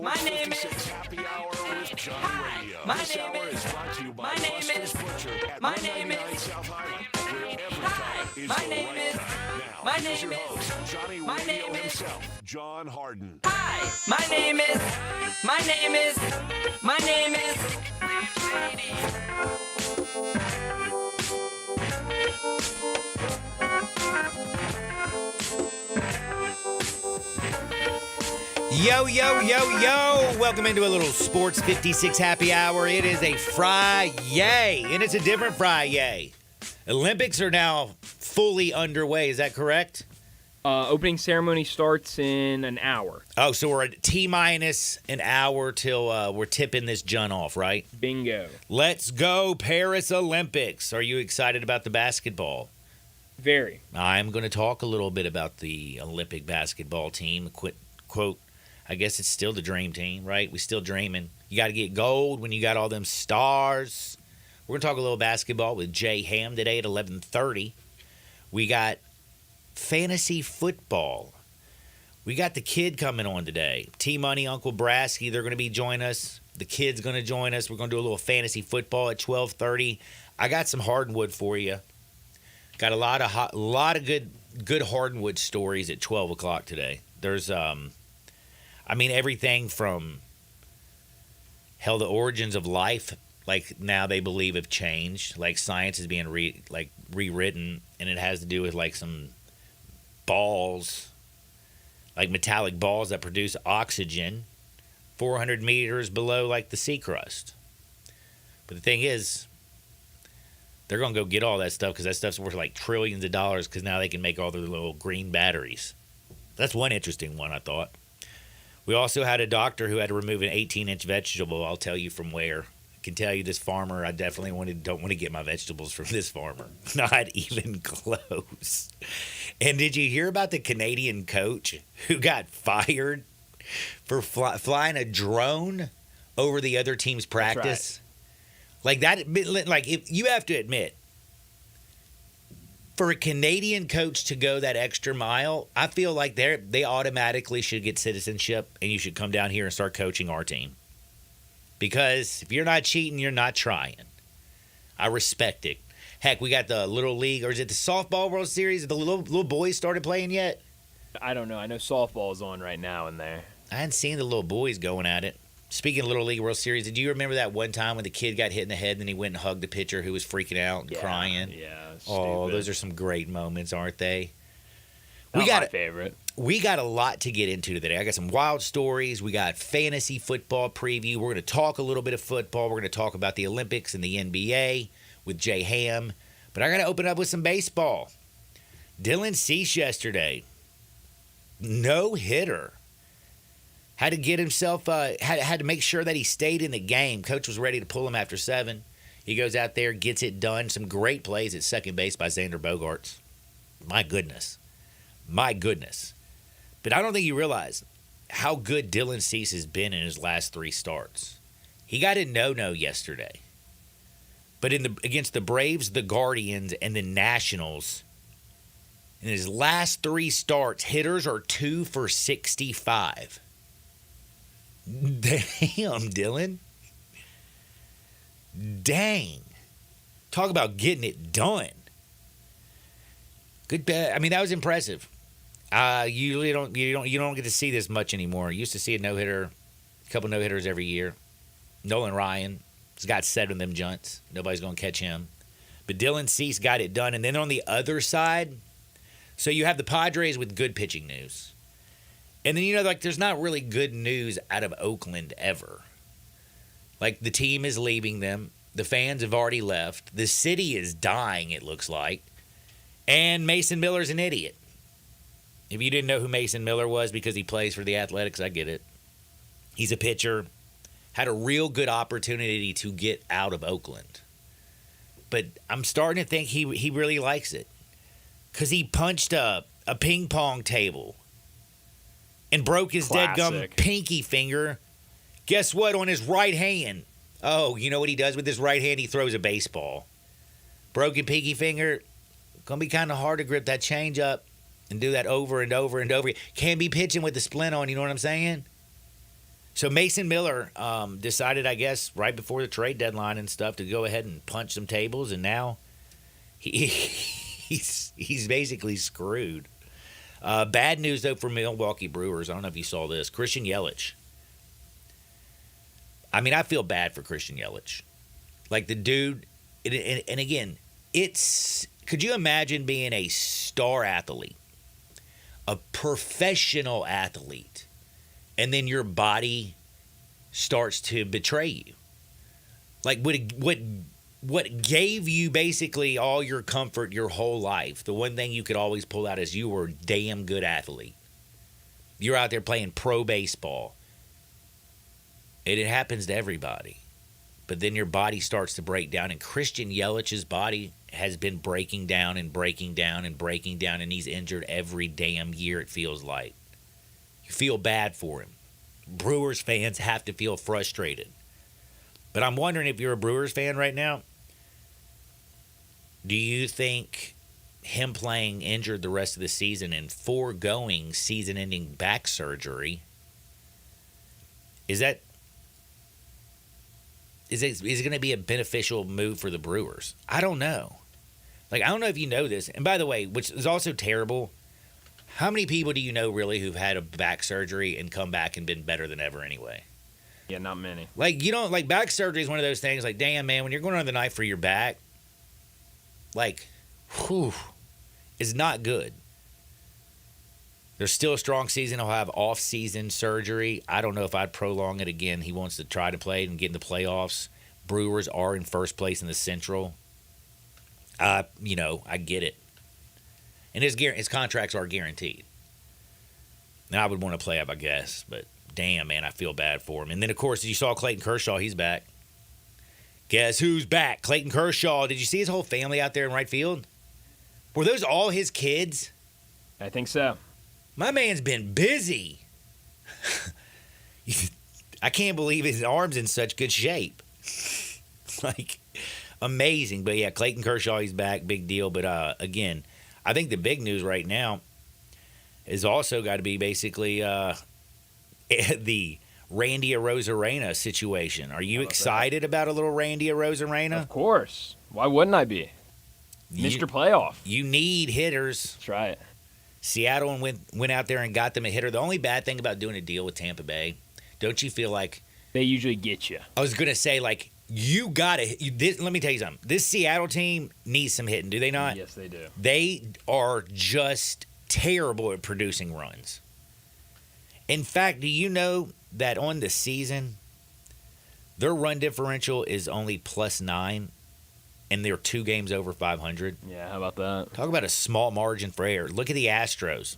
My name is Happy Hour with John Radio. My name is brought to you by Buster's Butcher at 199 South Highway, where every car is the right car. Now, here's your host, Johnny Radio himself, John Harden. Hi, my name is Yo, yo, yo, yo. Welcome into a little Sports 56 Happy Hour. It is a Friday, and it's a different Friday. Olympics are now fully underway. Is that correct? Opening ceremony starts in an hour. Oh, so we're at T-minus an hour till we're tipping this Jun off, right? Bingo. Let's go Paris Olympics. Are you excited about the basketball? Very. I'm going to talk a little bit about the Olympic basketball team. Quote, I guess it's still the dream team, right? We still dreaming. You got to get gold when you got all them stars. We're going to talk a little basketball with Jay Ham today at 11:30. We got fantasy football. We got the kid coming on today. T-Money, Uncle Brasky, they're going to be joining us. The kid's going to join us. We're going to do a little fantasy football at 12:30. I got some hardwood for you. Got a lot of good hardwood stories at 12 o'clock today. There's everything from hell, the origins of life, like now they believe have changed. Like science is being rewritten, and it has to do with like some balls, like metallic balls that produce oxygen 400 meters below like the sea crust. But the thing is, they're going to go get all that stuff because that stuff's worth like trillions of dollars because now they can make all their little green batteries. That's one interesting one, I thought. We also had a doctor who had to remove an 18-inch vegetable. I'll tell you from where. I can tell you this farmer, I definitely don't want to get my vegetables from this farmer. Not even close. And did you hear about the Canadian coach who got fired for flying a drone over the other team's practice? Like that, like if you have to admit, for a Canadian coach to go that extra mile, I feel like they automatically should get citizenship, and you should come down here and start coaching our team. Because if you're not cheating, you're not trying. I respect it. Heck, we got the Little League, or is it the Softball World Series? Have the little boys started playing yet? I don't know. I know softball is on right now in there. I hadn't seen the little boys going at it. Speaking of Little League World Series, did you remember that one time when the kid got hit in the head and then he went and hugged the pitcher who was freaking out and crying? Yeah. Oh, stupid. those are some great moments, aren't they? Not my favorite. We got a lot to get into today. I got some wild stories. We got fantasy football preview. We're going to talk a little bit of football. We're going to talk about the Olympics and the NBA with Jay Ham. But I got to open up with some baseball. Dylan Cease yesterday, no hitter. Had to get himself, had to make sure that he stayed in the game. Coach was ready to pull him after 7. He goes out there, gets it done. Some great plays at second base by Xander Bogaerts. My goodness. But I don't think you realize how good Dylan Cease has been in his last 3 starts. He got a no-no yesterday. But against the Braves, the Guardians, and the Nationals, in his last 3 starts, hitters are 2 for 65. Damn, Dylan. Dang. Talk about getting it done. Good bet. I mean, that was impressive. You don't get to see this much anymore. You used to see a no-hitter, a couple no-hitters every year. Nolan Ryan has got 7 of them junts. Nobody's going to catch him. But Dylan Cease got it done. And then on the other side, so you have the Padres with good pitching news. And then, there's not really good news out of Oakland ever. Like, the team is leaving them. The fans have already left. The city is dying, it looks like. And Mason Miller's an idiot. If you didn't know who Mason Miller was because he plays for the Athletics, I get it. He's a pitcher. Had a real good opportunity to get out of Oakland. But I'm starting to think he really likes it. Because he punched a ping pong table and broke his deadgum pinky finger. Guess what? On his right hand. Oh, you know what he does with his right hand? He throws a baseball. Broken pinky finger. Going to be kind of hard to grip that change up and do that over and over and over. Can't be pitching with the splint on, you know what I'm saying? So Mason Miller decided, I guess, right before the trade deadline and stuff, to go ahead and punch some tables, and now he's basically screwed. Bad news though for Milwaukee Brewers. I don't know if you saw this. Christian Yelich. I mean, I feel bad for Christian Yelich. Like the dude, and again, could you imagine being a star athlete, a professional athlete, and then your body starts to betray you? Like what gave you basically all your comfort your whole life, the one thing you could always pull out is you were a damn good athlete. You're out there playing pro baseball. And it happens to everybody. But then your body starts to break down, and Christian Yelich's body has been breaking down and breaking down and breaking down, and he's injured every damn year, it feels like. You feel bad for him. Brewers fans have to feel frustrated. But I'm wondering, if you're a Brewers fan right now, do you think him playing injured the rest of the season and foregoing season-ending back surgery, is it going to be a beneficial move for the Brewers? I don't know. Like, I don't know if you know this. And by the way, which is also terrible, how many people do you know really who've had a back surgery and come back and been better than ever anyway? Yeah, not many. Like, you don't, like, back surgery is one of those things, like, damn, man, when you're going on the knife for your back, like, whew, it's not good. There's still a strong season. He'll have off-season surgery. I don't know if I'd prolong it again. He wants to try to play and get in the playoffs. Brewers are in first place in the Central. I get it. And his contracts are guaranteed. Now, I would want to play up, I guess. But, damn, man, I feel bad for him. And then, of course, you saw Clayton Kershaw. He's back. Guess who's back? Clayton Kershaw. Did you see his whole family out there in right field? Were those all his kids? I think so. My man's been busy. I can't believe his arm's in such good shape. Like, amazing. But, yeah, Clayton Kershaw, he's back. Big deal. But, again, I think the big news right now is also got to be basically the Randy Arozarena situation. Are you excited about a little Randy Arozarena? Of course. Why wouldn't I be? Mr. Playoff. You need hitters. That's right. Seattle went out there and got them a hitter. The only bad thing about doing a deal with Tampa Bay, don't you feel like they usually get you? I was going to say, like, you got to – let me tell you something. This Seattle team needs some hitting, do they not? Yes, they do. They are just terrible at producing runs. In fact, do you know that on the season, their run differential is only +9, and they're 2 games over 500? Yeah, how about that? Talk about a small margin for error. Look at the Astros,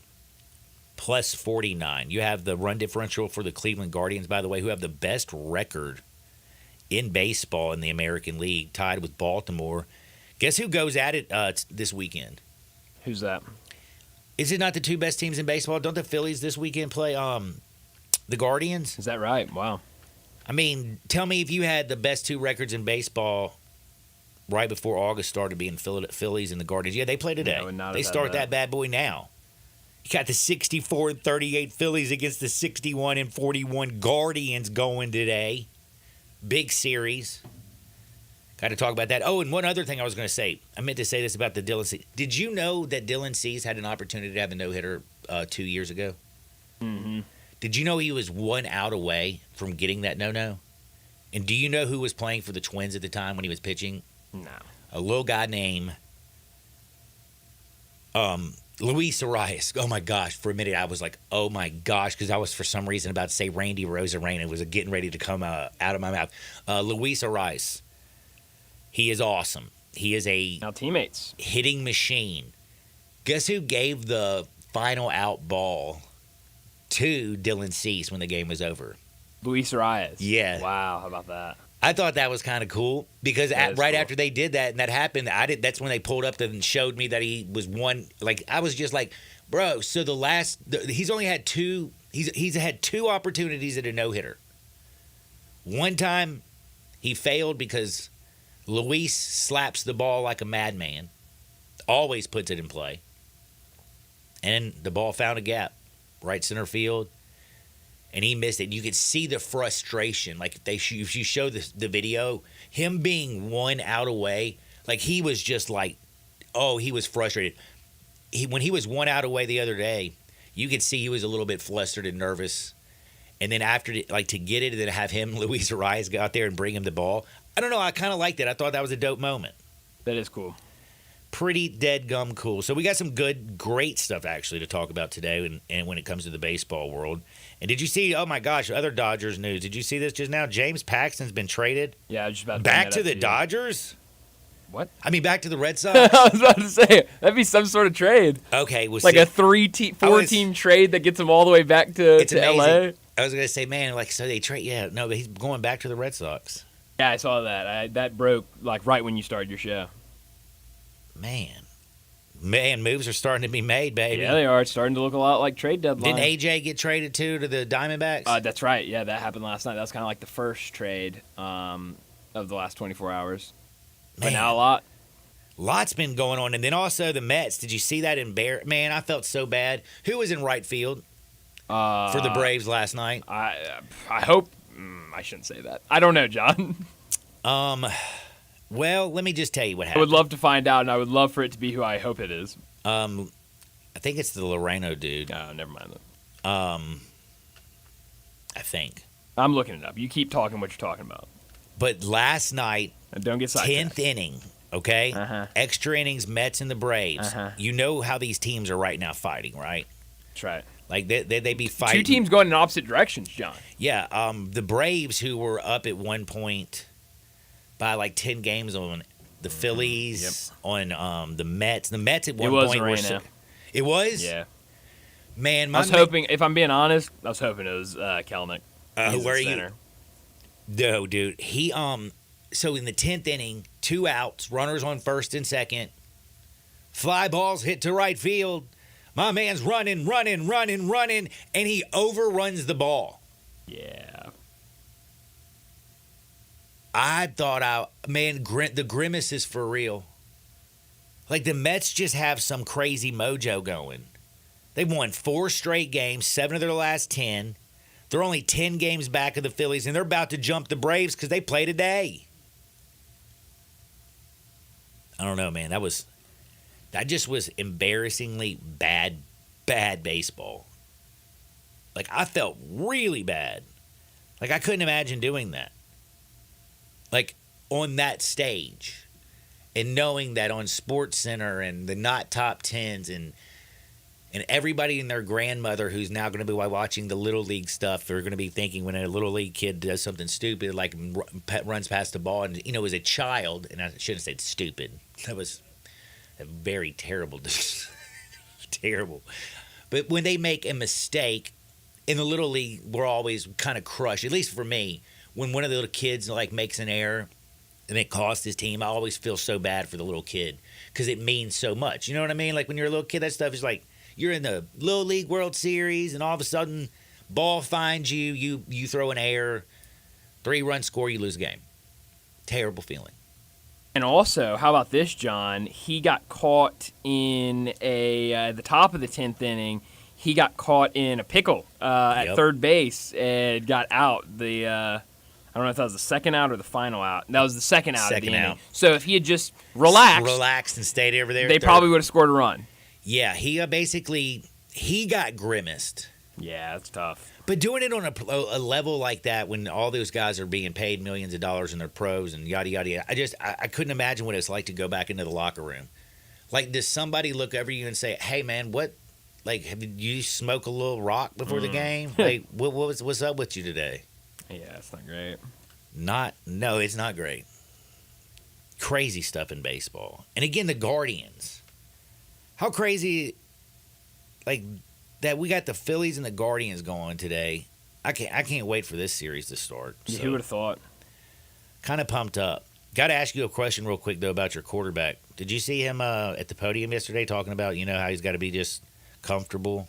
+49. You have the run differential for the Cleveland Guardians, by the way, who have the best record in baseball in the American League, tied with Baltimore. Guess who goes at it this weekend? Who's that? Is it not the 2 best teams in baseball? Don't the Phillies this weekend play the Guardians? Is that right? Wow. I mean, tell me if you had the best 2 records in baseball right before August started, being Phillies and the Guardians. Yeah, they play today. No, they start that bad boy now. You got the 64-38 Phillies against the 61-41 Guardians going today. Big series. Got to talk about that. Oh, and one other thing I was going to say. I meant to say this about the Dylan Cease. Did you know that Dylan Cease had an opportunity to have a no-hitter 2 years ago? Mm-hmm. Did you know he was 1 out away from getting that no-no? And do you know who was playing for the Twins at the time when he was pitching? No. A little guy named Luis Arias. Oh, my gosh. For a minute, I was like, oh, my gosh, because I was, for some reason, about to say Randy Arozarena. It was getting ready to come out of my mouth. Luis Arias. He is awesome. He is a now teammates hitting machine. Guess who gave the final out ball to Dylan Cease when the game was over? Luis Arias. Yeah. Wow, how about that? I thought that was kind of cool because right cool. after they did that and that happened, that's when they pulled up and showed me that he was one. Like, I was just like, bro. So he's only had 2. He's had 2 opportunities at a no hitter. One time, he failed because Luis slaps the ball like a madman. Always puts it in play. And the ball found a gap. Right center field. and he missed it. You could see the frustration. Like if you show the video, him being 1 out away, like he was just like, oh, he was frustrated. When he was 1 out away the other day, you could see he was a little bit flustered and nervous. And then after, like, to get it and then have him, Luis Arias, go out there and bring him the ball. I don't know. I kind of liked it. I thought that was a dope moment. That is cool. Pretty dead gum cool. So we got some great stuff actually to talk about today, and when it comes to the baseball world. And did you see? Oh my gosh, other Dodgers news. Did you see this just now? James Paxton's been traded. Yeah, I was just about to back to the Dodgers. What? I mean, back to the Red Sox. I was about to say that'd be some sort of trade. Okay, well, like a 4-team trade that gets him all the way back to LA. I was gonna say, man, like so they trade. Yeah, no, but he's going back to the Red Sox. Yeah, I saw that. That broke like right when you started your show. Man, moves are starting to be made, baby. Yeah, they are. It's starting to look a lot like trade deadline. Didn't AJ get traded too to the Diamondbacks? That's right. Yeah, that happened last night. That was kind of like the first trade of the last 24 hours. But now a lot. Lots been going on. And then also the Mets. Did you see that Man, I felt so bad. Who was in right field for the Braves last night? I hope. I shouldn't say that. I don't know, John. Well, let me just tell you what happened. I would love to find out, and I would love for it to be who I hope it is. I think it's the Loreno dude. No, never mind that. I think. I'm looking it up. You keep talking what you're talking about. But last night, and don't get sidetracked. 10th inning, okay? Extra innings, Mets and the Braves. You know how these teams are right now fighting, right? That's right. Like, they be fighting. Two teams going in opposite directions, John. Yeah, the Braves, who were up at one point by like 10 games on the Phillies, on the Mets. The Mets at one point were it was? Yeah. Man, I was hoping, if I'm being honest, I was hoping it was Kelenic. Where are you? No, dude. He so in the 10th inning, 2 outs, runners on first and second. Fly balls hit to right field. My man's running, and he overruns the ball. Yeah. I thought, the grimace is for real. Like, the Mets just have some crazy mojo going. They've won 4 straight games, 7 of their last 10. They're only 10 games back of the Phillies, and they're about to jump the Braves because they play today. I don't know, man. That just was embarrassingly bad baseball. Like, I felt really bad. Like, I couldn't imagine doing that. Like, on that stage. And knowing that on SportsCenter and the Not Top Tens and everybody and their grandmother who's now going to be watching the Little League stuff, they're going to be thinking when a Little League kid does something stupid, like runs past the ball, and, as a child, and I shouldn't have said stupid. That was a very terrible, terrible. But when they make a mistake, in the Little League, we're always kind of crushed, at least for me. When one of the little kids makes an error and it costs his team, I always feel so bad for the little kid because it means so much. You know what I mean? Like when you're a little kid, that stuff is like you're in the Little League World Series and all of a sudden ball finds you throw an error, 3-run score, you lose the game. Terrible feeling. And also, how about this, John? He got caught in the top of the 10th inning. He got caught in a pickle at third base and got out. I don't know if that was the second out or the final out. That was the second out of the inning. So if he had just relaxed and stayed over there, they probably would have scored a run. Yeah, he got grimaced. Yeah, that's tough. But doing it on a level like that when all those guys are being paid millions of dollars and they're pros and yada, yada, yada, I couldn't imagine what it's like to go back into the locker room. Like, does somebody look over you and say, hey, man, what? Like, have you smoke a little rock before the game? Like, what's up with you today? Yeah, it's not great. No, it's not great. Crazy stuff in baseball. And again, the Guardians. How crazy, like, that we got the Phillies and the Guardians going today. I can't wait for this series to start. Yeah, who would have thought? Kind of pumped up. Got to ask you a question real quick, though, about your quarterback. Did you see him at the podium yesterday talking about, how he's got to be just comfortable?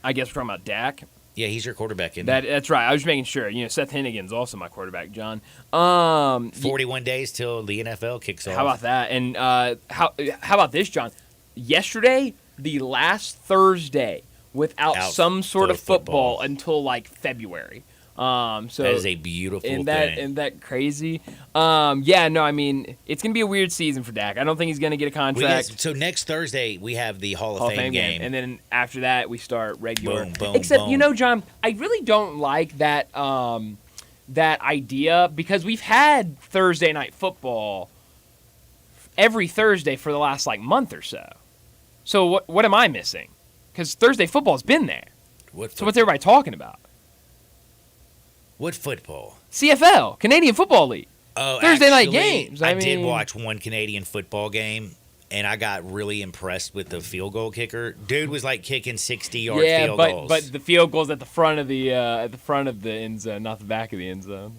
I guess we're talking about Dak. Yeah, he's your quarterback, isn't he? That's right. I was just making sure. Seth Hennigan's also my quarterback, John. 41 days till the NFL kicks off. How about that? And how about this, John? Yesterday, the last Thursday, without Out some sort of football. football until like February. So That is a beautiful thing. Isn't that crazy? Yeah, no, I mean, it's going to be a weird season for Dak. I don't think he's going to get a contract. So next Thursday, we have the Hall of Fame game. And then after that, we start regular. Boom, boom, Except, boom. you know, John, I really don't like that that idea because we've had Thursday night football every Thursday for the last, like, month or so. So what am I missing? Because Thursday football's been there. So what's everybody talking about? What football? CFL, Canadian Football League. Oh, Thursday night actually, games. I mean, did watch one Canadian football game, and I got really impressed with the field goal kicker. Dude was like kicking 60-yard field goals. but the field goals at the front of the end zone, not the back of the end zone.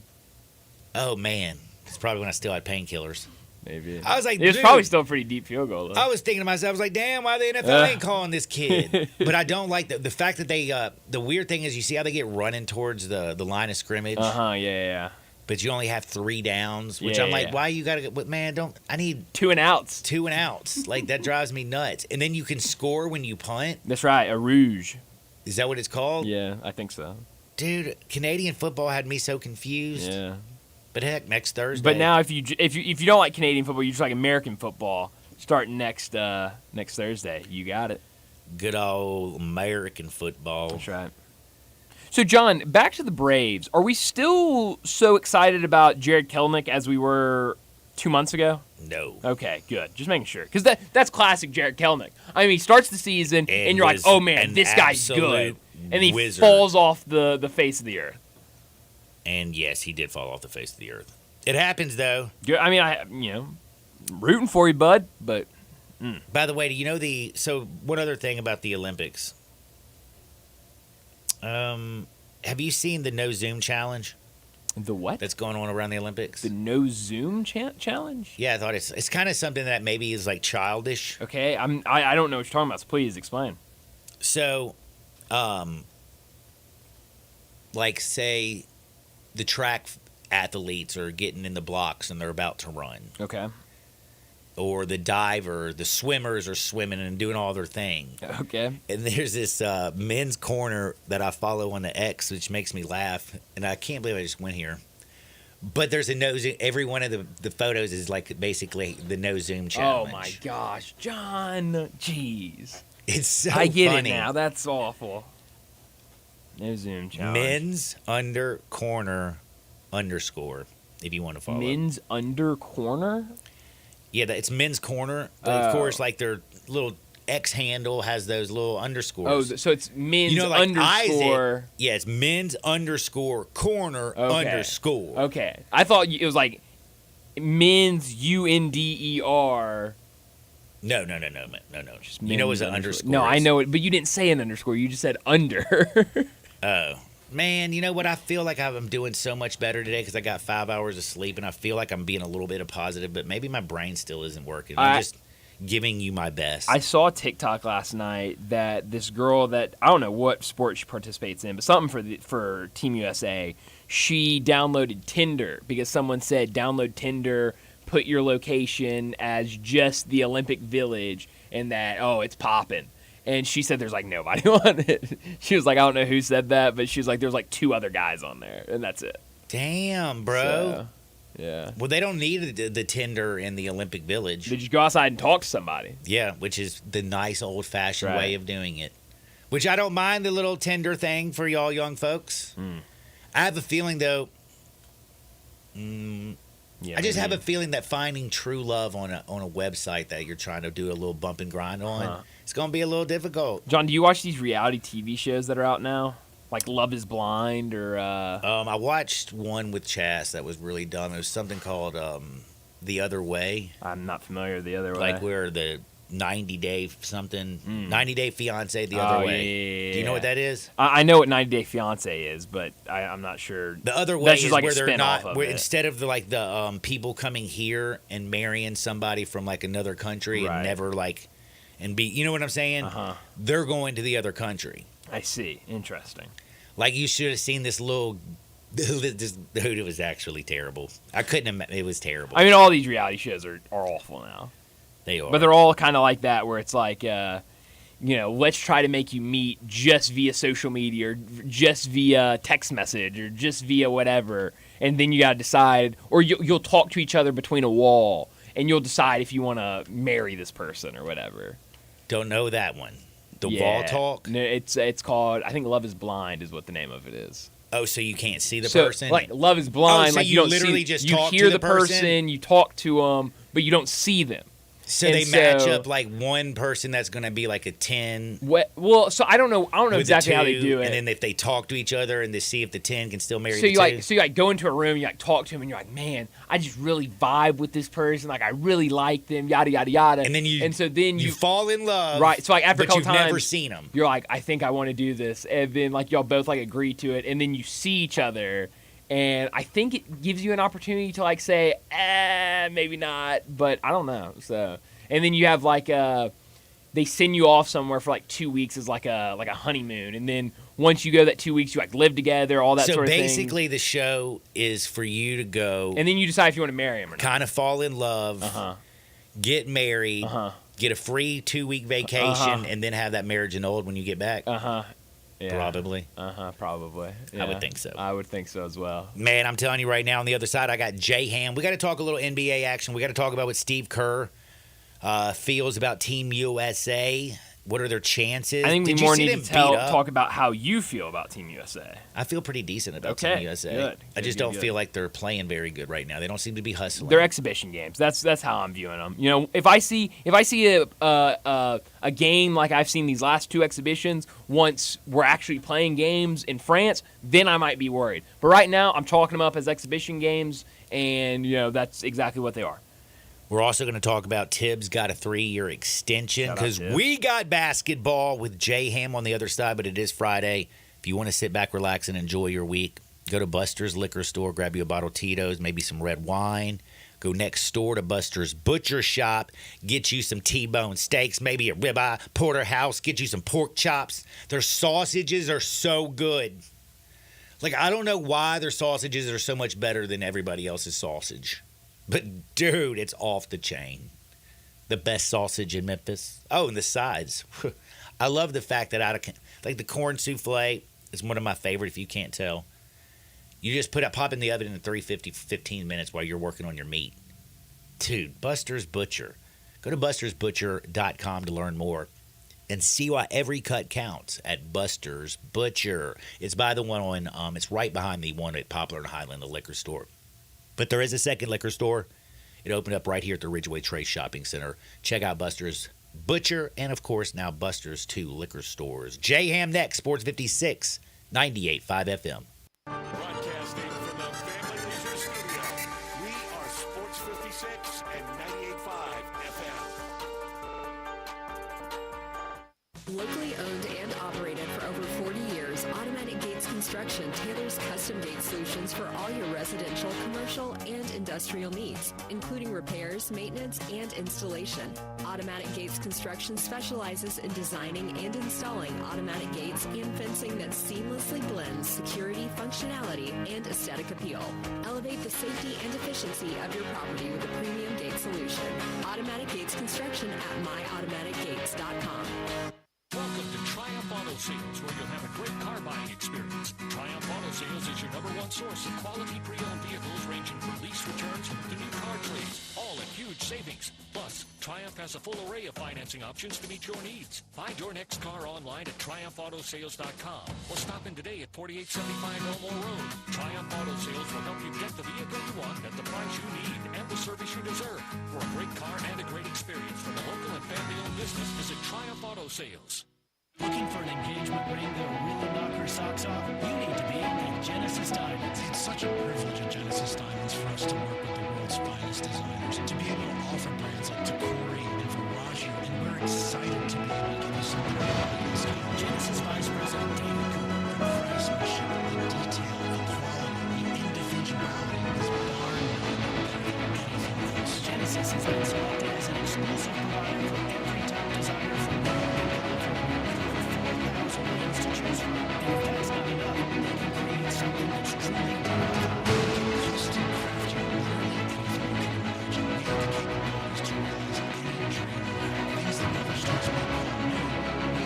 Oh man, it's probably when I still had painkillers. Maybe I was like, it was dude, probably still a pretty deep field goal. Though. I was thinking to myself, I was like, damn, why the NFL ain't calling this kid? But I don't like the fact that they. The weird thing is, you see how they get running towards the line of scrimmage. Yeah. But you only have 3 downs, which I'm like, why you gotta get? Man, I need 2 and outs. 2 and outs. Like that drives me nuts. And then you can score when you punt. That's right, a rouge. Is that what it's called? Yeah, I think so. Dude, Canadian football had me so confused. Yeah. But heck, next Thursday. But now, if you don't like Canadian football, you just like American football. Starting next Thursday, you got it. Good old American football. That's right. So, John, back to the Braves. Are we still so excited about Jared Kelenic as we were 2 months ago? No. Okay, good. Just making sure. Because that's classic Jared Kelenic. I mean, he starts the season, and you're like, was oh, man, an this guy's good. absolute And he wizard. falls off the face of the earth. And yes, he did fall off the face of the earth. It happens, though. Good. I mean, rooting for you, bud, but By the way, do you know so one other thing about the Olympics? Have you seen the No Zoom challenge the what? that's going on around the Olympics? The no Zoom challenge? Yeah, I thought it's kind of something that maybe is like childish. Okay, I don't know what you're talking about, so please explain. So, like say the track athletes are getting in the blocks and they're about to run. Okay. Or the diver, the swimmers are swimming and doing all their thing. Okay. And there's this men's corner that I follow on the X, which makes me laugh. And I can't believe I just went here. But there's a no zoom. Every one of the photos is like basically the no zoom challenge. Oh my gosh, John. Jeez. It's so I get funny. it now. That's awful. No Zoom challenge. Men's under corner underscore, if you want to follow. Men's under corner? Yeah, it's men's corner. But of course, like their little X handle has those little Oh, underscores. so it's men's like underscore. Isaac, yeah, it's men's underscore corner underscore. Okay. I thought it was like men's UNDER. No. Just You know it was men's an underscore. No, I know it, but you didn't say an underscore. You just said under. Oh. Man, you know what? I feel like I'm doing so much better today because I got 5 hours of sleep, and I feel like I'm being a little bit of positive, but maybe my brain still isn't working. I'm just giving you my best. I saw TikTok last night that this girl that I don't know what sport she participates in, but something for Team USA. She downloaded Tinder because someone said download Tinder, put your location as just the Olympic Village, and that it's popping. And she said there's like nobody on it. She was like, I don't know who said that, but she was like, there's like 2 other guys on there, and that's it. Damn, bro. So, yeah. Well, they don't need the Tinder in the Olympic Village. Did you go outside and talk to somebody? Yeah, which is the nice old-fashioned Right. way of doing it. Which I don't mind the little Tinder thing for y'all young folks. I have a feeling, though, Yeah, I just maybe. have a feeling that finding true love on a website that you're trying to do a little bump and grind on, it's going to be a little difficult. John, do you watch these reality TV shows that are out now? Like Love is Blind or I watched one with Chas that was really dumb. It was something called The Other Way. I'm not familiar with the other way. Like where the 90-day something, 90-day fiance the other way. Yeah. Do you know what that is? I know what 90 Day Fiance is, but I'm not sure. The other way That's just is like a where they're spin-off not, of where it. instead of the people coming here and marrying somebody from like another country Right. and never you know what I'm saying? They're going to the other country. I see. Interesting. Like you should have seen this little. This dude, it was actually terrible. I couldn't. It was terrible. I mean, all these reality shows are awful now. They are. But they're all kind of like that, where it's like let's try to make you meet just via social media or just via text message or just via whatever. And then you got to decide, or you'll talk to each other between a wall, and you'll decide if you want to marry this person or whatever. Don't know that one. The wall talk? No, it's called, I think Love is Blind is what the name of it is. Oh, so you can't see the person? Like Love is Blind. Oh, so like you don't literally see, just you talk hear to the person, you talk to them, but you don't see them. So And they match up like one person that's going to be like a 10. Well, so I don't know with exactly the how they 2, do it. And then if they talk to each other and to see if the 10 can still marry So the you 2. like go into a room, you like talk to him, and you're like, man, I just really vibe with this person. Like I really like them, yada yada yada. And then you fall in love, right? So like after a but couple you've times, never seen them. You're like, I think I want to do this, and then like y'all both like agree to it, and then you see each other, and I think it gives you an opportunity to like say, maybe not, but I don't know. So and then you have like they send you off somewhere for like 2 weeks as like a honeymoon, and then once you go that 2 weeks, you like live together, all that sort of thing. So basically, the show is for you to go, and then you decide if you want to marry him or not. kind of fall in love, get married, get a free 2-week vacation, and then have that marriage annulled when you get back. Yeah. Probably. Probably. I would think so. I would think so as well. Man, I'm telling you right now, on the other side, I got Jay Ham. We got to talk a little NBA action. We got to talk about what Steve Kerr feels about Team USA. What are their chances? I think we Did you more see need them to beat up? talk about how you feel about Team USA. I feel pretty decent about Okay, Team USA. good. I just Good, don't good. feel like they're playing very good right now. They don't seem to be hustling. They're exhibition games. That's how I'm viewing them. You know, if I see a game like I've seen these last 2 exhibitions, once we're actually playing games in France, then I might be worried. But right now, I'm chalking them up as exhibition games, and that's exactly what they are. We're also going to talk about Tibbs got a 3-year extension Shout out because Tibbs. we got basketball with Jay Ham on the other side, but it is Friday. If you want to sit back, relax, and enjoy your week, go to Buster's Liquor Store, grab you a bottle of Tito's, maybe some red wine. Go next door to Buster's Butcher Shop, get you some T-bone steaks, maybe a ribeye porterhouse, get you some pork chops. Their sausages are so good. Like, I don't know why their sausages are so much better than everybody else's sausage. But, dude, it's off the chain. The best sausage in Memphis. Oh, and the sides. I love the fact that like the corn souffle is one of my favorite, if you can't tell. You just pop in the oven in 350 for 15 minutes while you're working on your meat. Dude, Buster's Butcher. Go to bustersbutcher.com to learn more and see why every cut counts at Buster's Butcher. It's by the one on, it's right behind the one at Poplar and Highland, the liquor store. But there is a second liquor store. It opened up right here at the Ridgeway Trace Shopping Center. Check out Buster's Butcher and, of course, now Buster's 2 liquor stores. Jay Ham next, Sports 56, 98.5 FM. Broadcasting from the Family Leisure Studio, we are Sports 56 and 98.5 FM. Locally owned and operated for over 40 years, Automatic Gates Construction tailors custom gate solutions for all your residential, commercial, and industrial needs, including repairs, maintenance, and installation. Automatic Gates Construction specializes in designing and installing automatic gates and fencing that seamlessly blends security, functionality, and aesthetic appeal. Elevate the safety and efficiency of your property with a premium gate solution. Automatic Gates Construction at myautomaticgates.com. Welcome to Triumph Auto Sales, where you'll have a great car buying experience. Triumph Auto Sales is your #1 source of quality pre-owned vehicles ranging from lease returns to new car trades, all at huge savings. Plus, Triumph has a full array of financing options to meet your needs. Find your next car online at triumphautosales.com or stop in today at 4875 Elmore Road. Triumph Auto Sales will help you get the vehicle you want at the price you need and the service you deserve. For a great car and a great experience from a local and family-owned business, visit Triumph Auto Sales. Looking for an engagement ring that'll really knock her socks off? You need to be at Genesis Diamonds. It's such a privilege at Genesis Diamonds for us to work with the world's finest designers, to be able to offer brands like Tacori and Verragio, and we're excited to be able to give you something really this time. Genesis Vice President David Cooper. The craftsmanship, the detail, the quality, the individuality is darn anything else. Genesis has been selected as an exclusive provider for every top designer from New York and California. With over 4,000 brands to choose from. And if that's not enough, they can create something that's truly Custom craft you literally anything you can imagine. We have the capabilities to realize any dream. Things that never starts with new.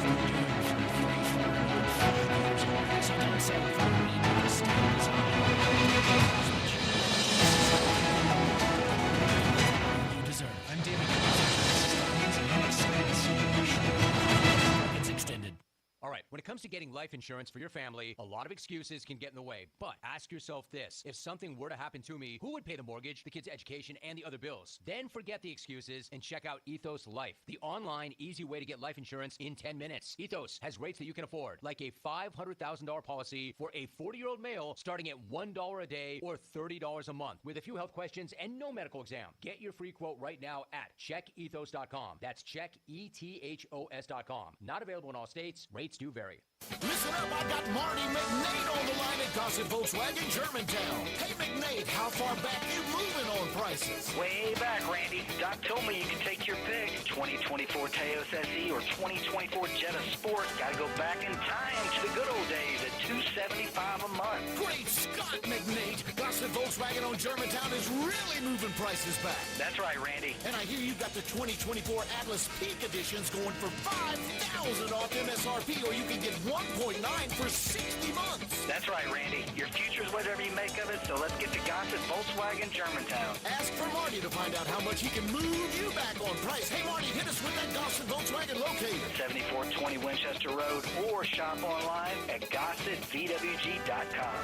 comes to getting life insurance for your family, a lot of excuses can get in the way. But ask yourself this. If something were to happen to me, who would pay the mortgage, the kids' education, and the other bills? Then forget the excuses and check out Ethos Life, the online, easy way to get life insurance in 10 minutes. Ethos has rates that you can afford, like a $500,000 policy for a 40-year-old male starting at $1 a day or $30 a month with a few health questions and no medical exam. Get your free quote right now at checkethos.com. That's checkethos.com. Not available in all states. Rates do vary. Listen up, I got Marty McNate on the line at Gossett Volkswagen, Germantown. Hey, McNate, how far back you moving on prices? Way back, Randy. Doc told me you can take your pick. 2024 Teos SE or 2024 Jetta Sport. Gotta go back in time to the good old days at $275 a month. Great Scott, McNate. Gossett Volkswagen on Germantown is really moving prices back. That's right, Randy. And I hear you got the 2024 Atlas Peak Editions going for $5,000 off MSRP, or you can get 1.9 for 60 months. That's right, Randy. Your future's whatever you make of it, so let's get to Gossett Volkswagen, Germantown. Ask for Marty to find out how much he can move you back on price. Hey, Marty, hit us with that Gossett Volkswagen locator. 7420 Winchester Road or shop online at GossettVWG.com.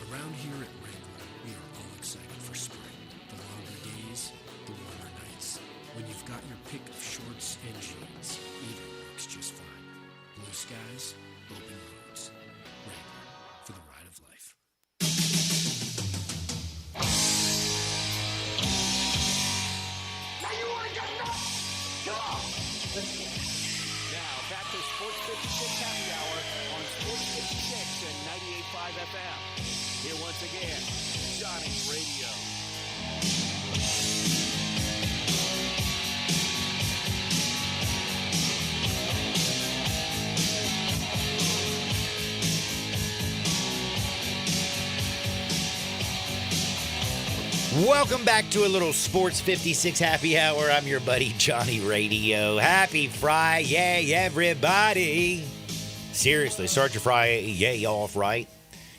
Around here at Wrangler, we are all excited for spring. The longer days, the warmer nights. When you've got your pick of shorts and jeans, either works just fine. Blue skies, open roads. Wrangler, for the ride of life. Now you want to get enough? Come on! Now, back to Sports 56 Happy Hour on Sports 56 and 98.5 FM. Here once again, Johnny Radio. Welcome back to a little Sports 56 Happy Hour. I'm your buddy Johnny Radio. Happy Friday, everybody. Seriously, start your Friday off right.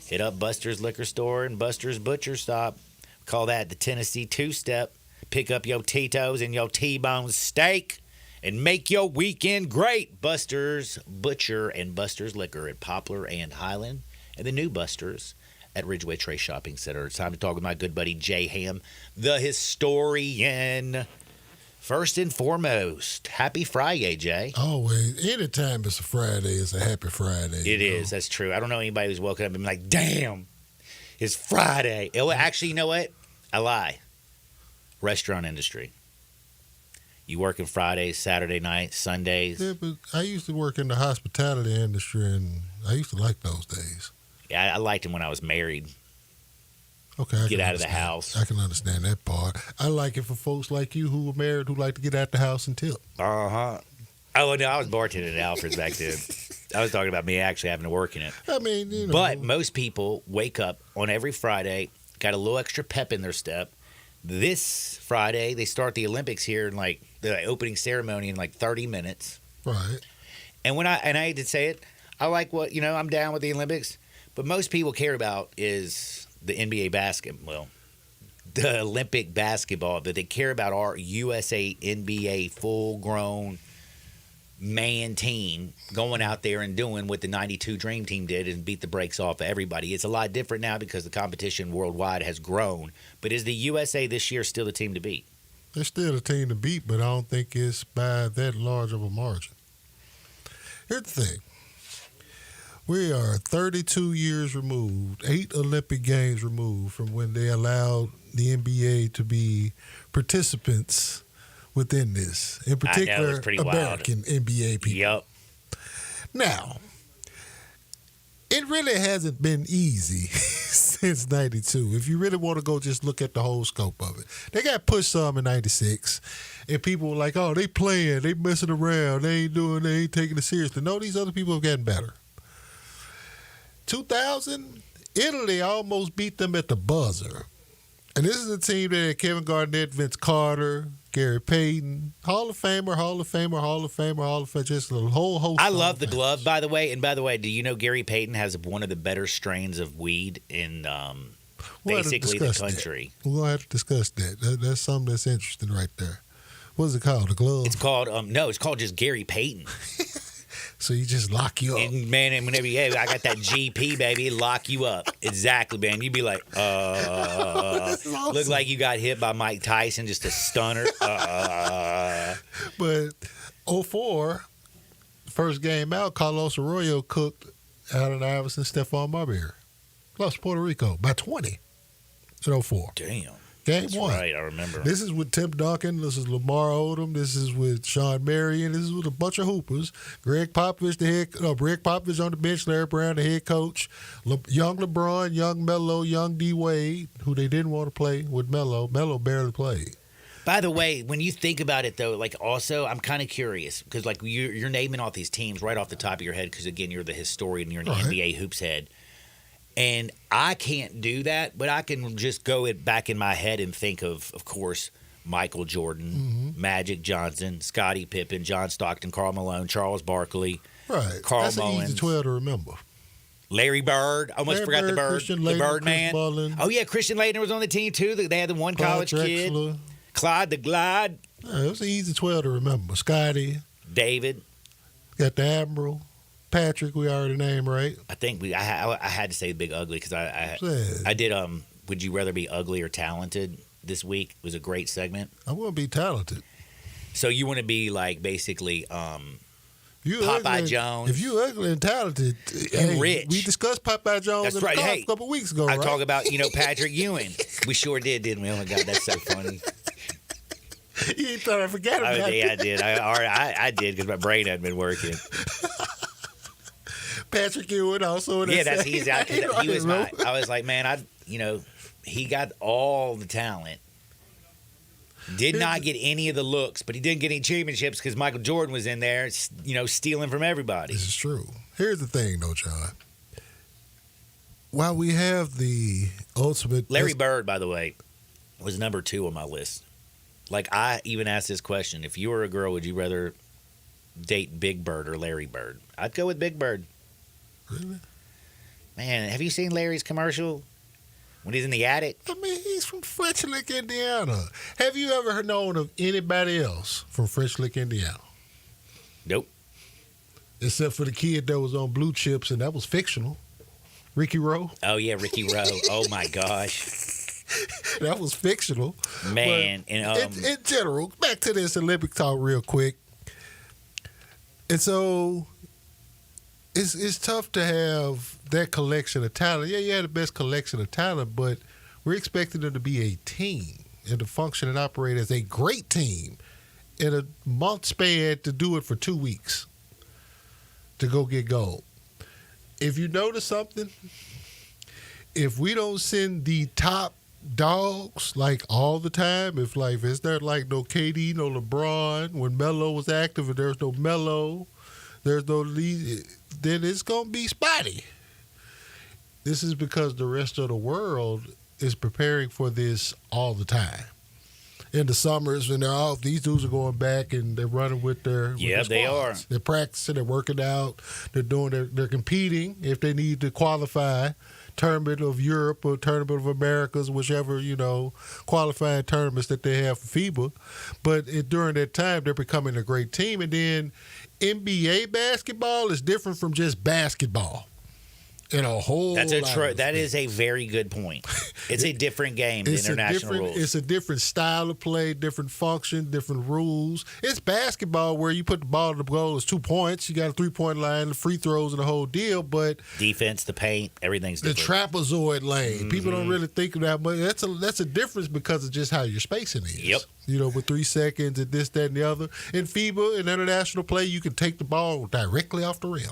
Hit up Buster's Liquor Store and Buster's Butcher Stop. Call that the Tennessee two-step. Pick up your Tito's and your T-bone steak and make your weekend great. Buster's Butcher and Buster's Liquor at Poplar and Highland, and the new Buster's at Ridgeway Trace Shopping Center. It's time to talk with my good buddy Jay Ham, the historian. First and foremost, happy Friday, Jay. Always. Anytime it's a Friday, it's a happy Friday. It is. That's true. I don't know anybody who's woken up and been like, damn, it's Friday. Actually, you know what? I lie. Restaurant industry. You working Fridays, Saturday night, Sundays. Yeah, but I used to work in the hospitality industry, and I used to like those days. Yeah, I liked them when I was married. Okay, get out of the house. I can understand that part. I like it for folks like you who are married who like to get out the house and tip. Uh-huh. Oh, no, I was bartending at Alfred's back then. I was talking about me actually having to work in it. I mean, you know. But most people wake up on every Friday, got a little extra pep in their step. This Friday, they start the Olympics here in like the opening ceremony in like 30 minutes. Right. And I hate to say it, I like what, I'm down with the Olympics, but most people care about is the NBA basketball. Well, the Olympic basketball, but they care about our USA NBA full-grown man team going out there and doing what the 92 Dream Team did and beat the brakes off of everybody. It's a lot different now because the competition worldwide has grown. But is the USA this year still the team to beat? They're still a team to beat, but I don't think it's by that large of a margin. Here's the thing. We are 32 years removed, 8 Olympic Games removed from when they allowed the NBA to be participants within this, in particular American NBA people. Yep. Now, it really hasn't been easy since 92. If you really want to go just look at the whole scope of it. They got pushed some in 96, and people were like, oh, they playing, they messing around, they ain't taking it seriously. No, these other people have gotten better. 2000, Italy almost beat them at the buzzer. And this is a team that had Kevin Garnett, Vince Carter, Gary Payton, Hall of Famer, Hall of Famer, Hall of Famer, Hall of Famer, just a whole host. I of love the Famers. glove, by the way. And by the way, do you know Gary Payton has one of the better strains of weed in We'll have to basically the discuss country? That. We'll have to discuss that. That's something that's interesting right there. What's it called? The glove? It's called no, it's called just Gary Payton. So you just lock you up. And man, and whenever I got that GP, baby, it'll lock you up. Exactly, man. You'd be like, This is awesome. look like you got hit by Mike Tyson, just a stunner. But 04, first game out, Carlos Arroyo cooked Allen Iverson, Stephon Marbury. Lost Puerto Rico by 20 in 04. Damn. Game That's one. right, I remember. This is with Tim Duncan. This is Lamar Odom. This is with Sean Marion. This is with a bunch of hoopers. Greg Popovich, Greg Popovich on the bench. Larry Brown, the head coach. Young LeBron, young Melo, young D Wade, who they didn't want to play with Melo. Melo barely played. By the way, when you think about it, though, like also, I'm kind of curious because like you're naming off these teams right off the top of your head because again, you're the historian, you're an Right. NBA hoops head, and I can't do that, but I can just go back in my head and think of course, Michael Jordan, Magic Johnson, Scottie Pippen, John Stockton, Karl Malone, Charles Barkley, Right. Karl That's an easy Mullins. 12 to remember. Larry Bird. I almost Larry forgot the Bird, Bird, Christian the Laettner, Birdman. Chris Mullin. Oh yeah, Christian Laettner was on the team too. They had the one Clyde college kid, Drexler. Clyde the Glide, Yeah, it was an easy 12 to remember. Scotty, David. got the Admiral, Patrick, we already named, right? I think I had to say Big Ugly because Said, I did Would you rather be ugly or talented this week? It was a great segment. I want to be talented. So you want to be like basically You Popeye ugly, Jones. If you ugly and talented, rich. We discussed Popeye Jones That's right. Hey, a couple weeks ago, I right? talk about Patrick Ewing. We sure did, didn't we? Oh my God, that's so funny. You thought I forgot about Yeah, I it. did. I did because my brain hadn't been working. Patrick Ewing also. In Yeah, that he's same- out. He was Right, I was like, man, he got all the talent. Did not get any of the looks, but he didn't get any championships because Michael Jordan was in there, stealing from everybody. This is true. Here's the thing, though, John. While we have the ultimate, Larry Bird, by the way, was number 2 on my list. Like, I even asked this question. If you were a girl, would you rather date Big Bird or Larry Bird? I'd go with Big Bird. Really? Man, have you seen Larry's commercial when he's in the attic? I mean, he's from French Lick, Indiana. Have you ever known of anybody else from French Lick, Indiana? Nope. Except for the kid that was on Blue Chips, and that was fictional. Ricky Rowe. Oh, yeah, Ricky Rowe. Oh, my gosh. That was fictional. Man. But And in general, back to this Olympic talk real quick. And so it's tough to have that collection of talent. Yeah, you had the best collection of talent, but we're expecting them to be a team and to function and operate as a great team in a month span to do it for 2 weeks to go get gold. If you notice something, if we don't send the top dogs like all the time, if it's not like no KD, no LeBron, when Melo was active and there's no Melo, there's no lead, then it's gonna be spotty. This is because the rest of the world is preparing for this all the time. In the summers when they're off, these dudes are going back and they're running with their Yeah, they squads. are. They're practicing, they're working out, they're competing if they need to qualify. Tournament of Europe or Tournament of Americas, whichever, qualifying tournaments that they have for FIBA. But during that time, they're becoming a great team. And then NBA basketball is different from just basketball in a whole that lot is a very good point. It's a different game, the international rules. It's a different style of play, different function, different rules. It's basketball where you put the ball in the goal, it's 2 points. You got a 3-point line, the free throws, and the whole deal. But Defense, the paint, everything's the different. trapezoid lane, people don't really think of that, but that's a difference because of just how your spacing is. Yep. With 3 seconds and this, that, and the other. In FIBA, in international play, you can take the ball directly off the rim.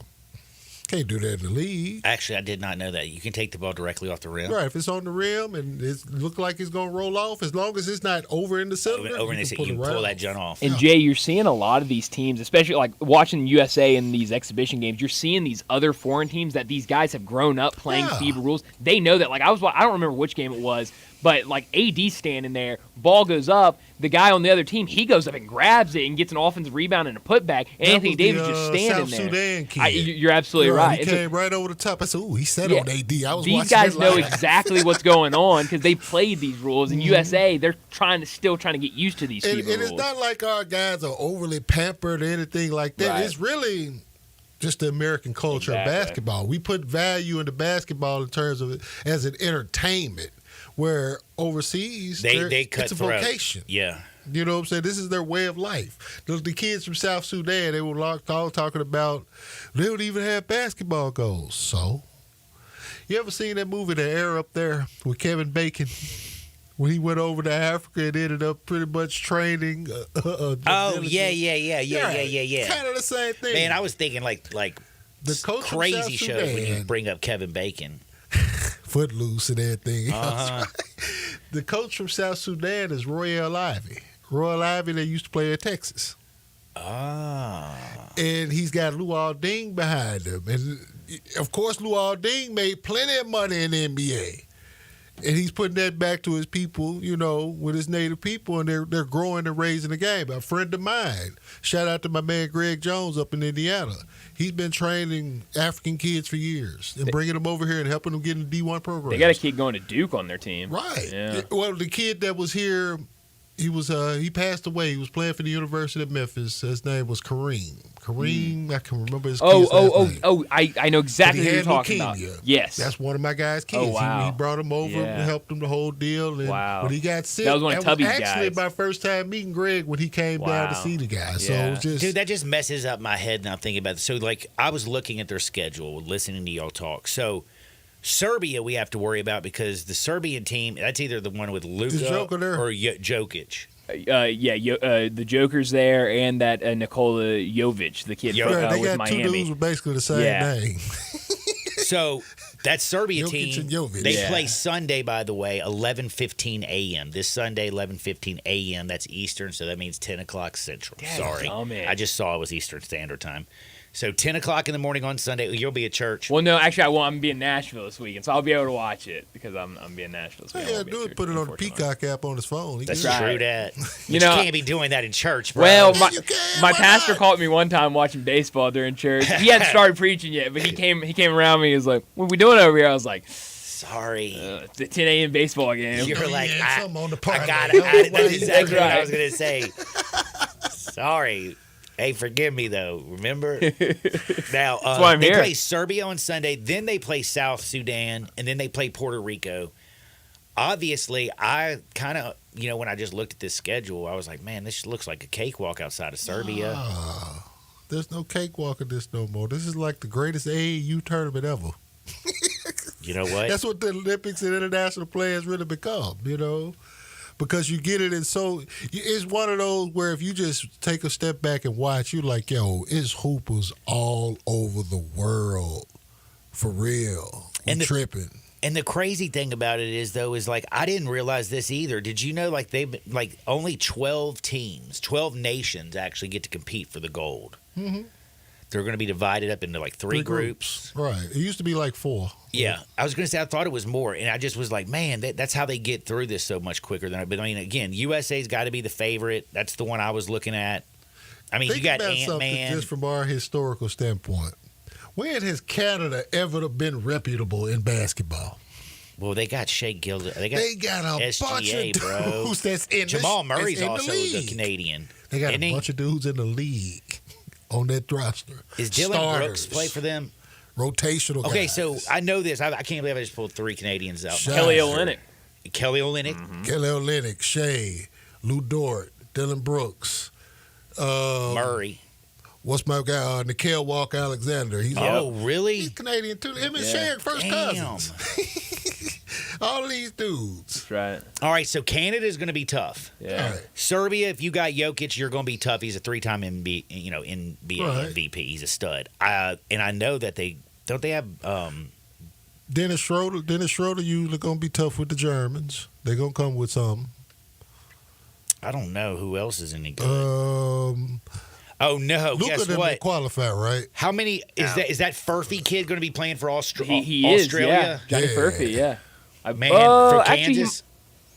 Can't do that in the league. Actually, I did not know that. You can take the ball directly off the rim. Right, if it's on the rim and it look like it's going to roll off, as long as it's not over in the cylinder, Over in you the can you pull it right pull off. that junk off. And Jay, you're seeing a lot of these teams, especially like watching USA in these exhibition games. You're seeing these other foreign teams that these guys have grown up playing Yeah. FIBA rules. They know that. Like I don't remember which game it was, But like AD standing there, ball goes up. The guy on the other team, he goes up and grabs it and gets an offensive rebound and a putback. And Anthony Davis just standing South there. Sudan kid. You're absolutely right. He came right over the top. I said, "Ooh, he set Yeah. on AD." I was These watching guys that know live. exactly what's going on because they played these rules. In USA, they're still trying to get used to these And FIBA it's rules. not like our guys are overly pampered or anything like that. Right. It's really just the American culture Exactly. of basketball. We put value into basketball in terms of it as an entertainment, where overseas They cut it's a throat. vocation. Yeah. You know what I'm saying? This is their way of life. The kids from South Sudan, they were all talking about they don't even have basketball goals. So, you ever seen that movie, The Air Up There, with Kevin Bacon? When he went over to Africa and ended up pretty much training. Oh yeah. Kind of the same thing. Man, I was thinking like the coach from crazy South shows when you Sudan, bring up Kevin Bacon. Footloose and everything else. Uh-huh. The coach from South Sudan is Royal Ivy. Royal Ivy, they used to play at Texas. Ah. And he's got Luol Deng behind him. And, of course, Luol Deng made plenty of money in the NBA. And he's putting that back to his people, you know, with his native people, and they're growing and raising the game. A friend of mine, shout out to my man Greg Jones up in Indiana. He's been training African kids for years and bringing them over here and helping them get in the D1 program. They got a kid going to Duke on their team. Right. Yeah. Well, the kid that was here, he passed away. He was playing for the University of Memphis. His name was Kareem. I can remember his kid's last name. I know exactly But he who you're had talking leukemia. about. Yes. That's one of my guys' kids. Oh, wow. He brought him over Yeah. and helped him the whole deal. And Wow. when he got sick, That was one of Tubby's actually guys. my first time meeting Greg when he came down to Wow. see the guy. So Yeah. it was just Dude, that just messes up my head now thinking about it. So, like, I was looking at their schedule, listening to y'all talk. So, Serbia we have to worry about because the Serbian team, that's either the one with Luka Joker there? or Jokic. The Joker's there, and that Nikola Jovic, the kid from, they with got two Miami. dudes with basically the same Yeah. name. So, that Serbia Jokic team, and Jovic. they Yeah. play Sunday, by the way, 11:15 a.m. This Sunday, 11:15 a.m. That's Eastern, so that means 10 o'clock Central. Sorry. Dadgummit. I just saw it was Eastern Standard Time. So 10 o'clock in the morning on Sunday, you'll be at church. Well, no, actually, I'm going to be in Nashville this weekend, so I'll be able to watch it because I'm be in Nashville this All weekend. you I gotta won't be do at is put it church, on the unfortunately. Peacock app on his phone. He That's can- true, right. that. You But know- you can't be doing that in church, bro. Well, you can, my why pastor not? caught me one time watching baseball during church. He hadn't started preaching yet, but he came around me. He was like, "What are we doing over here?" I was like, Sorry. "It's the 10 a.m. baseball game." You're Oh, like, yeah, something on the parlay. I got it. That's That's exactly what I right. was going to say. Sorry. Hey, forgive me, though. Remember? Now, why I'm they here. play Serbia on Sunday, then they play South Sudan, and then they play Puerto Rico. Obviously, I kind of, when I just looked at this schedule, I was like, man, this looks like a cakewalk outside of Serbia. There's no cakewalk in this no more. This is like the greatest AAU tournament ever. You know what? That's what the Olympics and international play has really become, because you get it in it's one of those where if you just take a step back and watch, you're like, yo, it's hoopers all over the world. For real. We're And the- tripping. And the crazy thing about it is, though, is like I didn't realize this either. Did you know only 12 teams, 12 nations actually get to compete for the gold? Mm-hmm. They're going to be divided up into like three groups. Right. It used to be like 4. Yeah, I was going to say I thought it was more, and I just was like, man, that's how they get through this so much quicker than. But I mean, again, USA's got to be the favorite. That's the one I was looking at. I mean, Think you got about Ant something Man. just from our historical standpoint. When has Canada ever been reputable in basketball? Well, they got Shea Gilda. They got a bunch SGA, of bro. dudes that's in Jamal Murray's that's in also the the league. Canadian. They got Isn't a he? bunch of dudes in the league on that roster. Is Dylan Starters, Brooks play for them? rotational Okay, guys. so I know this. I can't believe I just pulled 3 Canadians out. Shaq. Kelly Olynyk. Kelly Olynyk. Mm-hmm. Kelly Olynyk, Shea, Lou Dort, Dylan Brooks, Murray. what's my guy? Nickel Walker Alexander. He's Oh, really? he's Canadian too. Him and Shea are first Damn. cousins. All of these dudes. That's right. All right, so Canada's going to be tough. Yeah. All right. Serbia, if you got Jokic, you're going to be tough. He's a 3-time NBA Right. MVP. He's a stud. And I know that they have. Dennis Schroeder usually gonna be tough with the Germans. They're gonna come with something. I don't know who else is any good. Luka Oh no! Guess didn't what? qualify, right? How many is that Furphy kid going to be playing for He is, yeah. Australia? Johnny Yeah. Furphy, yeah. Man, from actually, Kansas.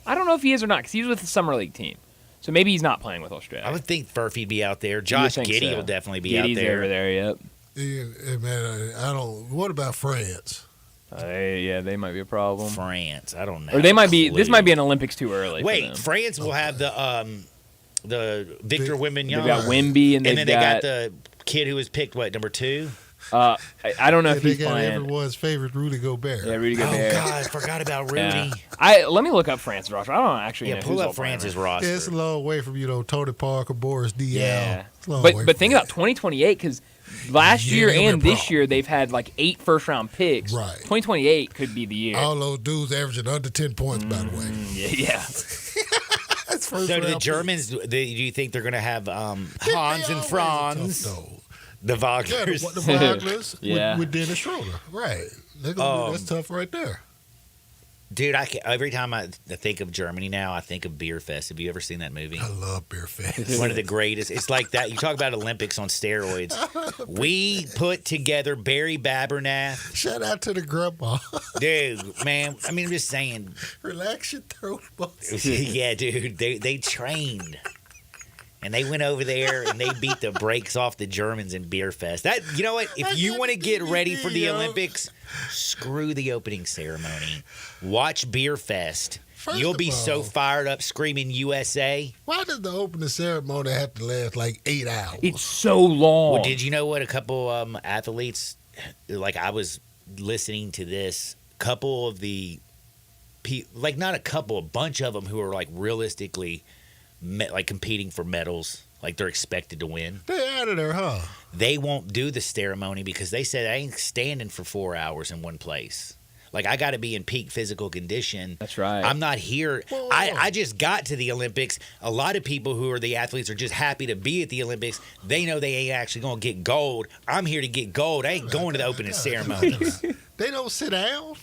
I don't know if he is or not because he's with the summer league team, so maybe he's not playing with Australia. I would think Furphy'd be out there. Josh Giddey will definitely be Giddey's out there. over there. Yep. Yeah, man, I don't. What about France? Yeah, they might be a problem. France, I don't know. Or they might be. This might be an Olympics too early. Wait, for them. France will have the Victor Wembanyama. They've got Wemby, and then they got the kid who was picked number 2. I don't know if he's they got playing. everyone's favorite Rudy Gobert. Yeah, Rudy Gobert. Oh God, I forgot about Rudy. Yeah. Let me look up France's roster. I don't actually know Pull who's up all playing France's right roster. Yeah, it's a long way from Tony Parker, Boris Diaw. Yeah, It's a long way but from think that. about 2028 because last Yeah, year it'll be a and this problem. year they've had like 8 first-round picks. Right. 2028 could be the year. All those dudes averaging under 10 points, by the way. Yeah. That's first So do the round Germans, do you think they're going to have Hans They and always Franz, tough, though. the Yeah, the Wagners? Wagners Yeah. with Dennis Schroeder. Right. They're gonna that's tough right there. Dude, every time I think of Germany now, I think of Beer Fest. Have you ever seen that movie? I love Beer Fest. One of the greatest. It's like that. You talk about Olympics on steroids. We put together Barry Babernath. Shout out to the grandma. Dude, man, I mean, I'm just saying. Relax your throat, boss. Yeah, dude, they trained. And they went over there and they beat the brakes off the Germans in Beer Fest. That, you know what? If you want to get ready for the Olympics, screw the opening ceremony. Watch Beer Fest. First You'll of be all, so fired up screaming USA. Why does the opening ceremony have to last like 8 hours? It's so long. Well, did you know what a couple athletes, like I was listening to this, couple of the, like not a couple, a bunch of them who are like realistically like competing for medals, like they're expected to win. They're out of there, huh? They won't do the ceremony because they said I ain't standing for 4 hours in one place. Like I got to be in peak physical condition. That's right. I'm not here. Whoa. I just got to the Olympics. A lot of people who are the athletes are just happy to be at the Olympics. They know they ain't actually going to get gold. I'm here to get gold. I ain't going to the opening ceremony. They don't sit down.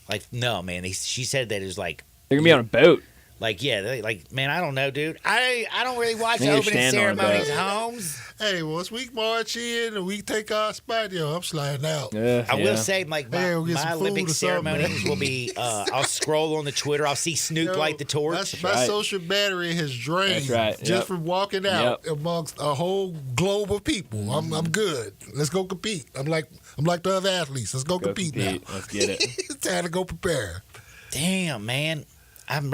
Like no, man. She said that it was like They're gonna be on a boat. Like, yeah, like, man, I don't know, dude. I don't really watch Maybe opening stand on ceremonies, that. Holmes. Hey, once we march in and we take our spot, I'm sliding out. I will say, like, Hey, we'll get my some food Olympic or something, ceremonies man. will be, I'll scroll on the Twitter. I'll see Snoop light the torch. My social battery has drained That's right. just Yep. from walking out amongst a whole globe of people. I'm good. Let's go compete. I'm like the other athletes. Let's go compete now. Let's get it. It's time to go prepare. Damn, man. I'm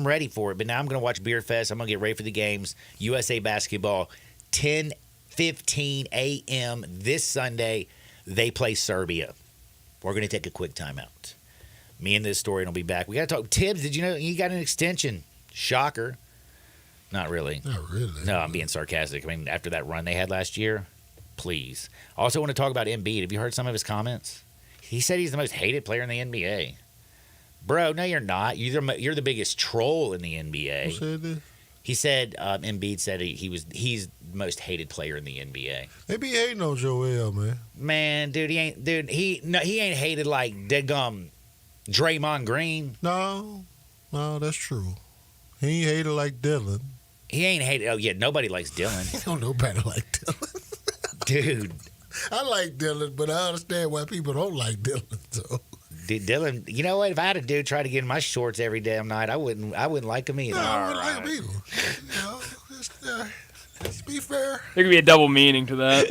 ready for it, but now I'm going to watch Beer Fest. I'm going to get ready for the games. USA basketball, 10:15 a.m. this Sunday. They play Serbia. We're going to take a quick timeout. Me and this story will be back. We got to talk. Tibbs, did you know he got an extension? Shocker. Not really. Not really. No, I'm being sarcastic. I mean, after that run they had last year, please. I also want to talk about Embiid. Have you heard some of his comments? He said he's the most hated player in the NBA. Bro, no, you're not. You're the biggest troll in the NBA. Who said this? He said Embiid said he's the most hated player in the NBA. They be hating on Joel, man. Man, dude, he ain't hated like deadgum Draymond Green. No, that's true. He ain't hated like Dylan. He ain't hated. Oh yeah, nobody likes Dylan, Don't nobody like Dylan. dude. I like Dylan, but I understand why people don't like Dylan. So Dude, Dylan, you know what? If I had a dude try to get in my shorts every damn night, I wouldn't like him either. no, I would like people. Let's be fair. There could be a double meaning to that.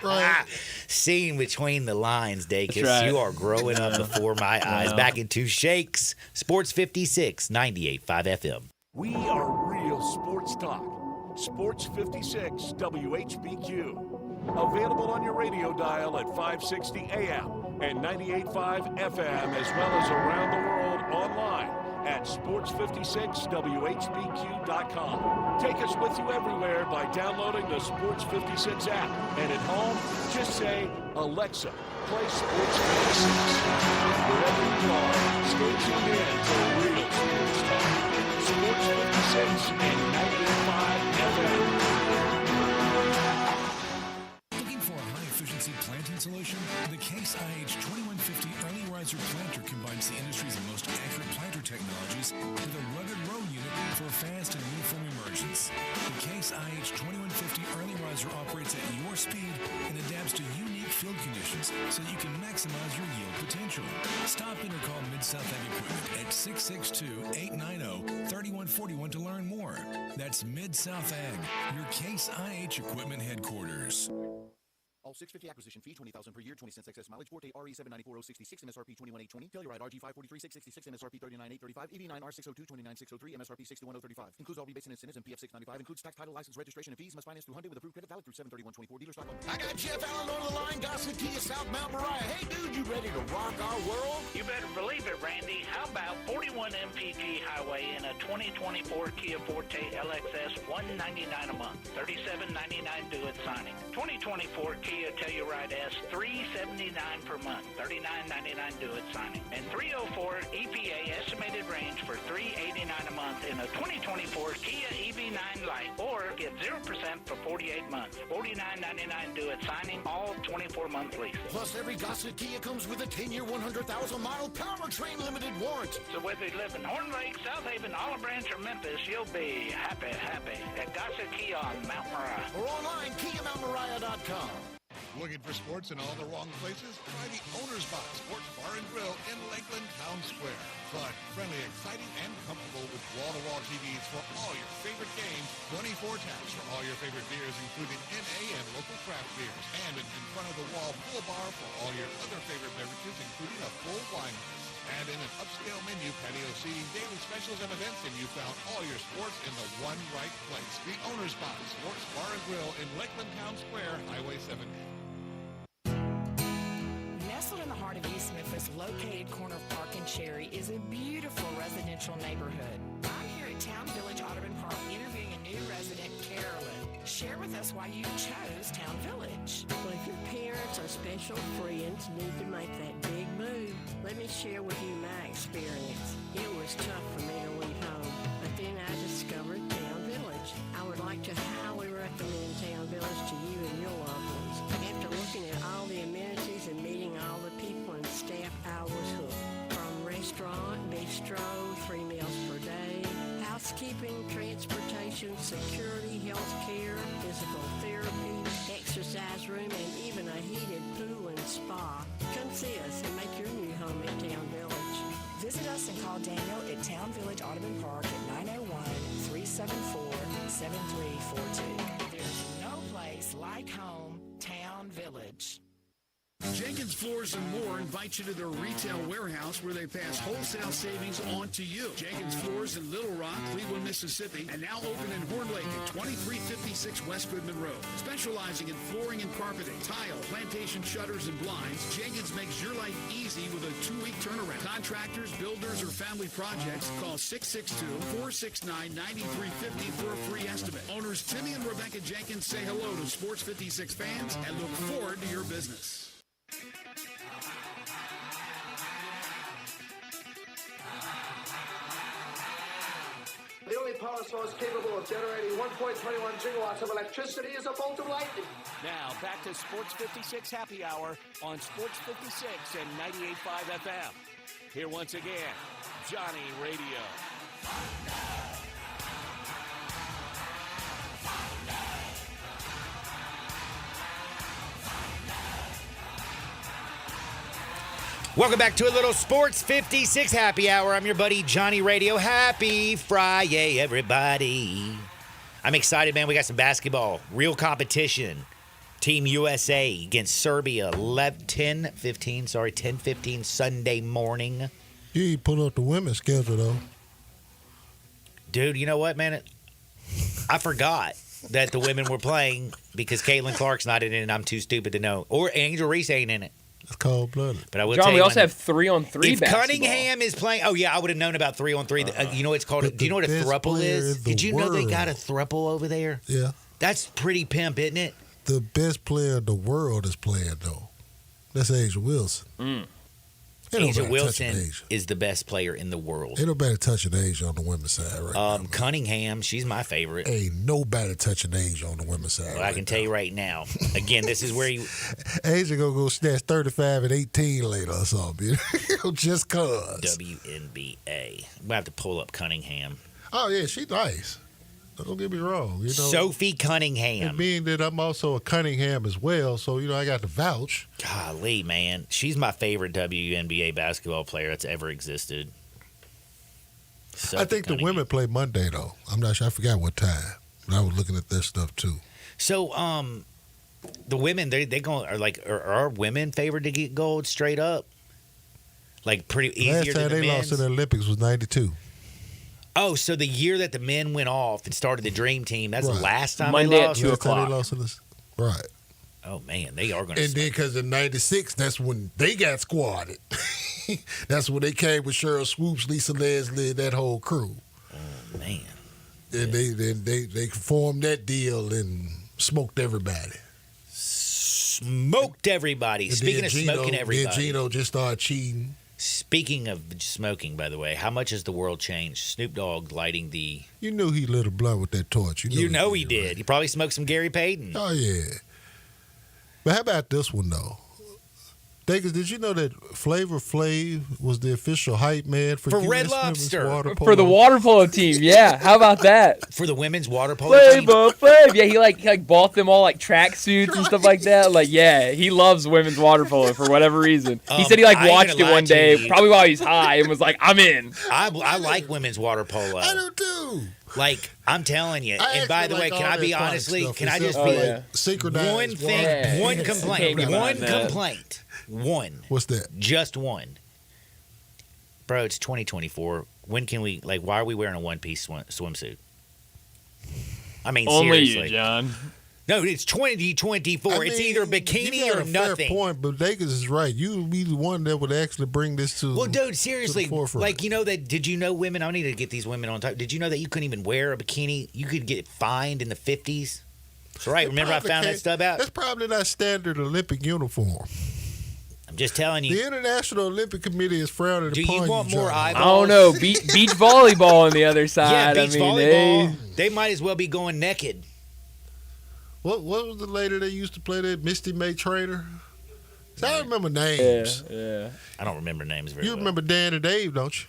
Right. Seeing between the lines, Dacus, That's right. you are growing up before my eyes. Back into Shakes, Sports 56, 98.5 FM. We are real sports talk. Sports 56 WHBQ. Available on your radio dial at 560 AM and 98.5 FM, as well as around the world online at sports56whbq.com. Take us with you everywhere by downloading the Sports 56 app. And at home, just say, Alexa, play Sports 56. Wherever you are, stay tuned in to real sports talk. Sports 56 and 98.5 FM. Looking for a high-efficiency planting solution? The Case IH 2150 Early Riser Planter combines the industry's most accurate planter technologies with a rugged row unit for fast and uniform emergence. Solutions. The Case IH 2150 early riser operates at your speed and adapts to unique field conditions so that you can maximize your yield potential. Stop in or call Mid-South Ag Equipment at 662-890-3141 to learn more. That's Mid-South Ag, your Case IH Equipment headquarters. All 650 acquisition fee, $20,000 per year, 20 cents excess mileage, Forte RE 794066, MSRP 21820, Telluride RG 543,666, MSRP 39835, EV9 R602 29603, MSRP 61035. Includes all rebates and incentives and PF 695. Includes tax, title, license, registration, and fees. Must finance through Hyundai with approved credit valid through 7/31/24. Dealer stock only. I got Jeff Allen on the line, Gossett Kia, South Mount Moriah. Hey, dude, you ready to rock our world? You better believe it, Randy. How about 41 MPG Highway in a 2024 Kia Forte LXS, $199 a month, $37.99 due at signing. 2024 Kia Telluride S, $379 per month, $39.99 due at signing. And 304 EPA estimated range for $389 a month in a 2024 Kia EV9 Lite, or get 0% for 48 months, $49.99 due at signing, all 24-month leases. Plus, every Gossett Kia comes with a 10-year, 100,000-mile powertrain limited warranty. So whether you live in Horn Lake, South Haven, Olive Branch, or Memphis, you'll be happy at Gossett Kia on Mount Moriah. Or online, KiaMountMoriah.com. Looking for sports in all the wrong places? Try the Owner's Box Sports Bar and Grill in Lakeland Town Square. Fun, friendly, exciting, and comfortable with wall-to-wall TVs for all your favorite games, 24 taps for all your favorite beers, including NA and local craft beers, and an in-front-of-the-wall pool bar for all your other favorite beverages, including a full wine list. And in an upscale menu, patio seating, daily specials, and events, and you found all your sports in the one right place. The Owner's Box Sports Bar and Grill in Lakeland Town Square, Highway 70. Nestled in the heart of East Memphis, located corner of Park and Cherry, is a beautiful residential neighborhood. I'm here at Town Village Audubon Park interviewing a new resident, Carolyn. Share with us why you chose Town Village. Well, if your parents or special friends need to make that big move, let me share with you my experience. It was tough for me to leave home, but then I discovered Town Village. I would like to highly recommend Town Village to you and your loved ones. After looking at all the amenities and meeting all the people and staff, I was hooked. From restaurant, bistro, 3 meals per day, housekeeping, transportation, security, health care, physical therapy, exercise room, and even a heated pool and spa. Come see us and make your new home in Town Village. Visit us and call Daniel at Town Village Audubon Park at 901-374-7342. There's no place like home, Town Village. Jenkins Floors and More invite you to their retail warehouse where they pass wholesale savings on to you. Jenkins Floors in Little Rock, Cleveland, Mississippi, and now open in Horn Lake at 2356 West Goodman Road. Specializing in flooring and carpeting, tile, plantation shutters, and blinds, Jenkins makes your life easy with a 2-week turnaround. Contractors, builders, or family projects, call 662-469-9350 for a free estimate. Owners Timmy and Rebecca Jenkins say hello to Sports 56 fans and look forward to your business. The only power source capable of generating 1.21 gigawatts of electricity is a bolt of lightning. Now, back to Sports 56 Happy Hour on Sports 56 and 98.5 FM. Here once again, Johnny Radio. Welcome back to a little Sports 56 Happy Hour. I'm your buddy Johnny Radio. Happy Friday, everybody. I'm excited, man. We got some basketball. Real competition. Team USA against Serbia. 10:15 Sunday morning. You put up the women's schedule, though. Dude, you know what, man? I forgot that the women were playing because Caitlin Clark's not in it and I'm too stupid to know. Or Angel Reese ain't in it. It's cold-blooded. But I will John, tell you, we also have 3-on-3 if basketball. Cunningham is playing, oh yeah, I would have known about 3-on-3. You know what it's called? Do you know what a thruple is? Did you know they got a thruple over there? Yeah. That's pretty pimp, isn't it? The best player in the world is playing, though. That's Asia Wilson. Asia Wilson is the best player in the world. Ain't nobody touching Asia on the women's side right now. Cunningham, she's my favorite. Ain't nobody touching Asia on the women's side. Well, I can tell you right now. Again, this is where you. Asia gonna go snatch 35 and 18 later or something. Just cause. WNBA. We have to pull up Cunningham. Oh yeah, she's nice. Don't get me wrong. Sophie Cunningham. And being that I'm also a Cunningham as well, so I got to vouch. Golly, man, she's my favorite WNBA basketball player that's ever existed. I think the women play Monday though. I'm not sure. I forgot what time. But I was looking at their stuff too. So, the women they are women favored to get gold straight up? Like pretty easier Last time than the they men's? lost in the Olympics was '92. Oh, so the year that the men went off and started the Dream Team, that's the last time Monday they at lost? 2 o'clock. They lost in this. Right. Oh, man, they are going to. And then because in '96, that's when they got squatted. That's when they came with Cheryl Swoops, Lisa Leslie, that whole crew. Oh, man. And they formed that deal and smoked everybody. Smoked everybody. And Speaking of smoking Then everybody. Gino just started cheating. Speaking of smoking, by the way, how much has the world changed? Snoop Dogg lighting the... You knew he lit a blunt with that torch. You know he did. He probably smoked some Gary Payton. Oh, yeah. But how about this one, though? Dakers, did you know that Flavor Flav was the official hype man for Red US Lobster? women's water polo? For the water polo team, yeah. How about that? For the women's water polo team? Flav. Yeah, he like bought them all like tracksuits and stuff like that. Like, yeah, he loves women's water polo for whatever reason. He said he I ain't watched it gonna lie one to day, you. probably while he's high, and was like, I'm in. I like women's water polo. I do too. Like, I'm telling you. I And by actually the way, like can all I be that product honestly, stuff, can I except just for, be like, synchronized one thing, water. one Can't complaint, get one behind that. complaint, one. What's that? Just one. Bro, it's 2024. When can we, like, why are we wearing a one-piece swimsuit? I mean, Only seriously. you, John. No, it's 2024. It's either bikini you got or a fair nothing. point, but Dakers is right. You would be the one that would actually bring this to Well, dude, to the seriously, forefront. like, you know that, did you know women, I need to get these women on top. Did you know that you couldn't even wear a bikini? You could get fined in the 50s? That's right. Remember I found that stuff out? That's probably not standard Olympic uniform. I'm just telling you. The International Olympic Committee is frowning Do upon you want more John. I eyeballs? don't know. Beach volleyball on the other side. Yeah, beach I mean, volleyball. They might as well be going naked. What was the lady that used to play that Misty May Trainer? So I remember names. Yeah. I don't remember names very You well. remember Dan and Dave, don't you?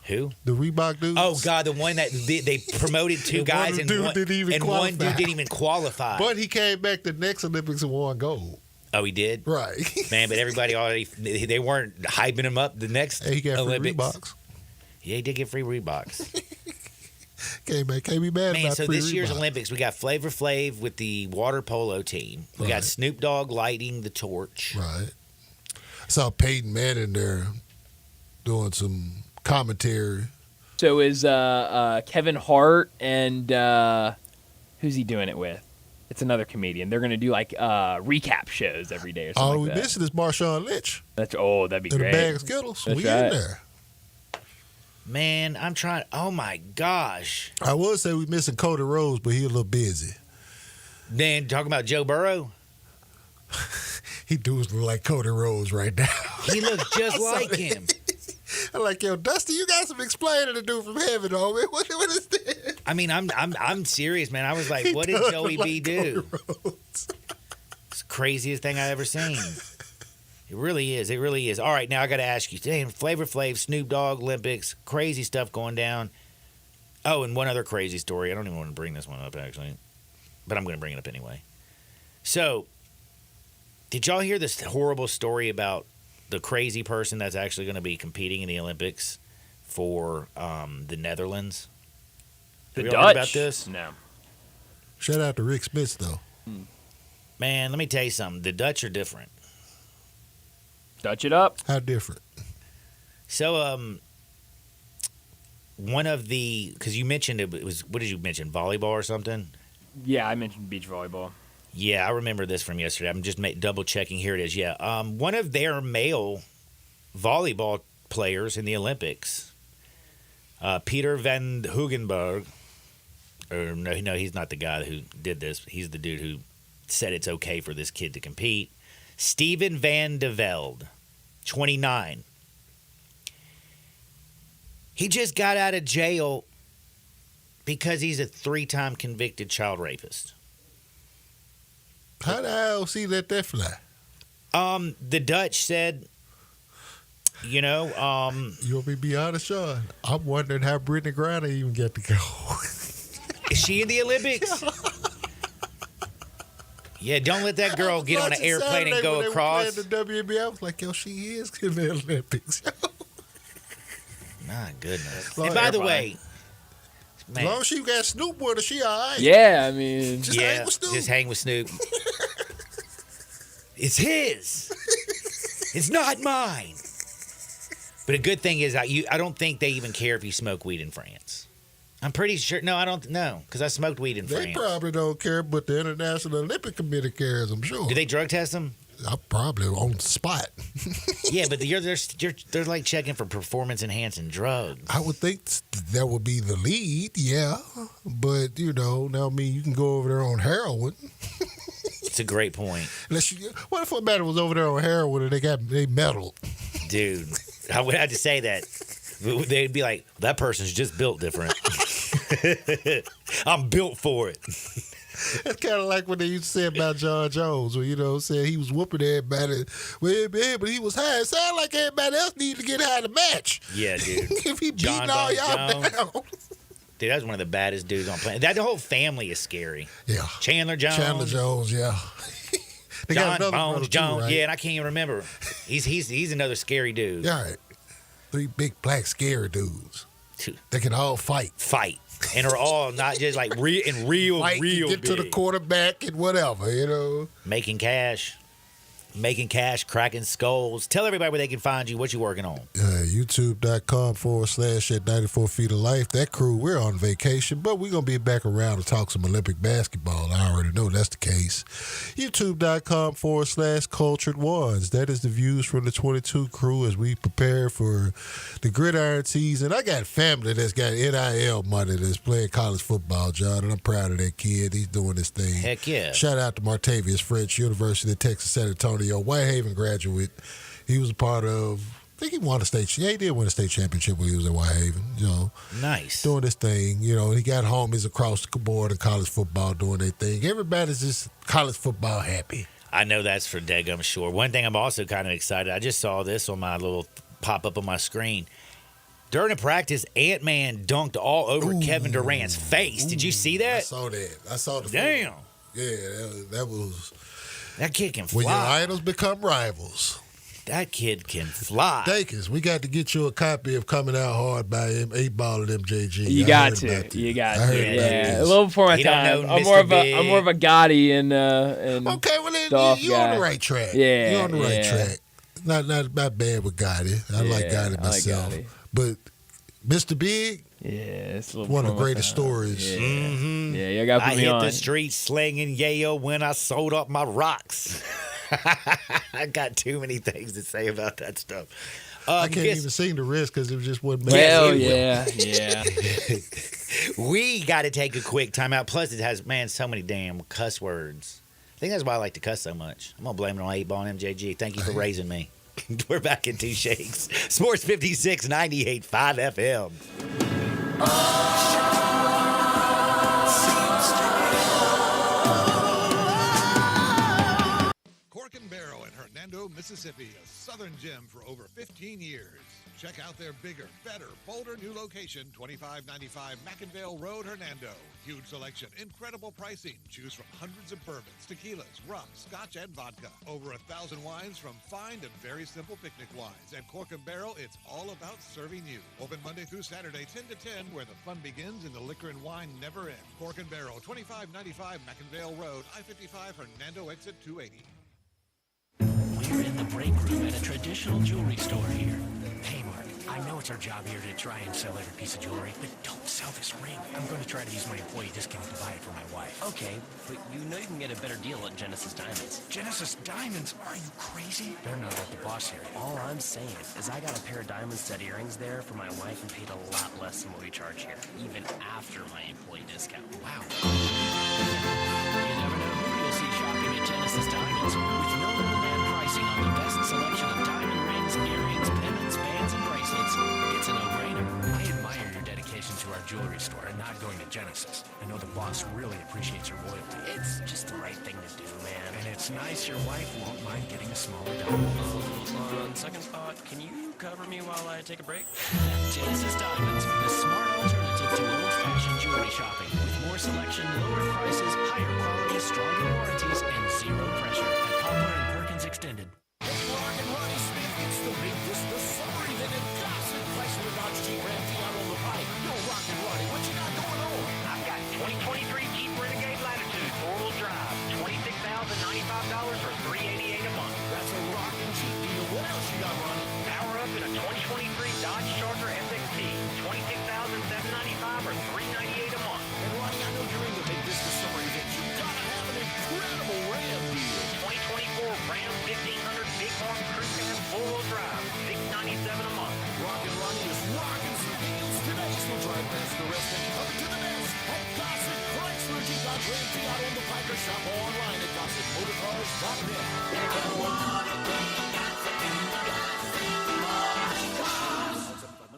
Who? The Reebok dudes. Oh, God, the one that they promoted two And guys one and, dude one, didn't even and one qualify. dude didn't even qualify. But he came back the next Olympics and won gold. Oh, he did? Right. Man, but everybody already, they weren't hyping him up the next Hey, he got free Olympics. Reeboks. Yeah, he did get free Reeboks. Can't be mad Man, about so free this year's Reebok. Olympics, we got Flavor Flav with the water polo team. We got Right. Snoop Dogg lighting the torch. Right. I saw Peyton Manning there doing some commentary. So is Kevin Hart and who's he doing it with? It's another comedian. They're gonna do like recap shows every day or something All like we that. missing is Marshawn Lynch That'd be in great. a bag of Skittles. That's We right. in there. Man, I'm trying. Oh, my gosh. I would say we missing Cody Rhodes, but he a little busy. Man, talking about Joe Burrow? He does look like Cody Rhodes right now. He looks just like him. I'm like, yo, Dusty, you got some explaining to do from heaven, homie. What is this? I mean, I'm serious, man. I was like, He what did does Joey look B like do? Cody It's the craziest thing I've ever seen. It really is. It really is. All right, now I got to ask you. Damn, Flavor Flav, Snoop Dogg, Olympics, crazy stuff going down. Oh, and one other crazy story. I don't even want to bring this one up, actually. But I'm going to bring it up anyway. So, did y'all hear this horrible story about the crazy person that's actually going to be competing in the Olympics for the Netherlands? The Have y'all heard Dutch? about this? No. Shout out to Rick Spitz, though. Man, let me tell you something. The Dutch are different. Dutch it up. How different? So, one of the, because you mentioned it was, what did you mention, volleyball or something? Yeah, I mentioned beach volleyball. Yeah, I remember this from yesterday. I'm just double checking. Here it is. Yeah, one of their male volleyball players in the Olympics, Peter van Hugenberg. Or no, he's not the guy who did this. He's the dude who said it's okay for this kid to compete. Steven van de Velde, 29. He just got out of jail because he's a 3-time convicted child rapist. How the hell he let that fly? The Dutch said, you know, You want me to be honest, Sean? I'm wondering how Brittany Griner even get to go. Is she in the Olympics? Yeah, don't let that girl get on an airplane and go across. The WNBA, I was like, yo, she is in the Olympics. My goodness. Long And by the airplane. way, As long as she got Snoop with her, she all right. Yeah, I mean, Just hang with Snoop. just hang with Snoop. It's his. It's not mine. But a good thing is, I don't think they even care if you smoke weed in France. I'm pretty sure. No, I don't know, because I smoked weed in They France. probably don't care, but the International Olympic Committee cares, I'm sure. Do they drug test them? I'm probably on the spot. Yeah, but they're like checking for performance enhancing drugs. I would think that would be the lead, yeah. But, now you can go over there on heroin. It's a great point. What if a man was over there on heroin and they meddled? Dude, I would have to say that. They'd be like, that person's just built different. I'm built for it. It's kind of like what they used to say about John Jones, where, saying he was whooping everybody. Well, but he was high. It sounded like everybody else needed to get high to match. Yeah, dude. If he John beating all Bones y'all Jones. down. Dude, that was one of the baddest dudes on planet. That the whole family is scary. Yeah. Chandler Jones. Chandler Jones, yeah. They got John another Bones brother too, Jones. right? Yeah, and I can't even remember. He's another scary dude. Yeah, all right. 3 big black scary dudes. They can all fight. And are all not just like real Fight to get to the big. quarterback and whatever, Making cash, cracking skulls. Tell everybody where they can find you, what you working on. YouTube.com/at 94 Feet of Life. That crew, we're on vacation, but we're going to be back around to talk some Olympic basketball. I already know that's the case. YouTube.com/Cultured Ones. That is the views from the 22 crew as we prepare for the gridiron season. I got family that's got NIL money that's playing college football, John, and I'm proud of that kid. He's doing this thing. Heck yeah. Shout out to Martavius French, University of Texas, San Antonio, Whitehaven graduate. He was a part of, I think he won a state. Yeah, he did win a state championship when he was at Whitehaven. Nice. Doing this thing. He got homies across the board in college football doing their thing. Everybody's just college football happy. I know that's for daggum sure. One thing I'm also kind of excited. I just saw this on my little pop up on my screen. During the practice, Ant-Man dunked all over Kevin Durant's face. Did you see that? I saw that. I saw the Damn. photo. Yeah, that was. That kid can fly. When your idols become rivals. That kid can fly. Dakins, we got to get you a copy of Coming Out Hard by 8-Ball at MJG. You got to. Yeah, a little before my time. I'm more of a Gotti and okay, well then you're on the right track. Yeah, you're on the right track. Not bad with Gotti. I like Gotti myself. Gotti. But Mr. Big, it's one of the greatest stories. Yeah, Mm-hmm. yeah, you got to put me I hit on. the streets slinging yayo when I sold up my rocks. I got too many things to say about that stuff. I can't even sing the rest because it just wasn't. Well, yeah. We got to take a quick timeout. Plus, it has so many damn cuss words. I think that's why I like to cuss so much. I'm gonna blame it on 8-Ball and MJG. Thank you for raising me. We're back in Two Shakes. Sports 56, 98.5 FM. Cork and Barrel in Hernando, Mississippi, a southern gem for over 15 years. Check out their bigger, better, bolder new location, 2595 McInvale Road, Hernando. Huge selection, incredible pricing. Choose from hundreds of bourbons, tequilas, rum, scotch, and vodka. Over 1,000 wines from fine to very simple picnic wines. At Cork and Barrel, it's all about serving you. Open Monday through Saturday, 10 to 10, where the fun begins and the liquor and wine never end. Cork and Barrel, 2595 McInvale Road, I-55 Hernando exit 280. We're in the break room at a traditional jewelry store here. Hey, Mark, I know it's our job here to try and sell every piece of jewelry, but don't sell this ring. I'm going to try to use my employee discount to buy it for my wife. Okay, but you know you can get a better deal at Genesis Diamonds. Genesis Diamonds? Are you crazy? They're not like the boss here. All I'm saying is I got a pair of diamond stud earrings there for my wife and paid a lot less than what we charge here, even after my employee discount. Wow. You never know who you'll see shopping at Genesis Diamonds. With no middleman pricing on the best selection of diamond rings, earrings, pendants, bands, and bracelets, it's a no-brainer. I admire your dedication to our jewelry store and not going to Genesis. I know the boss really appreciates your loyalty. It's just the right thing to do, man. And it's nice your wife won't mind getting a smaller diamond. On second thought, can you cover me while I take a break? Genesis Diamonds, the smart alternative to old-fashioned jewelry. jewelry shopping with more selection, lower prices, higher quality, stronger warranties, and zero pressure at Poplar and Perkins Extended. Rock and Ronnie Smith, it's the big Vista Summer event at Gossett Chrysler Dodge Jeep Ram Fiat on the Pike. Yo, Rock and Ronnie, what you got going on? I've got 2023 Jeep Renegade Latitude four-wheel drive, $26,095 or $388 a month. That's a rockin' Jeep deal. What else you got, Ronnie? Power up in a 2023 Dodge Charger SXT, $26,795 or $398 a month. And Ronnie, I know you're in the big Vista Summer event. You gotta have an incredible Ram deal. 2024 Ram 1500 Bighorn Crew Cab four-wheel drive, $697 a month. Rockin' Ronnie is rocking some deals today. So drive past the rest and up to the next at Gossett Chrysler Jeep Dodge Ram Fiat on the Pike or shop online at GossettMotorCars.net.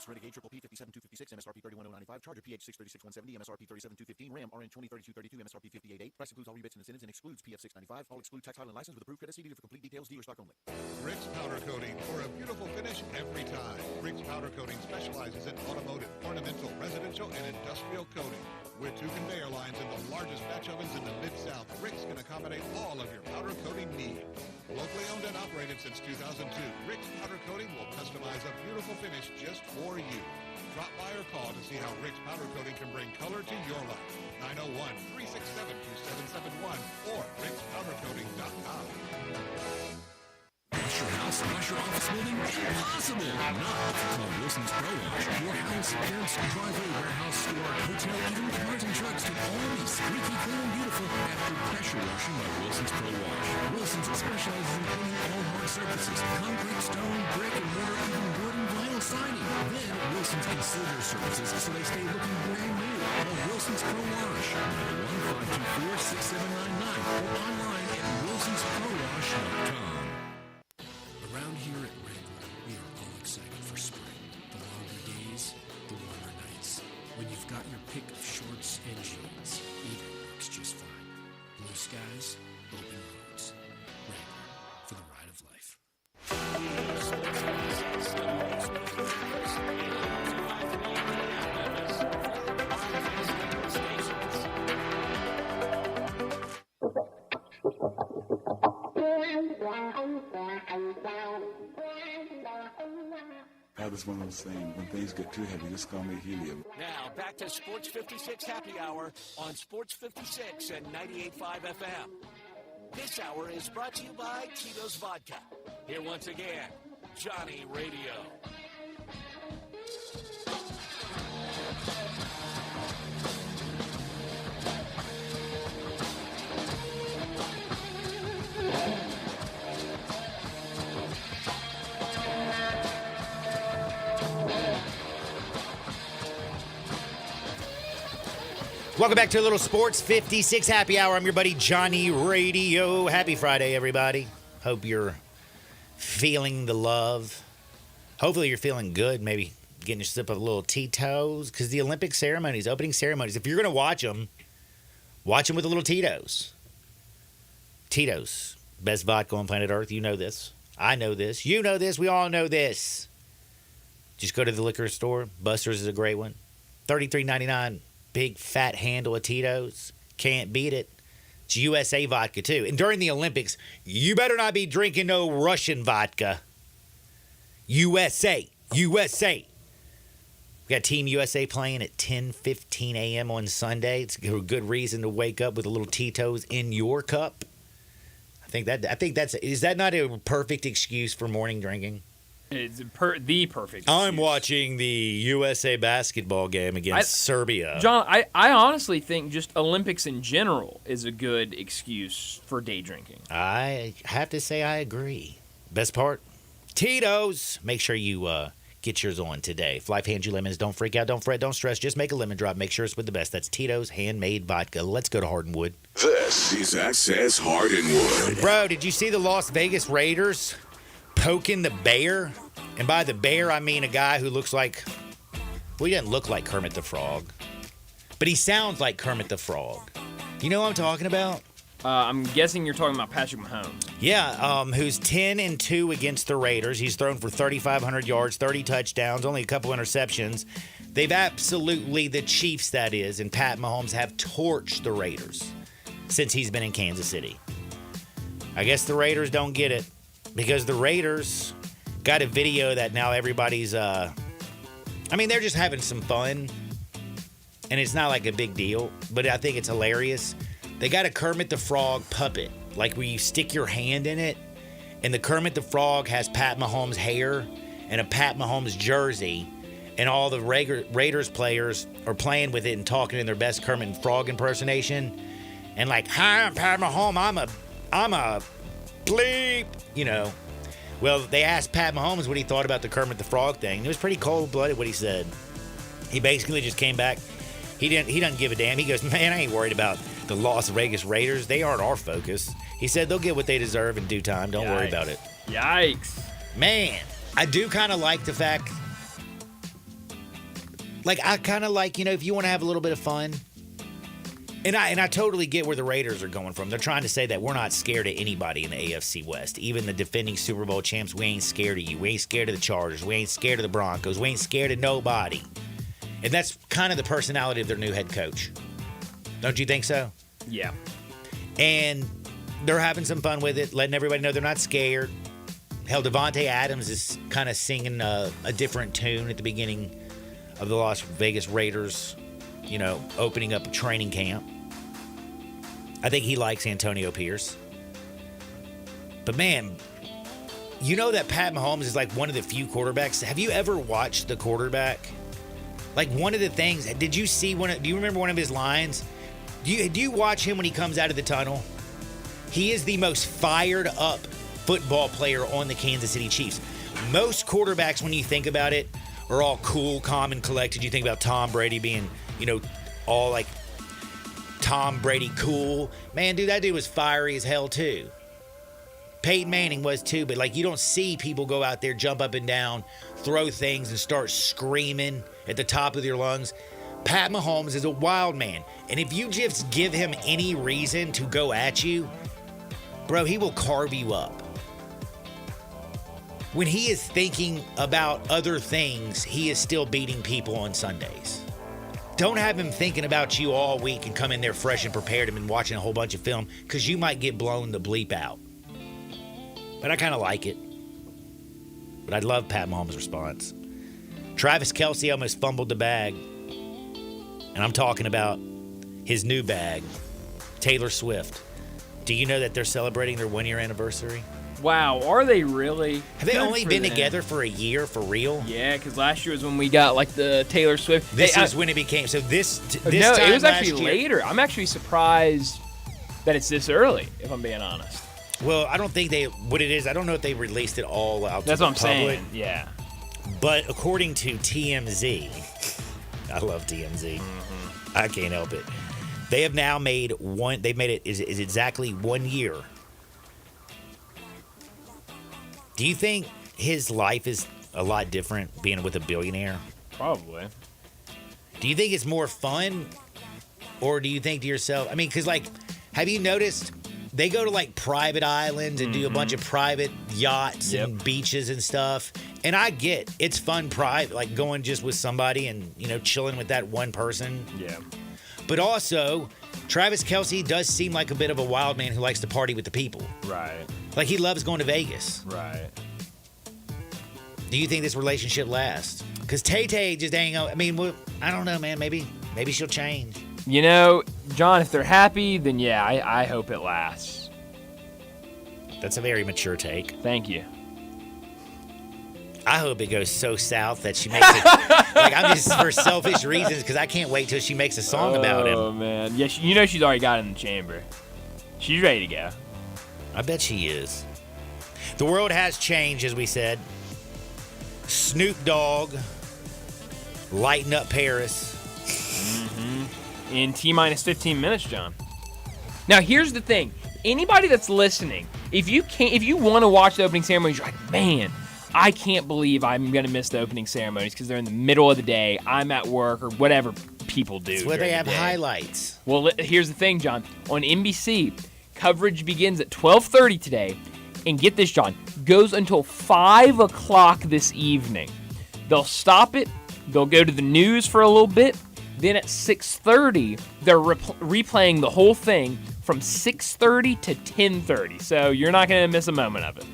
Renegade Triple P 57,256, MSRP 31,095, Charger PH 636,170, MSRP 37,215, Ram RN 2032,32, MSRP 58,8. Price includes all rebates and incentives and excludes PF 695. All exclude tax, title, and license with approved credit. See dealer for complete details. Dealer stock only. Rick's Powder Coating for a beautiful finish every time. Rick's Powder Coating specializes in automotive, ornamental, residential, and industrial coating. With 2 conveyor lines and the largest batch ovens in the Mid-South, Rick's can accommodate all of your powder coating needs. Locally owned and operated since 2002, Rick's Powder Coating will customize a beautiful finish just for you. Drop by or call to see how Rick's Powder Coating can bring color to your life. 901-367-2771 or rickspowdercoating.com. Wash your house, wash your office building? Impossible! Not call Wilson's Pro Wash. Your house, fence, driveway, warehouse, store, hotel, even cars and trucks can all be squeaky clean and beautiful after pressure washing by Wilson's Pro Wash. Wilson's specializes in cleaning all hard surfaces, concrete, stone, brick, and mortar, even wood and vinyl siding. Then Wilson's can seal their surfaces so they stay looking brand new. Call Wilson's Pro Wash, 901-524-6799 or online at wilsonsprowash.com. Around here at Wrangler, we are all excited for spring. The longer days, the warmer nights. When you've got your pick of shorts and jeans, either works just fine. Blue skies, open roads. Wrangler, for the ride of life. That was one of those things. When things get too heavy, just call me helium. Now, back to Sports 56 Happy Hour on Sports 56 and 98.5 FM. This hour is brought to you by Tito's Vodka. Here once again, Johnny Radio. Welcome back to a little Sports 56 Happy Hour. I'm your buddy Johnny Radio. Happy Friday, everybody. Hope you're feeling the love. Hopefully you're feeling good. Maybe getting your sip of a little Tito's. Because the Olympic ceremonies, opening ceremonies, if you're going to watch them with a little Tito's. Tito's, best vodka on planet Earth. You know this. I know this. You know this. We all know this. Just go to the liquor store. Buster's is a great one. $33.99. Big fat handle of Tito's. Can't beat it. It's USA vodka, too. And during the Olympics, you better not be drinking no Russian vodka. USA. USA. We got Team USA playing at 10:15 a.m. on Sunday. It's a good reason to wake up with a little Tito's in your cup. Is that not a perfect excuse for morning drinking? It's the perfect. I'm watching the USA basketball game against Serbia. John, I honestly think just Olympics in general is a good excuse for day drinking. I have to say I agree. Best part, Tito's. Make sure you get yours on today. If life hands you lemons, don't freak out, don't fret, don't stress. Just make a lemon drop. Make sure it's with the best. That's Tito's handmade vodka. Let's go to Hardwood. This is Access Hardwood. Bro, did you see the Las Vegas Raiders poking the bear? And by the bear, I mean a guy who looks like, well, he doesn't look like Kermit the Frog, but he sounds like Kermit the Frog. You know what I'm talking about? I'm guessing you're talking about Patrick Mahomes. Yeah, who's 10-2 against the Raiders. He's thrown for 3,500 yards, 30 touchdowns, only a couple interceptions. They've absolutely, the Chiefs, that is, and Pat Mahomes have torched the Raiders since he's been in Kansas City. I guess the Raiders don't get it because the Raiders got a video that now everybody's, they're just having some fun, and it's not like a big deal, but I think it's hilarious. They got a Kermit the Frog puppet, like where you stick your hand in it, and the Kermit the Frog has Pat Mahomes' hair and a Pat Mahomes jersey, and all the Raiders players are playing with it and talking in their best Kermit and Frog impersonation, and like, "Hi, I'm Pat Mahomes. I'm a bleep," Well, they asked Pat Mahomes what he thought about the Kermit the Frog thing. It was pretty cold-blooded what he said. He basically just came back. He doesn't give a damn. He goes, "Man, I ain't worried about the Las Vegas Raiders. They aren't our focus." He said they'll get what they deserve in due time. Don't worry about it. Yikes. Man, I do kind of like the fact, I kind of like, if you want to have a little bit of fun, and I totally get where the Raiders are going from. They're trying to say that we're not scared of anybody in the AFC West. Even the defending Super Bowl champs, we ain't scared of you. We ain't scared of the Chargers. We ain't scared of the Broncos. We ain't scared of nobody. And that's kind of the personality of their new head coach. Don't you think so? Yeah. And they're having some fun with it, letting everybody know they're not scared. Hell, Devontae Adams is kind of singing a different tune at the beginning of the Las Vegas Raiders, opening up a training camp. I think he likes Antonio Pierce. But man, that Pat Mahomes is like one of the few quarterbacks. Have you ever watched the quarterback? Like one of the things, did you see do you remember one of his lines? Do you watch him when he comes out of the tunnel? He is the most fired up football player on the Kansas City Chiefs. Most quarterbacks, when you think about it, are all cool, calm, and collected. You think about Tom Brady being, all like Tom Brady cool. Man, dude, that dude was fiery as hell too. Peyton Manning was too, but you don't see people go out there, jump up and down, throw things, and start screaming at the top of their lungs. Pat Mahomes is a wild man, and if you just give him any reason to go at you, bro, he will carve you up. When he is thinking about other things, he is still beating people on Sundays. Don't have him thinking about you all week and come in there fresh and prepared and been watching a whole bunch of film, because you might get blown the bleep out. But I kind of like it. But I love Pat Mahomes' response. Travis Kelce almost fumbled the bag. And I'm talking about his new bag, Taylor Swift. Do you know that they're celebrating their 1-year anniversary? Wow, are they really? Have they only been together for a year, for real? Yeah, because last year was when we got the Taylor Swift. This is when it became. So this no, time it was actually last year, later. I'm actually surprised that it's this early, if I'm being honest. Well, I don't think what it is, I don't know if they released it all out to the public. That's what I'm saying, yeah. But according to TMZ, I love TMZ. Mm-hmm. I can't help it. They have now made is exactly 1 year. Do you think his life is a lot different being with a billionaire? Probably. Do you think it's more fun? Or do you think to yourself, because have you noticed they go to private islands and do a bunch of private yachts and beaches and stuff? And I get it's fun private, going just with somebody and, chilling with that one person. Yeah. But also, Travis Kelce does seem like a bit of a wild man who likes to party with the people. Right. He loves going to Vegas. Right. Do you think this relationship lasts? Because Tay-Tay just ain't going, I don't know, man. Maybe she'll change. John, if they're happy, then yeah, I hope it lasts. That's a very mature take. Thank you. I hope it goes so south that she makes it. I'm just for selfish reasons, because I can't wait till she makes a song about him. Oh, man. Yeah, she's already got it in the chamber. She's ready to go. I bet she is. The world has changed, as we said. Snoop Dogg lighting up Paris. Mm-hmm. In T-minus 15 minutes, John. Now, here's the thing. Anybody that's listening, if you want to watch the opening ceremonies, you're like, man, I can't believe I'm going to miss the opening ceremonies because they're in the middle of the day. I'm at work or whatever people do. That's where they have highlights. Well, here's the thing, John. On NBC, coverage begins at 12:30 today. And get this, John, goes until 5 o'clock this evening. They'll stop it They'll go to the news for a little bit. Then at 6:30, they're replaying the whole thing from 6:30 to 10:30. So you're not going to miss a moment of it.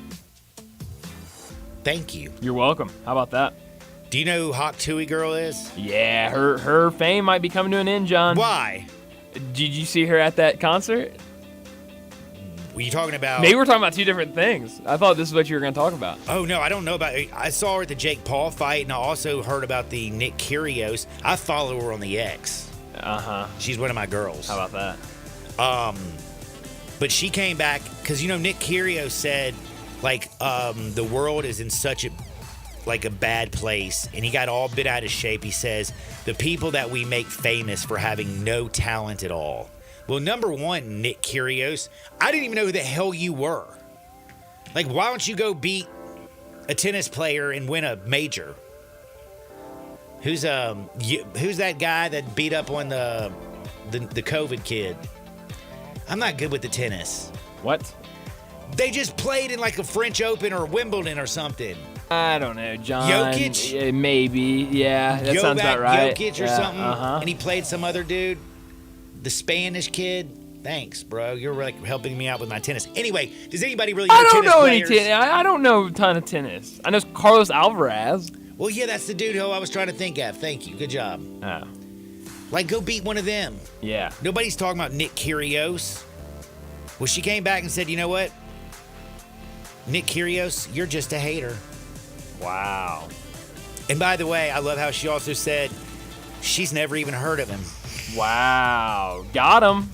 Thank you. You're welcome. How about that? Do you know who Hawk Tuohy Girl is? Yeah, her fame might be coming to an end, John. Why? Did you see her at that concert? Were you talking about? Maybe we're talking about two different things. I thought this is what you were going to talk about. Oh, no, I don't know about it. I saw her at the Jake Paul fight, and I also heard about the Nick Kyrgios. I follow her on the X. Uh-huh. She's one of my girls. How about that? But she came back, because, Nick Kyrgios said, the world is in such a bad place, and he got all bit out of shape. He says, the people that we make famous for having no talent at all. Well, number one, Nick Kyrgios, I didn't even know who the hell you were. Why don't you go beat a tennis player and win a major? Who's that guy that beat up on the COVID kid? I'm not good with the tennis. What? They just played in a French Open or Wimbledon or something. I don't know, John. Jokic? Maybe, yeah. That sounds about right. Jokic or something, and he played some other dude. The Spanish kid. Thanks, bro. You're helping me out with my tennis. Anyway, does anybody really know tennis I don't know players? any tennis. I don't know a ton of tennis. I know Carlos Alvarez. Well, yeah, that's the dude who I was trying to think of. Thank you. Good job. Oh. Go beat one of them. Yeah. Nobody's talking about Nick Kyrgios. Well, she came back and said, you know what? Nick Kyrgios, you're just a hater. Wow. And by the way, I love how she also said she's never even heard of him. Wow. Got him.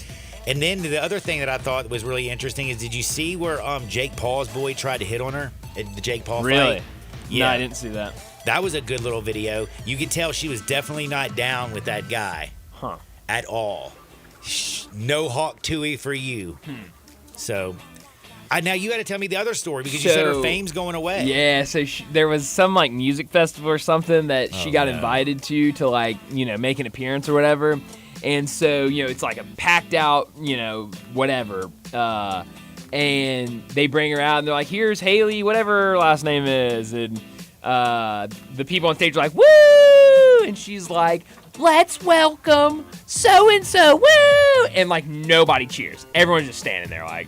And then the other thing that I thought was really interesting is, did you see where Jake Paul's boy tried to hit on her at the Jake Paul fight? Really? Yeah. No, I didn't see that. That was a good little video. You could tell she was definitely not down with that guy. Huh. At all. No Hawk Tuohy for you. So, now you got to tell me the other story, because you said her fame's going away. Yeah, so there was some music festival or something that she got invited to make an appearance or whatever. And so, it's a packed out, whatever. And they bring her out and they're like, here's Haley, whatever her last name is. And the people on stage are like, woo! And she's like, let's welcome so-and-so, woo! And nobody cheers. Everyone's just standing there Well,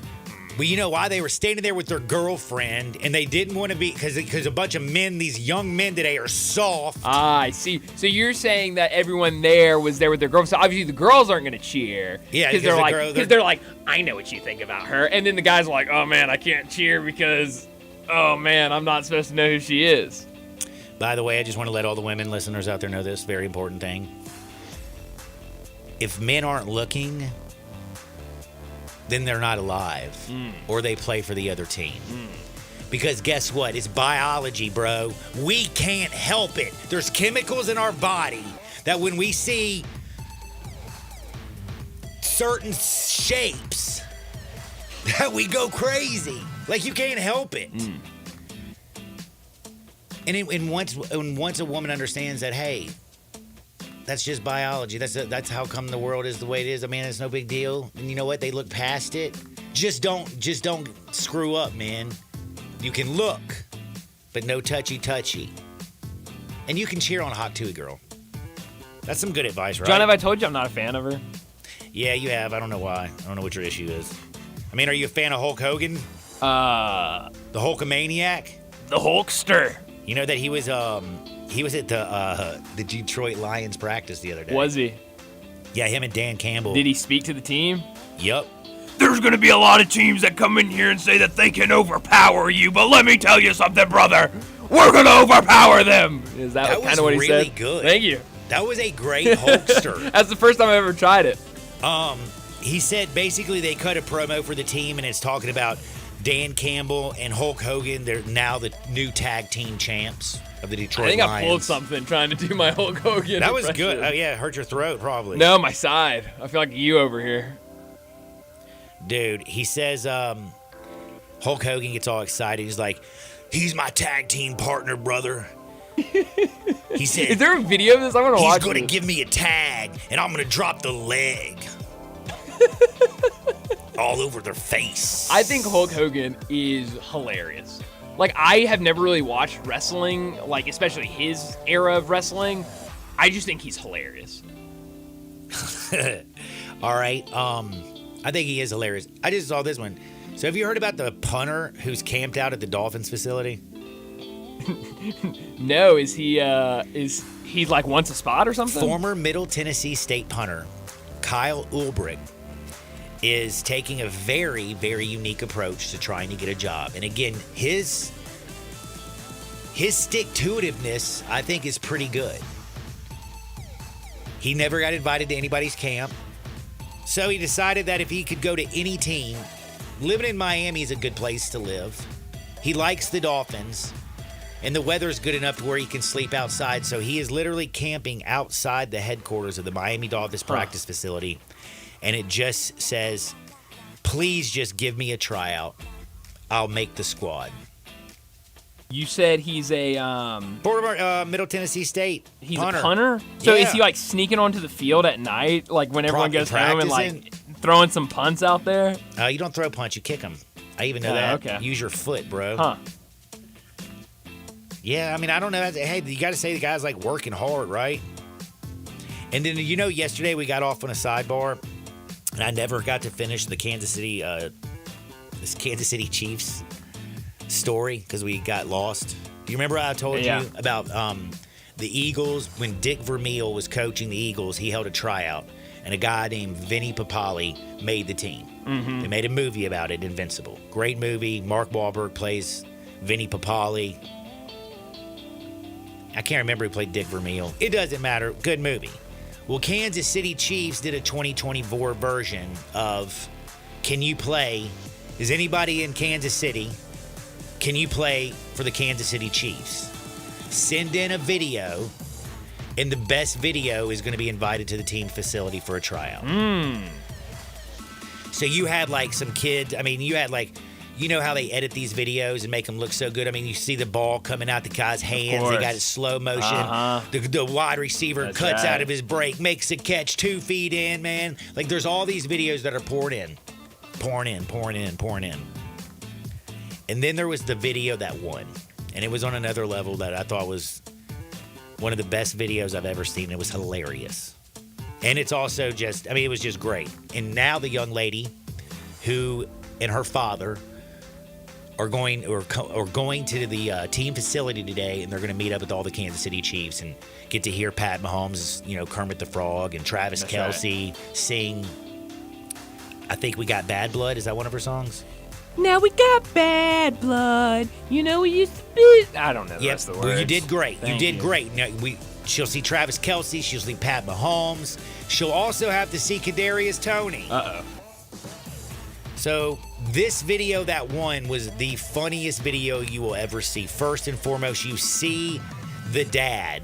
you know why? They were standing there with their girlfriend, and they didn't want to be, because a bunch of men, these young men today, are soft. Ah, I see. So you're saying that everyone there was there with their girls. So obviously the girls aren't going to cheer. Yeah, because they're like, I know what you think about her. And then the guys are like, oh man, I can't cheer because, oh man, I'm not supposed to know who she is. By the way, I just want to let all the women listeners out there know this very important thing. If men aren't looking, then they're not alive, or they play for the other team. Because guess what? It's biology, bro. We can't help it. There's chemicals in our body that when we see certain shapes, that we go crazy. You can't help it. And once a woman understands that, hey, that's just biology. That's how come the world is the way it is. I mean, it's no big deal. And you know what? They look past it. Just don't screw up, man. You can look, but no touchy. And you can cheer on a Hawk Tuohy girl. That's some good advice, right? John, have I told you I'm not a fan of her? Yeah, you have. I don't know why. I don't know what your issue is. I mean, are you a fan of Hulk Hogan? The Hulkamaniac? The Hulkster. You know that he was at the Detroit Lions practice the other day. Was he? Yeah, him and Dan Campbell. Did he speak to the team? Yep. There's going to be a lot of teams that come in here and say that they can overpower you, but let me tell you something, brother. We're going to overpower them. Is that kind of what he said? That was really good. Thank you. That was a great Hulkster. That's the first time I've ever tried it. He said basically they cut a promo for the team, and it's talking about Dan Campbell and Hulk Hogan. They're now the new tag team champs of the Detroit Lions. I pulled something trying to do my Hulk Hogan That was impression. good. Oh, yeah, it hurt your throat probably. No, my side. I feel like you over here. Dude, he says Hulk Hogan gets all excited. He's like, he's my tag team partner, brother. He said, is there a video of this? I want to watch He's going to give me a tag, and I'm going to drop the leg. All over their face. I think Hulk Hogan is hilarious. Like, I have never really watched wrestling, like, especially his era of wrestling. I just think he's hilarious. All right. I think he is hilarious. I just saw this one. So have you heard about the punter who's camped out at the Dolphins facility? No, is he he's like wants a spot or something? Former Middle Tennessee State punter Kyle Ulbrich is taking a very, very unique approach to trying to get a job. And again, his stick-to-itiveness, I think, is pretty good. He never got invited to anybody's camp. So he decided that if he could go to any team, living in Miami is a good place to live. He likes the Dolphins, and the weather's good enough to where he can sleep outside. So he is literally camping outside the headquarters of the Miami Dolphins practice facility. And it just says, please just give me a tryout. I'll make the squad. You said he's a former Middle Tennessee State. He's punter. a punter. So Yeah. is he like sneaking onto the field at night, like when everyone goes home, and like throwing some punts out there? You don't throw punch, you kick them. I even know that. Okay. Use your foot, bro. Huh. Yeah, I mean, I don't know. Hey, you got to say the guy's like working hard, right? And then, yesterday we got off on a sidebar, and I never got to finish the Kansas City Chiefs story because we got lost. Do you remember I told you about the Eagles? When Dick Vermeil was coaching the Eagles, he held a tryout, and a guy named Vinny Papale made the team. Mm-hmm. They made a movie about it, Invincible. Great movie. Mark Wahlberg plays Vinny Papale. I can't remember who played Dick Vermeil. It doesn't matter. Good movie. Well, Kansas City Chiefs did a 2024 version of Can You Play? Is anybody in Kansas City? Can you play for the Kansas City Chiefs? Send in a video, and the best video is going to be invited to the team facility for a tryout. So you had like some kids. I mean, you had like, you know how they edit these videos and make them look so good? I mean, you see the ball coming out the guy's hands. They got it slow motion. The wide receiver cuts out of his break, makes a catch 2 feet in, man. Like, there's all these videos that are pouring in. And then there was the video that won. And it was on another level that I thought was one of the best videos I've ever seen. It was hilarious. And it's also just, I mean, it was just great. And now the young lady who and her father are going to the team facility today, and they're going to meet up with all the Kansas City Chiefs and get to hear Pat Mahomes, Kermit the Frog, and Travis Kelce sing. I think we got Bad Blood. Is that one of her songs? Now we got bad blood. We used to be. I don't know the rest of the words. Well, you did great. Thank you did great. Now, she'll see Travis Kelce. She'll see Pat Mahomes. She'll also have to see Kadarius Toney. Uh-oh. So this video that won was the funniest video you will ever see. First and foremost, you see the dad,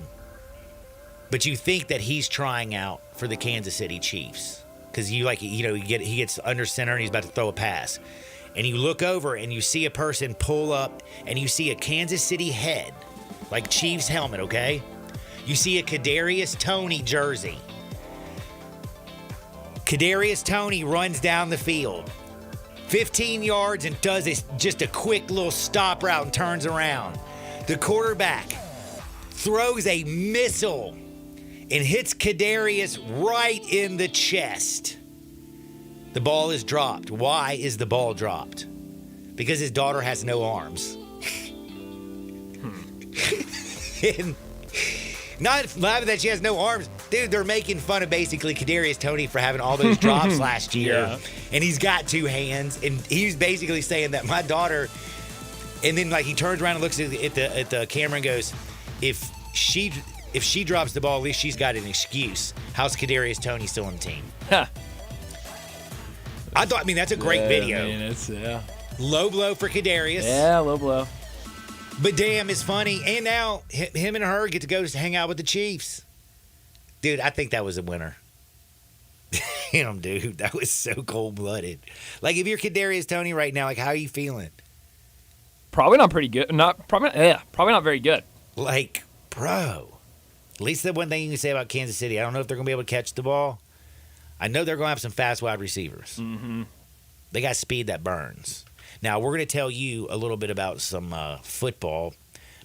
but you think that he's trying out for the Kansas City Chiefs because he gets under center and he's about to throw a pass. And you look over and you see a person pull up and you see a Kansas City head, like Chiefs helmet, okay? You see a Kadarius Toney jersey. Kadarius Toney runs down the field 15 yards and does just a quick little stop route and turns around. The quarterback throws a missile and hits Kadarius right in the chest. The ball is dropped. Why is the ball dropped? Because his daughter has no arms. And not laughing that she has no arms. Dude, they're making fun of basically Kadarius Toney for having all those drops last year. Yeah. And he's got 2 hands. And he's basically saying that my daughter... And then like he turns around and looks at the camera and goes, if she drops the ball, at least she's got an excuse. How's Kadarius Toney still on the team? I mean, that's a great video. Man, Low blow for Kadarius. Yeah, low blow. But damn, it's funny. And now him and her get to go hang out with the Chiefs. Dude, I think that was a winner. Damn, dude, that was so cold-blooded. Like, if you're Kadarius Toney right now, like, how are you feeling? Probably not pretty good. Probably not very good. Like, bro. At least the one thing you can say about Kansas City, I don't know if they're going to be able to catch the ball. I know they're going to have some fast wide receivers. Mm-hmm. They got speed that burns. Now, we're going to tell you a little bit about some football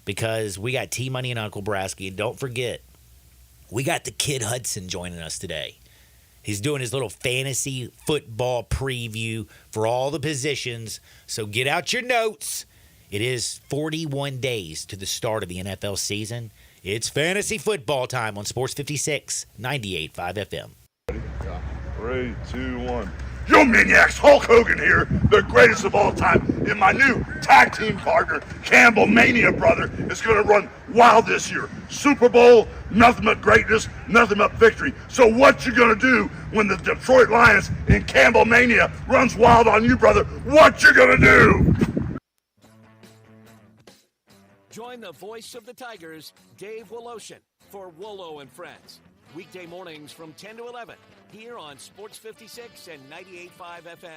because we got T-Money and Uncle Brasky. And don't forget, we got the Kid Hudson joining us today. He's doing his little fantasy football preview for all the positions. So get out your notes. It is 41 days to the start of the NFL season. It's fantasy football time on Sports 56, 98.5 FM. 3, 2, 1. Yo, maniacs, Hulk Hogan here, the greatest of all time, and my new tag team partner, Campbell Mania brother, is going to run wild this year. Super Bowl, nothing but greatness, nothing but victory. So what you going to do when the Detroit Lions in Campbell Mania runs wild on you, brother? What you going to do? Join the voice of the Tigers, Dave Woloshin, for Wolo and Friends. Weekday mornings from 10 to 11, here on Sports 56 and 98.5 FM.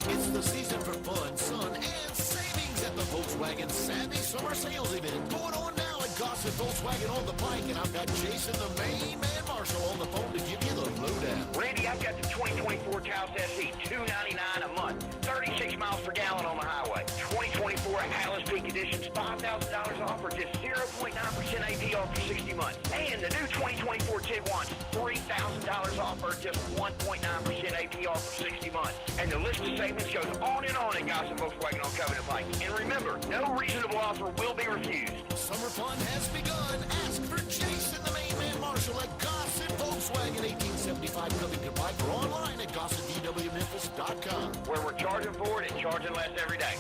It's the season for fun, sun, and savings at the Volkswagen Savvy Summer Sales Event. Going on now at Gossett Volkswagen on the Pike, and I've got Jason, the main man Marshall, on the phone to give you the lowdown. Randy, I've got the 2024 Taos SE, $299 a month, 36 miles per gallon on the highway. 2024 Atlas Peak Editions, $5,000 off or just 0.9% APR for 60 months. And the new 2024 Tiguan, $3,000 off or just 1.9% APR for 60 months. And the list of savings goes on and on at Gossett Volkswagen on Covenant Pike. And remember, no reasonable offer will be refused. Summer fun has begun. Ask for Jason, the main man Marshall, at Gossett Volkswagen, 1875 Covington Pike, or online at GossettVWMemphis.com. Where we're charging for it and charging less every day.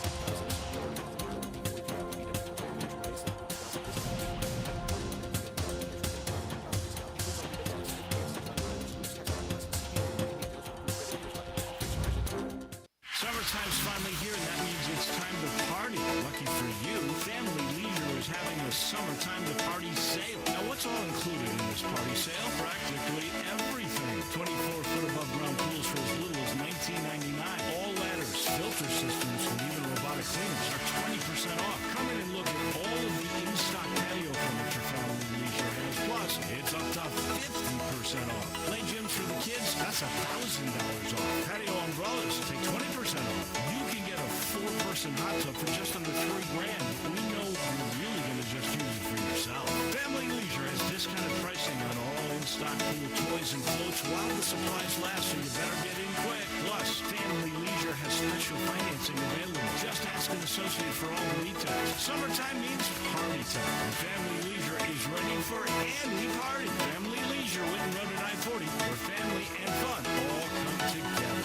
Summertime's finally here, and that means it's time to party. Lucky for you, Family Leisure is having a summertime to party sale. Now, what's all included in this party sale? Practically everything. 24-foot above ground pools for as little as $19.99. All ladders, filter systems, and even robotic cleaners are 20% off. Come in and look at all of the in-stock patio furniture Family Leisure has. Plus, it's up to 50% off. Play gyms for the kids, that's $1,000 off. Patio umbrellas, take 20% off. You can get a 4-person hot tub for just under $3,000. We know you're really going to just use it for yourself. Family Leisure has discounted pricing on all in-stock pool toys and floats while the supplies last, so you better get in quick. Plus, Family Leisure has special financing available. Just ask an associate for all the details. Summertime means party time, and Family Leisure is ready for any party. Family Leisure, Whitten Road at I-40, where family and fun all come together.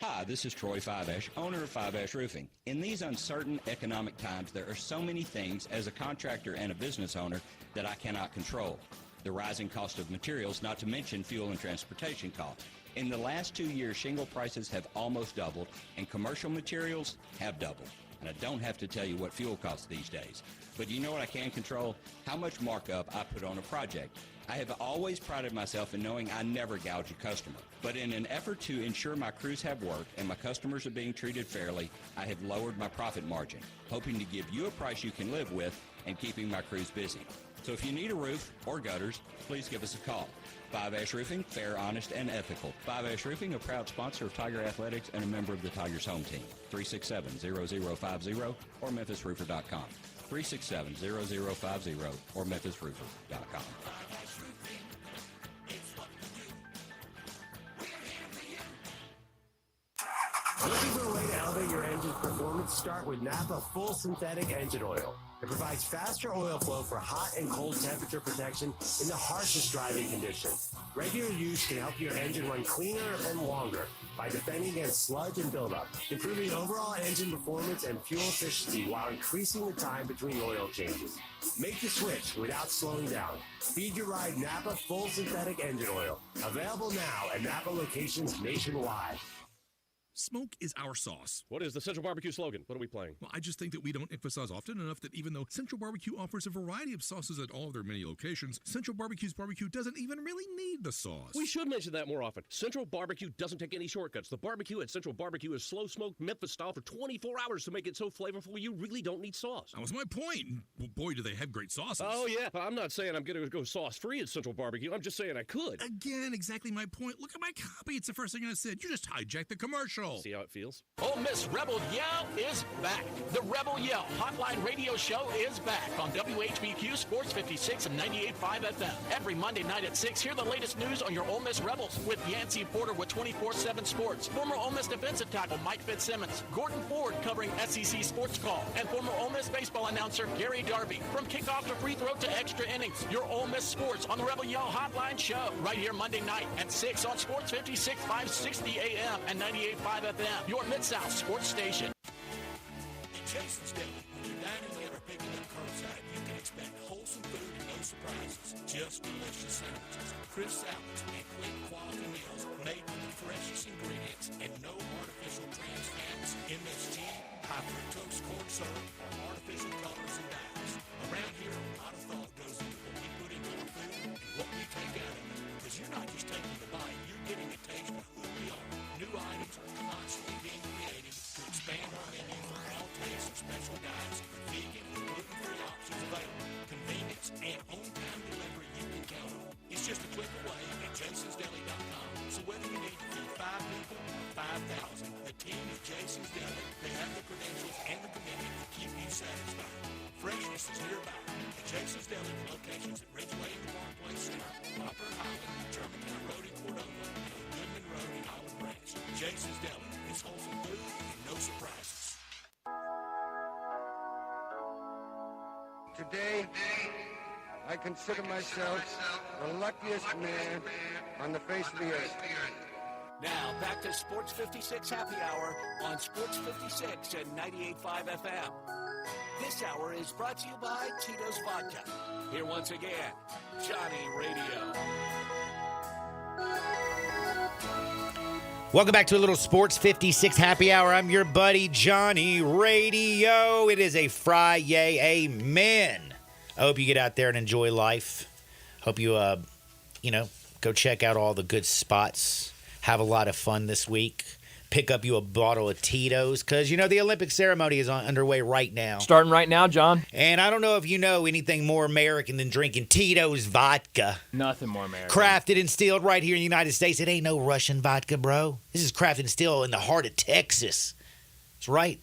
Hi, this is Troy Fiveash, owner of Fiveash Roofing. In these uncertain economic times, there are so many things as a contractor and a business owner that I cannot control. The rising cost of materials, not to mention fuel and transportation costs. In the last 2 years, shingle prices have almost doubled, and commercial materials have doubled. And I don't have to tell you what fuel costs these days. But you know what I can control? How much markup I put on a project. I have always prided myself in knowing I never gouge a customer. But in an effort to ensure my crews have work and my customers are being treated fairly, I have lowered my profit margin, hoping to give you a price you can live with and keeping my crews busy. So if you need a roof or gutters, please give us a call. Fiveash Roofing, fair, honest, and ethical. Fiveash Roofing, a proud sponsor of Tiger Athletics and a member of the Tigers home team. 367-0050 or MemphisRoofer.com. 367-0050 or MemphisRoofer.com. Looking for a way to elevate your engine's performance? Start with Napa Full Synthetic Engine Oil. It provides faster oil flow for hot and cold temperature protection in the harshest driving conditions. Regular use can help your engine run cleaner and longer by defending against sludge and buildup, improving overall engine performance and fuel efficiency while increasing the time between oil changes. Make the switch without slowing down. Feed your ride Napa Full Synthetic Engine Oil. Available now at Napa locations nationwide. Smoke is our sauce. What is the Central Barbecue slogan? What are we playing? Well, I just think that we don't emphasize often enough that even though Central Barbecue offers a variety of sauces at all of their many locations, Central Barbecue's barbecue doesn't even really need the sauce. We should mention that more often. Central Barbecue doesn't take any shortcuts. The barbecue at Central Barbecue is slow-smoked Memphis style for 24 hours to make it so flavorful you really don't need sauce. That was my point. Well, boy, do they have great sauces. Oh, yeah. I'm not saying I'm going to go sauce-free at Central Barbecue. I'm just saying I could. Again, exactly my point. Look at my copy. It's the first thing I said. You just hijacked the commercial. See how it feels? Ole Miss Rebel Yell is back. The Rebel Yell Hotline Radio Show is back on WHBQ Sports 56 and 98.5 FM. Every Monday night at 6, hear the latest news on your Ole Miss Rebels with Yancey Porter with 24/7 Sports, former Ole Miss defensive tackle Mike Fitzsimmons, Gordon Ford covering SEC Sports Call, and former Ole Miss baseball announcer Gary Darby. From kickoff to free throw to extra innings, your Ole Miss Sports on the Rebel Yell Hotline Show right here Monday night at 6 on Sports 56, 560 AM and 98.5 FM. Your Mid-South Sports Station. At Jason's Deli, when you're dining in or picking up curbside, you can expect wholesome food and no surprises. Just delicious sandwiches, crisp salads, and quick quality meals made with the freshest ingredients and no artificial trans fats, MSG, high fructose corn syrup, or artificial colors and dyes. Around here, a lot of thought goes into what we put into our food and what we take out of it. Because you're not just taking the bite, you're getting a taste of who we are. New items are constantly being created to expand our menu for all tastes and special diets with vegan and gluten-free options available. Convenience and on-time delivery you can count on. It's just a click away at jasonsdeli.com. So whether you need to feed 5 people or 5,000, the team at Jason's Deli, they have the credentials and the commitment to keep you satisfied. Freshness is nearby at Jason's Deli with locations at Ridgeway and the Parkway Center, Popper and Highland, Germantown Road in Cordova, and on Goodman Road in Olive Branch. Jason's Deli is wholesome food and no surprises. Today, I consider myself the luckiest man on the face of the earth. Now, back to Sports 56 Happy Hour on Sports 56 and 98.5 FM. This hour is brought to you by Tito's Vodka. Here once again, Johnny Radio. Welcome back to a little Sports 56 Happy Hour. I'm your buddy Johnny Radio. It is a Friday. Amen. I hope you get out there and enjoy life. Hope you, go check out all the good spots. Have a lot of fun this week. Pick up you a bottle of Tito's because, the Olympic ceremony is underway right now. Starting right now, John. And I don't know if you know anything more American than drinking Tito's vodka. Nothing more American. Crafted and distilled right here in the United States. It ain't no Russian vodka, bro. This is crafted and distilled in the heart of Texas. That's right.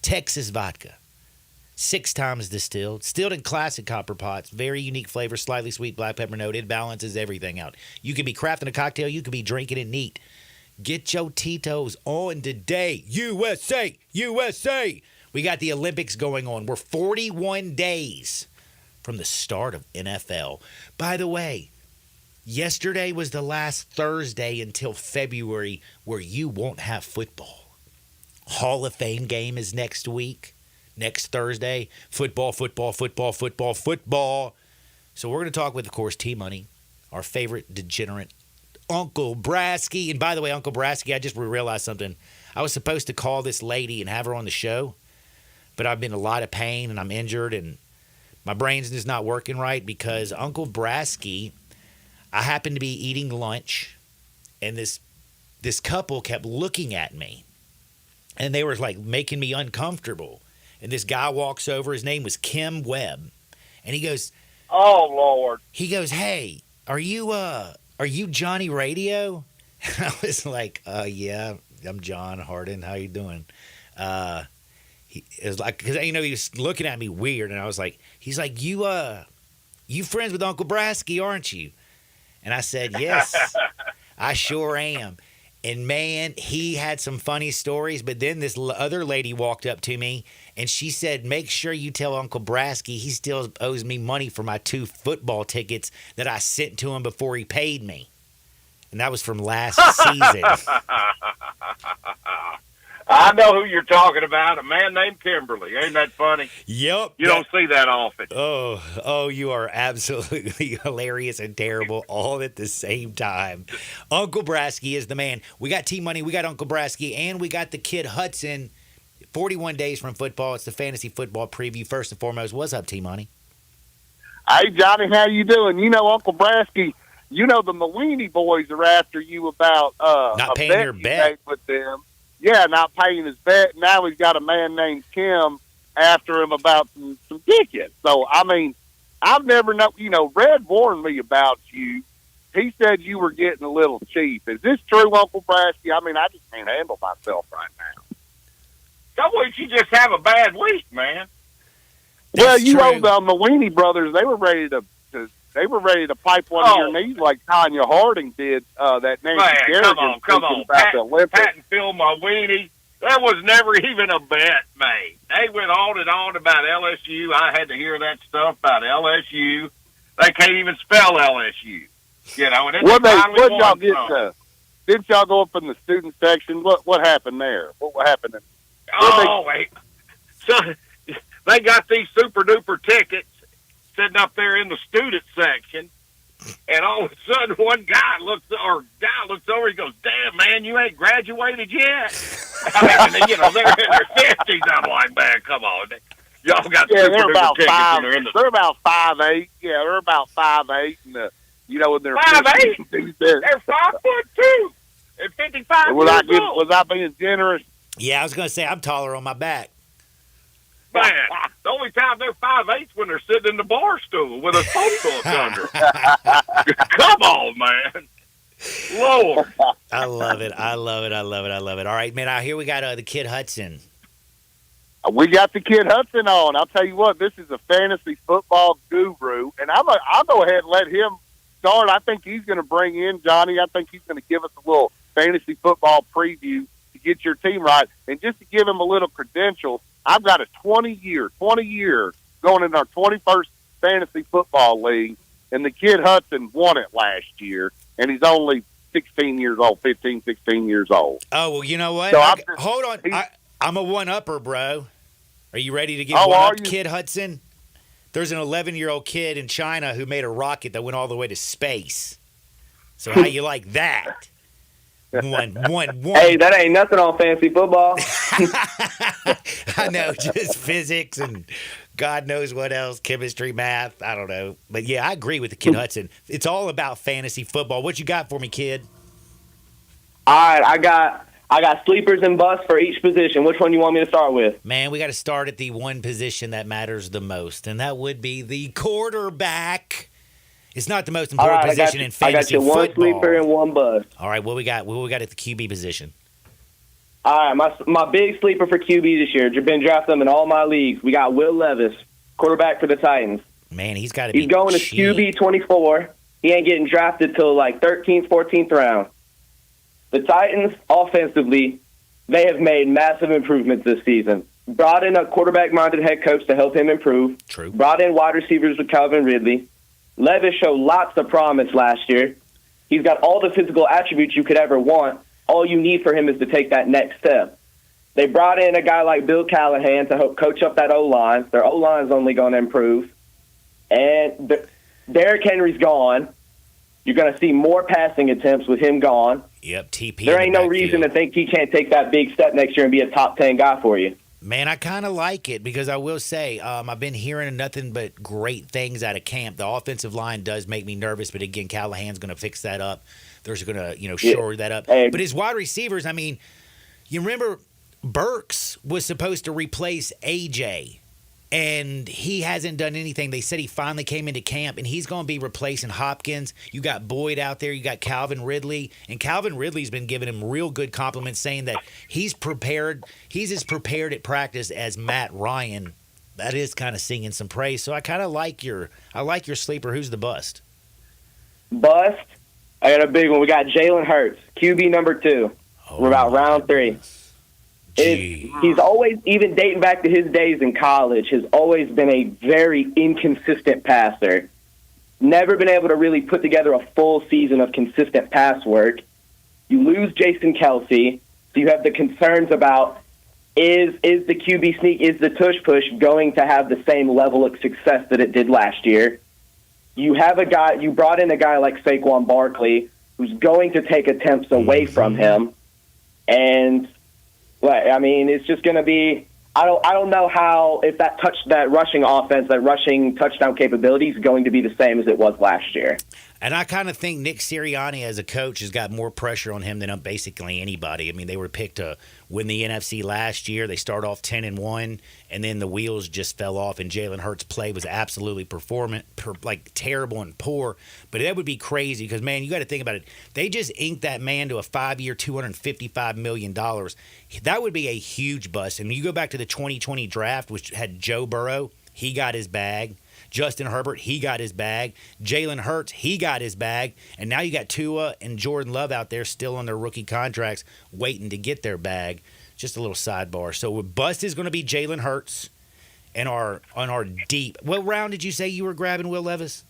Texas vodka. 6 times distilled. Distilled in classic copper pots. Very unique flavor. Slightly sweet black pepper note. It balances everything out. You could be crafting a cocktail. You could be drinking it neat. Get your Tito's on today. USA! USA! We got the Olympics going on. We're 41 days from the start of NFL. By the way, yesterday was the last Thursday until February where you won't have football. Hall of Fame game is next week. Next Thursday. Football. So we're going to talk with, of course, T-Money, our favorite degenerate Uncle Brasky. And by the way, Uncle Brasky, I just realized something. I was supposed to call this lady and have her on the show, but I've been in a lot of pain and I'm injured and my brain's just not working right because Uncle Brasky, I happened to be eating lunch and this couple kept looking at me and they were like making me uncomfortable. And this guy walks over. His name was Kim Webb. And he goes, "Oh, Lord." He goes, "Hey, are you Johnny Radio?" And I was like, "Yeah, I'm John Harden. How you doing?" It was like, because he was looking at me weird, and I was like, he's like, "You friends with Uncle Brasky, aren't you?" And I said, "Yes, I sure am." And man, he had some funny stories. But then this other lady walked up to me, and she said, "Make sure you tell Uncle Brasky he still owes me money for my 2 football tickets that I sent to him before he paid me." And that was from last season. I know who you're talking about, a man named Kimberly. Ain't that funny? Yep. You don't see that often. Oh, you are absolutely hilarious and terrible all at the same time. Uncle Brasky is the man. We got T-Money, we got Uncle Brasky, and we got the kid Hudson. 41 days from football. It's the fantasy football preview. First and foremost, what's up, T-Money? Hey, Johnny, how you doing? You know, Uncle Brasky, you know the Malini boys are after you about not paying your bet with them. Yeah, not paying his bet. Now he's got a man named Kim after him about some tickets. So, I mean, I've never known, you know, Red warned me about you. He said you were getting a little cheap. Is this true, Uncle Brasky? I mean, I just can't handle myself right now. Some weeks you just have a bad week, man. Well, you know the Malini brothers, they were ready to pipe one of your knees like Tanya Harding did. That Nancy Man, come on, Pat and Phil Malini. That was never even a bet made. They went on and on about LSU. I had to hear that stuff about LSU. They can't even spell LSU. You know, and what y'all get? Didn't y'all go up in the student section? What happened there? What happened? Wait. So they got these super duper tickets sitting up there in the student section, and all of a sudden one guy looks over. He goes, "Damn, man, you ain't graduated yet." I mean, you know, they're in their 50s. I'm like, man, come on. Y'all got super duper tickets. They're about 5'8". Yeah, they're about 5'8", and you know, when they're 5'8". They're 5'2" and 55 years old. Was I being generous? Yeah, I was going to say I'm taller on my back. Man, the only time they're 5'8" when they're sitting in the bar stool with a phone book under. Come on, man. Lord. I love it. All right, man, here we got the kid Hudson. We got the kid Hudson on. I'll tell you what, this is a fantasy football guru, and I'll go ahead and let him start. I think he's going to bring in Johnny. I think he's going to give us a little fantasy football preview to get your team right. And just to give him a little credential, I've got a 20-year going in our 21st fantasy football league, and the kid Hudson won it last year, and he's only 16 years old. Oh, well, you know what? So hold on. I'm a one-upper, bro. Are you ready to get one-up, kid Hudson? There's an 11-year-old kid in China who made a rocket that went all the way to space. So how you like that? One. Hey, that ain't nothing on fantasy football. I know, just physics and God knows what else, chemistry, math, I don't know. But, yeah, I agree with the kid Hudson. It's all about fantasy football. What you got for me, kid? All right, I got sleepers and busts for each position. Which one do you want me to start with? Man, we got to start at the one position that matters the most, and that would be the quarterback. It's not the most important position in fantasy football. I got you one sleeper and one bust. All right, what we got? What we got at the QB position? All right, my big sleeper for QB this year. Been drafting them in all my leagues. We got Will Levis, quarterback for the Titans. Man, he's got to be He's going to QB 24. He ain't getting drafted till like 13th, 14th round. The Titans, offensively, they have made massive improvements this season. Brought in a quarterback-minded head coach to help him improve. True. Brought in wide receivers with Calvin Ridley. Levis showed lots of promise last year. He's got all the physical attributes you could ever want. All you need for him is to take that next step. They brought in a guy like Bill Callahan to help coach up that O-line. Their O-line is only going to improve. And Derrick Henry's gone. You're going to see more passing attempts with him gone. Yep, TP. There ain't no reason to think he can't take that big step next year and be a top 10 guy for you. Man, I kind of like it because I will say I've been hearing nothing but great things out of camp. The offensive line does make me nervous, but again, Callahan's going to fix that up. They're going to, shore that up. Hey. But his wide receivers, I mean, you remember Burks was supposed to replace AJ, and he hasn't done anything. They said he finally came into camp, and he's going to be replacing Hopkins. You got Boyd out there. You got Calvin Ridley. And Calvin Ridley's been giving him real good compliments, saying that he's prepared. He's as prepared at practice as Matt Ryan. That is kind of singing some praise. So I kind of like your sleeper. Who's the bust? Bust? I got a big one. We got Jalen Hurts, QB number 2. We're about round 3. He's always, even dating back to his days in college, has always been a very inconsistent passer. Never been able to really put together a full season of consistent pass work. You lose Jason Kelsey, So you have the concerns about is the QB sneak, is the tush push going to have the same level of success that it did last year? You brought in a guy like Saquon Barkley who's going to take attempts away from him. And, I mean, it's just going to be, I don't know how, if that rushing offense, that rushing touchdown capability is going to be the same as it was last year. And I kind of think Nick Sirianni as a coach has got more pressure on him than basically anybody. I mean, they were picked to win the NFC last year. They start off 10-1, and then the wheels just fell off, and Jalen Hurts' play was absolutely terrible and poor. But that would be crazy because, man, you got to think about it. They just inked that man to a 5-year, $255 million. That would be a huge bust. And you go back to the 2020 draft, which had Joe Burrow. He got his bag. Justin Herbert, he got his bag. Jalen Hurts, he got his bag. And now you got Tua and Jordan Love out there still on their rookie contracts waiting to get their bag. Just a little sidebar. So bust is going to be Jalen Hurts and on our deep. What round did you say you were grabbing Will Levis?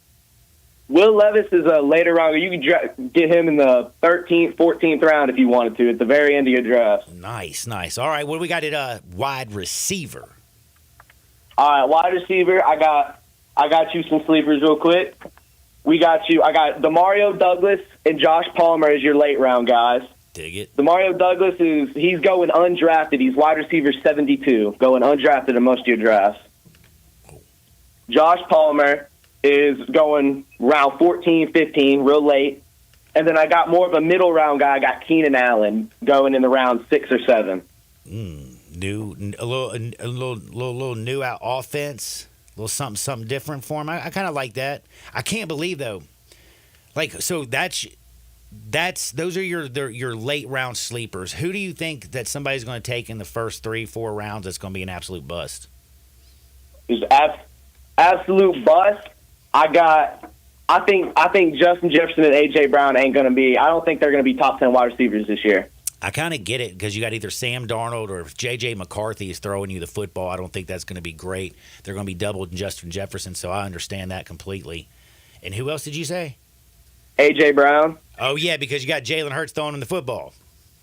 Will Levis is a later round. You can get him in the 13th, 14th round if you wanted to at the very end of your draft. Nice. All right, what do we got at wide receiver? All right, wide receiver, I got you some sleepers real quick. I got Demario Douglas and Josh Palmer as your late round guys. Dig it. Demario Douglas he's going undrafted. He's wide receiver 72, going undrafted in most of your drafts. Josh Palmer is going round 14, 15, real late. And then I got more of a middle round guy. I got Keenan Allen going in the round 6 or 7. A little new out offense. A little something different for him. I kind of like that. I can't believe though. Those are your late round sleepers. Who do you think that somebody's going to take in the first 3-4 rounds that's going to be an absolute bust? Is absolute bust. I think Justin Jefferson and AJ Brown ain't going to be. I don't think they're going to be top 10 wide receivers this year. I kind of get it because you got either Sam Darnold or if J.J. McCarthy is throwing you the football, I don't think that's going to be great. They're going to be doubled in Justin Jefferson, so I understand that completely. And who else did you say? A.J. Brown. Oh, yeah, because you got Jalen Hurts throwing him the football.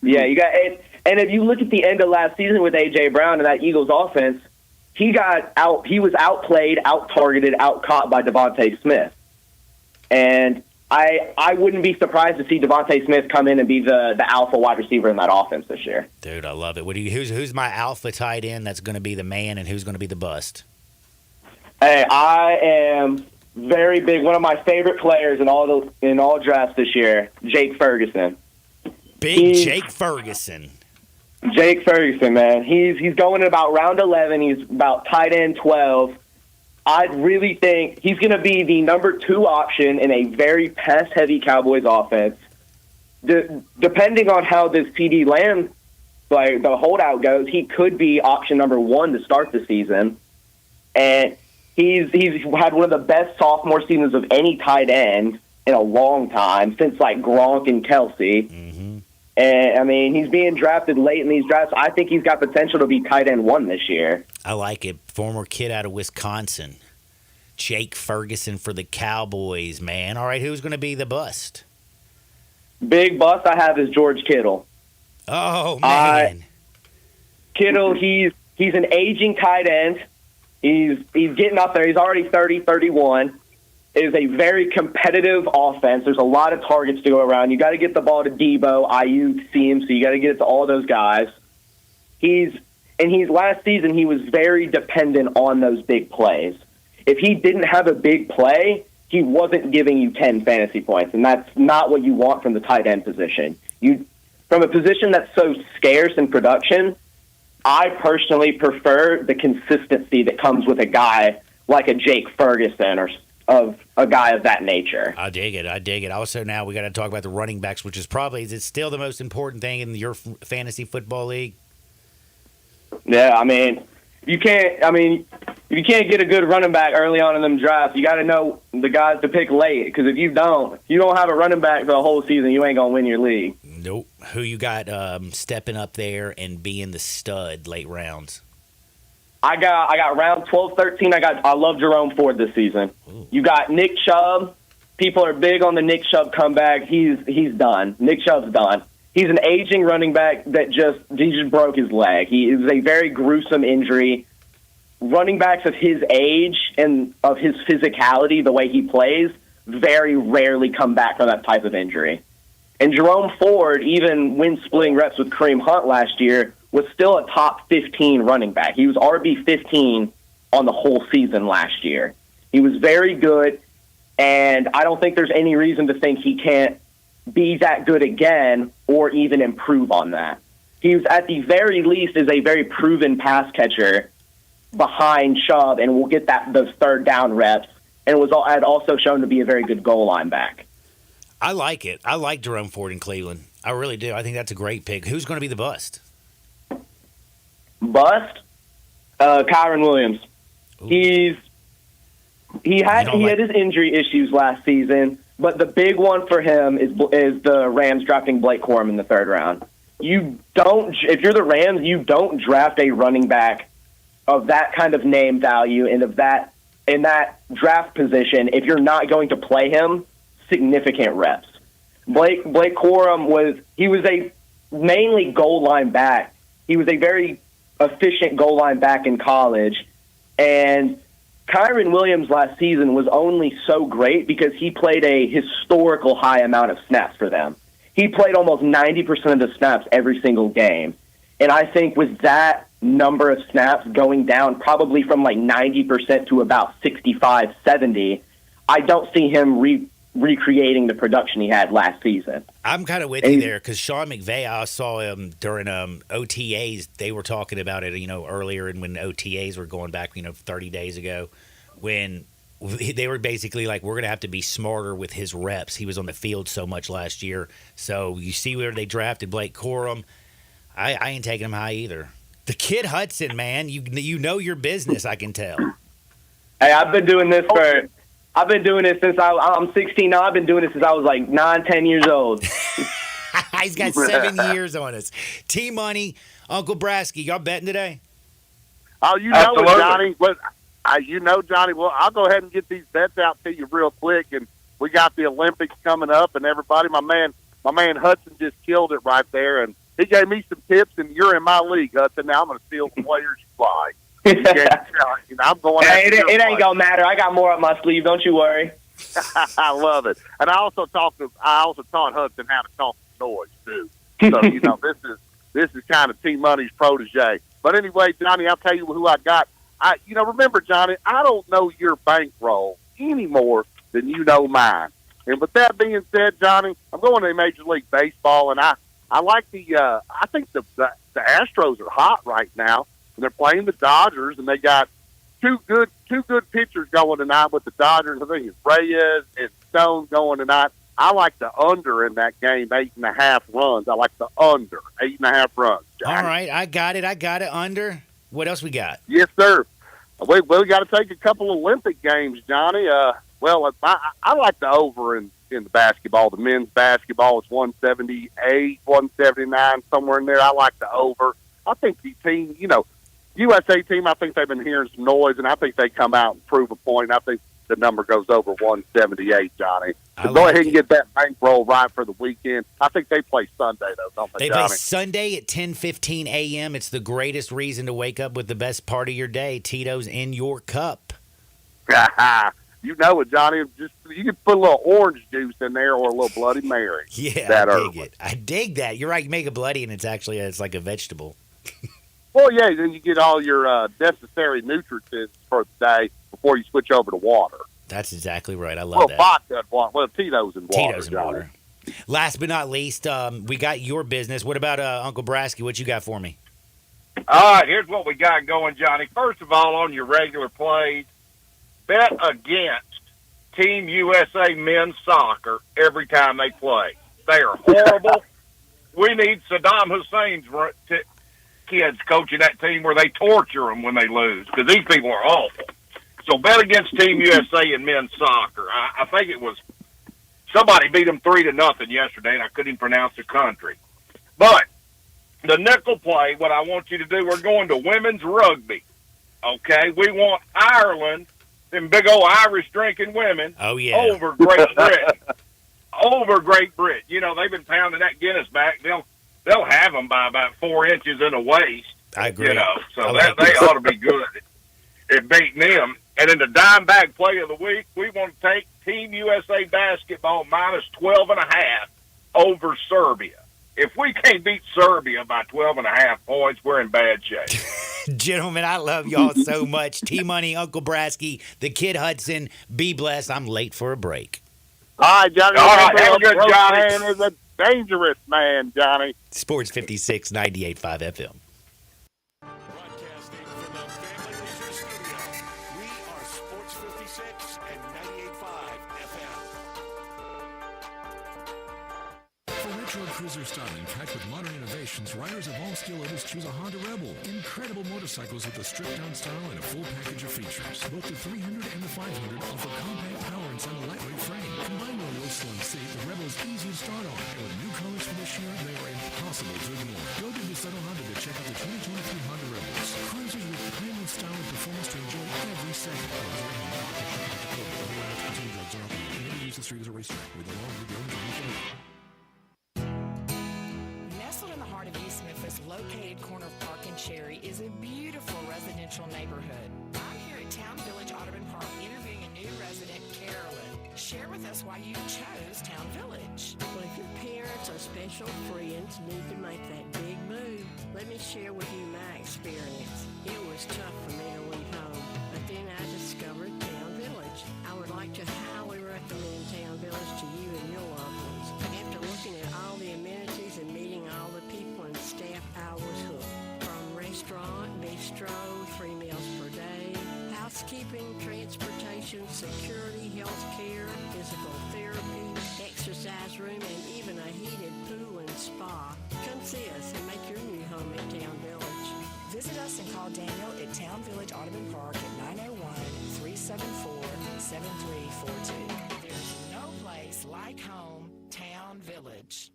Yeah, you got and if you look at the end of last season with A.J. Brown and that Eagles offense, he was outplayed, out-targeted, out-caught by Devontae Smith. And I wouldn't be surprised to see Devontae Smith come in and be the alpha wide receiver in that offense this year. Dude, I love it. Who's my alpha tight end that's going to be the man and who's going to be the bust? Hey, I am very big. One of my favorite players in all drafts this year, Jake Ferguson. Jake Ferguson. Jake Ferguson, man. He's going in about round 11. He's about tight end 12. I really think he's going to be the number 2 option in a very pass-heavy Cowboys offense. Depending on how this CD Lamb, the holdout goes, he could be option number 1 to start the season. And he's had one of the best sophomore seasons of any tight end in a long time, since Gronk and Kelsey. Mm-hmm. And, I mean, he's being drafted late in these drafts. I think he's got potential to be tight end 1 this year. I like it. Former kid out of Wisconsin. Jake Ferguson for the Cowboys, man. All right, who's going to be the bust? Big bust I have is George Kittle. Oh, man. Kittle, he's an aging tight end. He's getting up there. He's already 30, 31. It is a very competitive offense. There's a lot of targets to go around. You got to get the ball to Debo, Ayuk, CMC. You got to get it to all those guys. Last season, he was very dependent on those big plays. If he didn't have a big play, he wasn't giving you 10 fantasy points, and that's not what you want from the tight end position. From a position that's so scarce in production, I personally prefer the consistency that comes with a guy like a Jake Ferguson or of a guy of that nature. I dig it. Also, now we got to talk about the running backs, which is it still the most important thing in your fantasy football league? Yeah, I mean, if you can't get a good running back early on in them drafts, you got to know the guys to pick late. Because if you don't have a running back for the whole season, you ain't gonna win your league. Nope. Who you got stepping up there and being the stud late rounds? I got round 12, 13. I love Jerome Ford this season. Ooh. You got Nick Chubb. People are big on the Nick Chubb comeback. He's done. Nick Chubb's done. He's an aging running back that just broke his leg. He is a very gruesome injury. Running backs of his age and of his physicality, the way he plays, very rarely come back from that type of injury. And Jerome Ford, even when splitting reps with Kareem Hunt last year, was still a top 15 running back. He was RB 15 on the whole season last year. He was very good, and I don't think there's any reason to think he can't be that good again or even improve on that. He was, at the very least, is a very proven pass catcher behind Chubb and will get those third down reps, and had also shown to be a very good goal line back. I like it. I like Jerome Ford in Cleveland. I really do. I think that's a great pick. Who's going to be the bust? Bust? Kyron Williams. Ooh. He had his injury issues last season, but the big one for him is the Rams drafting Blake Corum in the third round. If you're the Rams, you don't draft a running back of that kind of name value and in that draft position if you're not going to play him significant reps. Blake Corum was a mainly goal line back. He was a very efficient goal line back in college, and Kyron Williams last season was only so great because he played a historical high amount of snaps for them. He played almost 90% of the snaps every single game. And I think with that number of snaps going down probably from like 90% to about 65, 70, I don't see him recreating the production he had last season. I'm kind of with you there because Sean McVay, I saw him during OTAs. They were talking about it, earlier, and when OTAs were going back, 30 days ago, when they were basically like, we're going to have to be smarter with his reps. He was on the field so much last year. So you see where they drafted Blake Corum. I ain't taking him high either. The kid Hudson, man, you know your business, I can tell. Hey, I've been doing this since I'm 16 now. I've been doing this since I was like 9, 10 years old. He's got 7 years on us. T-Money, Uncle Brasky, y'all betting today? Oh, you know it, Johnny. Johnny. Well, I'll go ahead and get these bets out to you real quick. And we got the Olympics coming up, and everybody, my man Hudson just killed it right there, and he gave me some tips. And you're in my league, Hudson. Now I'm going to steal the players you like. I'm going. Hey, it ain't gonna matter. I got more up my sleeve. Don't you worry. I love it, and I also taught Hudson how to talk noise too. So this is kind of T-Money's protege. But anyway, Johnny, I'll tell you who I got. Remember, Johnny, I don't know your bankroll any more than you know mine. And with that being said, Johnny, I'm going to Major League Baseball, and I like I think the Astros are hot right now. And they're playing the Dodgers, and they got two good pitchers going tonight with the Dodgers. I think it's Reyes and Stone going tonight. I like the under in that game, 8.5 runs. I like the under, 8.5 runs, Johnny. All right, I got it under. What else we got? Yes, sir. We got to take a couple Olympic games, Johnny. I like the over in the basketball. The men's basketball is 178, 179, somewhere in there. I like the over. I think the team, USA team, I think they've been hearing some noise, and I think they come out and prove a point. I think the number goes over 178, Johnny. So go ahead and get that bankroll right for the weekend. I think they play Sunday, though, don't they, Johnny? They play Sunday at 10:15 a.m. It's the greatest reason to wake up with the best part of your day, Tito's in your cup. You know it, Johnny. You can put a little orange juice in there or a little Bloody Mary. Yeah, I dig it. I dig that. You're right. You make a bloody, and it's like a vegetable. Well, yeah, then you get all your necessary nutrients for the day before you switch over to water. That's exactly right. I love that. Vodka and water. Well, Tito's and water. Tito's and water. Last but not least, we got your business. What about Uncle Brasky? What you got for me? All right, here's what we got going, Johnny. First of all, on your regular plays, bet against Team USA men's soccer every time they play. They are horrible. We need Saddam Hussein's kids coaching that team where they torture them when they lose, because these people are awful. So bet against Team USA in men's soccer. I think it was somebody beat them 3-0 yesterday, and I couldn't even pronounce the country. But the nickel play, what I want you to do, we're going to women's rugby. Okay, we want Ireland, them big old Irish drinking women, over Great Britain. over Great Britain. You know, they've been pounding that Guinness back. They'll have them by about 4 inches in the waist. I agree. You know, so they ought to be good at beating them. And in the dime bag play of the week, we want to take Team USA basketball minus 12.5 over Serbia. If we can't beat Serbia by 12.5 points, we're in bad shape. Gentlemen, I love y'all so much. T-Money, Uncle Brasky, the Kid Hudson, be blessed. I'm late for a break. All right, Johnny. All right, have a good, Johnny. Man is a dangerous man, Johnny. Sports 56, 98.5 FM. Broadcasting from the Family Leisure Studio, we are Sports 56 and 98.5 FM. For retro cruiser styling packed with modern innovations, riders of all skill levels choose a Honda Rebel. Incredible motorcycles with a stripped-down style and a full package of features. Both the 300 and the 500 offer compact power inside a lightweight frame. Combined with a low slim seat, the Rebel is easy to start on. And with new colors for this year, they are impossible to ignore. Go to Desato Honda to check out the 2023 Honda Rebels. Cruisers with premium style and performance to enjoy every second. Use the street as a racetrack with the law with the owners of Nestled in the heart of East Memphis, located corner of Park and Cherry, is a beautiful residential neighborhood. I'm here at Town Village Audubon Park interviewing a new resident, Carolyn. Share with us why you chose Town Village. Well, if your parents or special friends need to make that big move, let me share with you my experience. It was tough for me to leave home, but then I discovered Town Village. I would like to highly recommend Town Village to you and your loved ones. After looking at all the amenities and meeting all the people and staff, I was hooked. From restaurant, bistro, 3 meals per day, housekeeping, transportation, security, health care, physical therapy, exercise room, and even a heated pool and spa. Come see us and make your new home in Town Village. Visit us and call Daniel at Town Village Audubon Park at 901-374-7342. There's no place like home, Town Village.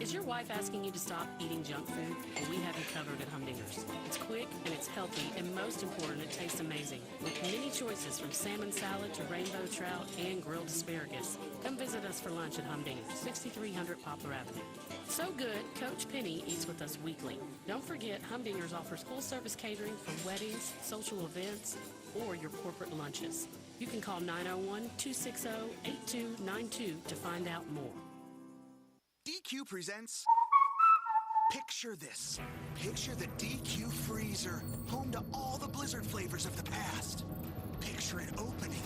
Is your wife asking you to stop eating junk food? Well, we have you covered at Humdingers. It's quick and it's healthy, and most important, it tastes amazing. With many choices from salmon salad to rainbow trout and grilled asparagus. Come visit us for lunch at Humdingers, 6300 Poplar Avenue. So good, Coach Penny eats with us weekly. Don't forget, Humdingers offers full-service catering for weddings, social events, or your corporate lunches. You can call 901-260-8292 to find out more. DQ presents Picture This. Picture the DQ freezer, home to all the Blizzard flavors of the past. Picture it opening to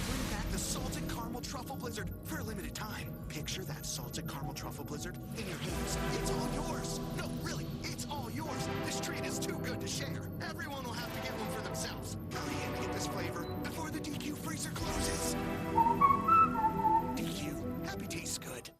bring back the salted caramel truffle blizzard for a limited time. Picture that salted caramel truffle blizzard in your hands. It's all yours. No, really, it's all yours. This treat is too good to share. Everyone will have to get one for themselves. Hurry in to get this flavor before the DQ freezer closes. DQ, happy tastes good.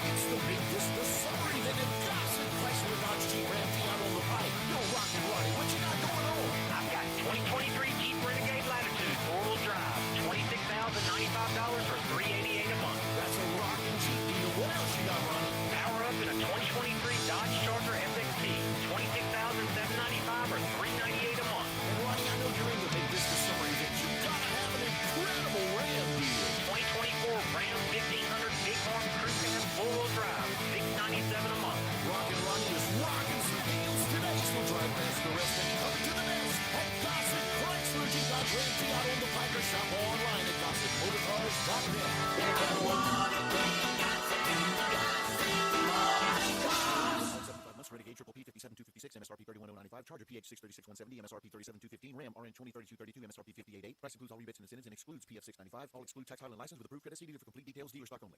It's the big Vista Summer event in Gossip. Chrysler Dodge Jeep Ram Fiat on the pipe. Yo, Rock and Ronnie, what you got going on? I've got 2023 Jeep Renegade Latitude 4-wheel drive, $26,095 or $388 a month. That's a rockin' Jeep deal. What else you got, Ronnie? Power up in a 2023 Dodge Charger FXT, $26,795 or $398 a month. And Ronnie, I know you're in the big Vista Summer event. You gotta have an incredible Ram deal. 2024 Ram 1500 Bighorn Crew Cab 4-wheel drive, $697 a month. Rockin' Ronnie is rocking some deals today. So drive past the rest and come to the best at Gossip Chrysler Jeep Dodge Ram Fiat on the Piper. Shop online at GossipMotorCars.net. Renegade Triple P 57256 MSRP 31095 Charger PH 636170 MSRP 37215 Ram RN 203232 MSRP 588. Price includes all rebates and incentives and excludes PF 695. All exclude tax, title, and license with approved credit. See dealer for complete details. Dealer stock only.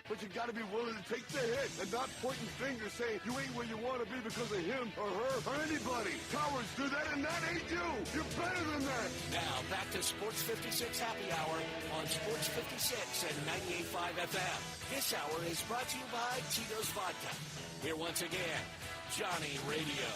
But you gotta be willing to take the hit and not pointing fingers saying you ain't where you want to be because of him or her or anybody. Cowards do that and that ain't you. You're better than that. Now back to Sports 56 Happy Hour on Sports 56 and 98.5 FM. This hour is brought to you by Tito's Vodka. Here once again, Johnny Radio.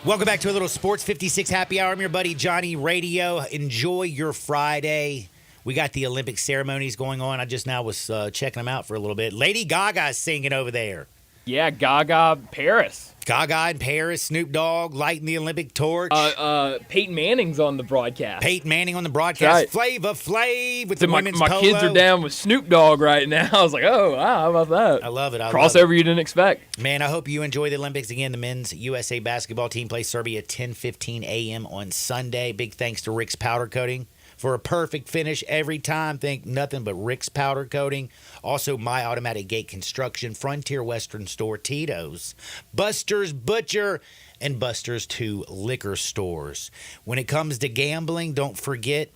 Welcome back to a little Sports 56 Happy Hour. I'm your buddy Johnny Radio. Enjoy your Friday. We got the Olympic ceremonies going on. I just now was checking them out for a little bit. Lady Gaga's singing over there. Yeah, Gaga Paris. Gaga in Paris, Snoop Dogg lighting the Olympic torch. Peyton Manning's on the broadcast. Peyton Manning on the broadcast. Right. Flava Flav with So the women's my polo. kids are down with Snoop Dogg right now. I was like, oh, wow, how about that? I love it. Crossover you didn't expect. Man, I hope you enjoy the Olympics again. The men's USA basketball team plays Serbia at 10:15 a.m. on Sunday. Big thanks to Rick's Powder Coating for a perfect finish every time. Think nothing but Rick's Powder Coating. Also, My Automatic Gate Construction, Frontier Western Store, Tito's, Buster's Butcher, and Buster's 2 liquor stores. When it comes to gambling, don't forget,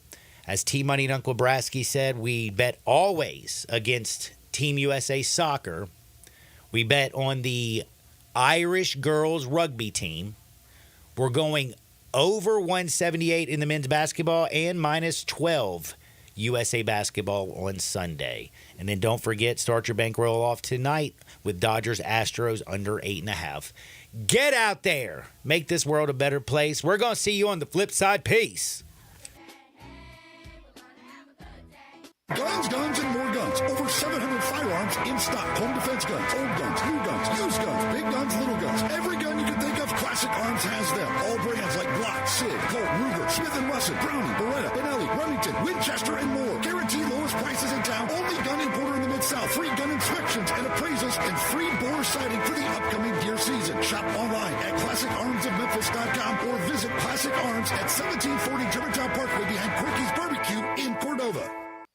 as T-Money and Uncle Brasky said, we bet always against Team USA Soccer. We bet on the Irish girls rugby team. We're going over 178 in the men's basketball and minus 12 USA basketball on Sunday. And then don't forget, start your bankroll off tonight with Dodgers Astros under 8.5. Get out there. Make this world a better place. We're going to see you on the flip side. Peace. Guns, guns, and more guns. Over 700 firearms in stock. Home defense guns, old guns, new guns, used guns, big guns, little guns. Every gun you can think of, Classic Arms has them. All brands like Glock, Sig, Colt, Ruger, Smith & Wesson, Browning, Beretta, Benelli, Remington, Winchester, and more. Guaranteed lowest prices in town. Only gun importer in the Mid-South. Free gun inspections and appraisals and free bore sighting for the upcoming deer season. Shop online at ClassicArmsOfMemphis.com or visit Classic Arms at 1740 Germantown Parkway behind Quirky's Barbecue in Cordova.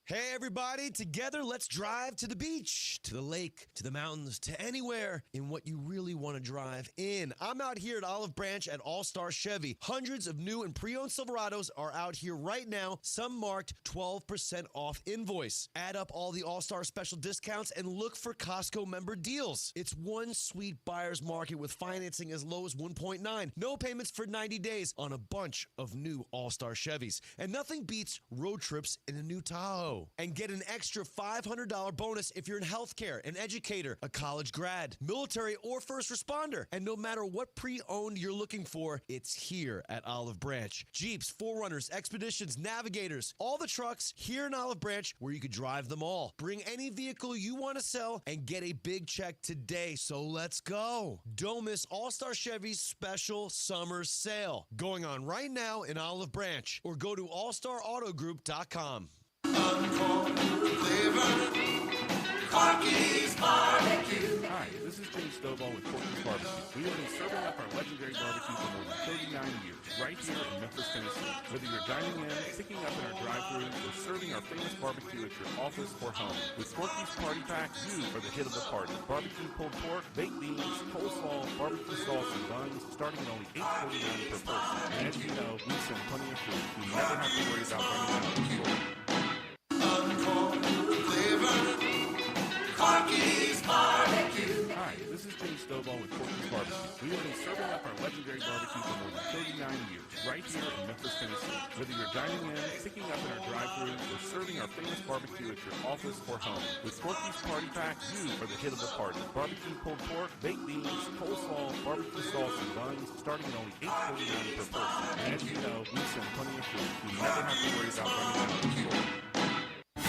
Hey everybody, together let's drive to the beach, to the lake, to the mountains, to anywhere in what you really want to drive in. I'm out here at Olive Branch at All-Star Chevy. Hundreds of new and pre-owned Silverados are out here right now, some marked 12% off invoice. Add up all the All-Star special discounts and look for Costco member deals. It's one sweet buyer's market with financing as low as 1.9. No payments for 90 days on a bunch of new All-Star Chevys. And nothing beats road trips in a new Tahoe. And get an extra $500 bonus if you're in healthcare, an educator, a college grad, military, or first responder. And no matter what pre-owned you're looking for, it's here at Olive Branch. Jeeps, 4Runners, Expeditions, Navigators, all the trucks here in Olive Branch where you could drive them all. Bring any vehicle you want to sell and get a big check today. So let's go. Don't miss All-Star Chevy's special summer sale going on right now in Olive Branch, or go to allstarautogroup.com. Corky's Barbecue. Hi, this is Jay Stovall with Corky's Barbecue. We have been serving up our legendary barbecue for more than 39 years, right here in Memphis, Tennessee. Whether you're dining in, picking up in our drive-thru, or serving our famous barbecue at your office or home, with Corky's Party Pack, you are the hit of the party. Barbecue pulled pork, baked beans, coleslaw, barbecue sauce, and buns, starting at only $8.49 per person. And as you know, we send plenty of food. You never have to worry about running out of the store. Corky's Barbecue. Hi, this is Jay Stovall with Corky's Barbecue. We have been serving up our legendary barbecue for more than 39 years, right here in Memphis, Tennessee. Whether you're dining in, picking up in our drive-thru, or serving our famous barbecue at your office or home, with Corky's Party Pack, you are the hit of the party. Barbecue pulled pork, baked beans, coleslaw, barbecue sauce, and buns, starting at only $8.49 per person. And as you know, we send plenty of food. You never have to worry about running out of the store.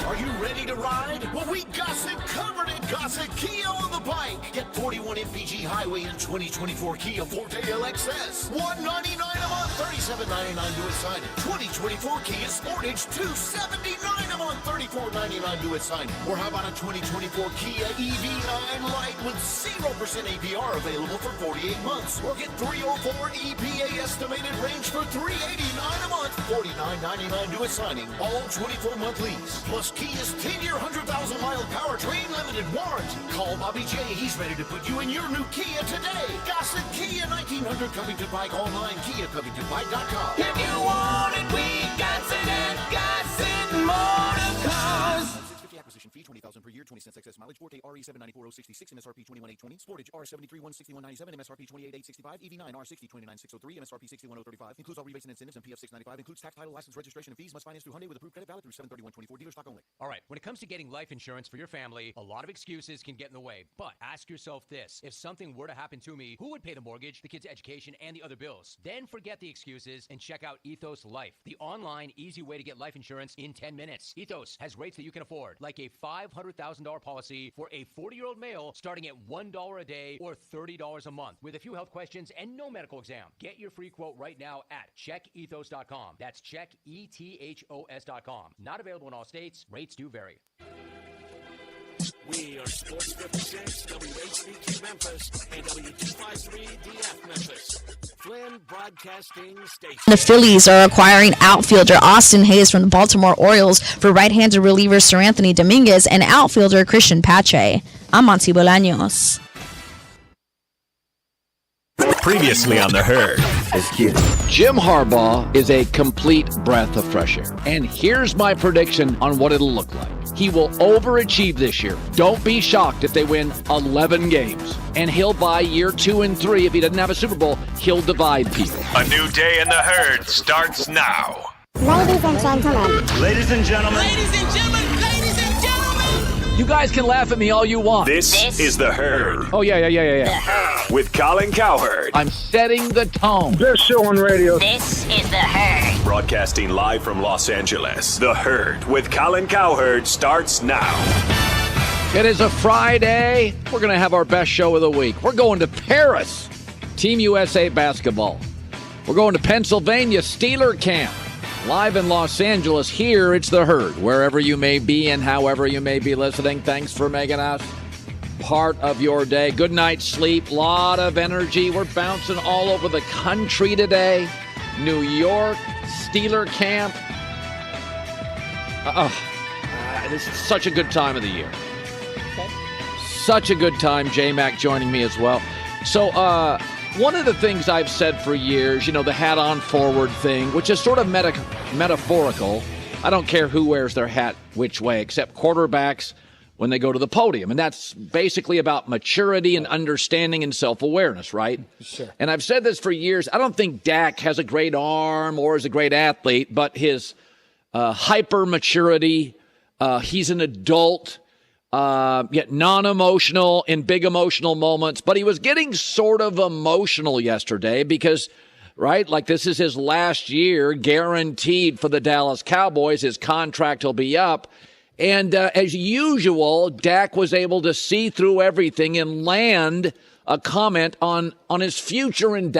Are you ready to ride? Well, we got it covered at Gossett Kia on the bike. Get 41 MPG Highway and 2024 Kia Forte LXS. $199 a month, $37.99 to assign it. 2024 Kia Sportage, $279 a month, $34.99 to assign it. Or how about a 2024 Kia EV9 Lite with 0% APR available for 48 months? Or get 304 EPA estimated range for $389 a month, $49.99 to assigning. All 24-month lease. Plus Kia's 10-year, 100,000-mile powertrain limited warranty. Call Bobby J. He's ready to put you in your new Kia today. Gossett Kia 1900 Covington Pike online. KiaCovingtonPike.com. If you want it, we got it at Gossett Motor Cars. Acquisition fee $20,000 per year, 20 cents excess mileage. Forte RE794066, MSRP 21820. Sportage R73 16197, MSRP 28865. EV9 R60 29603, MSRP 61035. Includes all rebates and incentives and PF 695. Includes tax, title, license, registration, and fees. Must finance through Hyundai with approved credit valid through 7/31/24. Dealer stock only. All right, when it comes to getting life insurance for your family, a lot of excuses can get in the way. But ask yourself this: if something were to happen to me, who would pay the mortgage, the kids' education, and the other bills? Then forget the excuses and check out Ethos Life, the online, easy way to get life insurance in 10 minutes. Ethos has rates that you can afford, like a $500,000 policy for a 40-year-old male starting at $1 a day or $30 a month with a few health questions and no medical exam. Get your free quote right now at checkethos.com. That's checkethos.com. Not available in all states. Rates do vary. We are Sports 56, WHBQ Memphis, and W253 DF Memphis. Flynn Broadcasting Station. The Phillies are acquiring outfielder Austin Hayes from the Baltimore Orioles for right-handed reliever Sir Anthony Dominguez and outfielder Christian Pache. I'm Monty Bolaños. Previously on The Herd. Jim Harbaugh is a complete breath of fresh air. And here's my prediction on what it'll look like. He will overachieve this year. Don't be shocked if they win 11 games. And he'll buy year 2 and 3. If he doesn't have a Super Bowl, he'll divide people. A new day in The Herd starts now. Ladies and gentlemen. Ladies and gentlemen. Ladies and gentlemen. Ladies and gentlemen. You guys can laugh at me all you want. This is The Herd. Oh, yeah. The Herd. With Colin Cowherd. I'm setting the tone. Best show on radio. This is The Herd. Broadcasting live from Los Angeles. The Herd with Colin Cowherd starts now. It is a Friday. We're going to have our best show of the week. We're going to Paris. Team USA basketball. We're going to Pennsylvania Steeler camp. Live in Los Angeles, here it's The Herd. Wherever you may be and however you may be listening, thanks for making us part of your day. Good night's sleep, lot of energy. We're bouncing all over the country today. New York, Steeler camp. This is such a good time of the year. Such a good time. J-Mac joining me as well. So, one of the things I've said for years, the hat-on forward thing, which is sort of metaphorical. I don't care who wears their hat which way, except quarterbacks when they go to the podium. And that's basically about maturity and understanding and self-awareness, right? Sure. And I've said this for years. I don't think Dak has a great arm or is a great athlete, but his hyper-maturity, he's an adult, yet non-emotional in big emotional moments. But he was getting sort of emotional yesterday because, right, like this is his last year guaranteed for the Dallas Cowboys. His contract will be up. And as usual, Dak was able to see through everything and land a comment on his future in Dallas.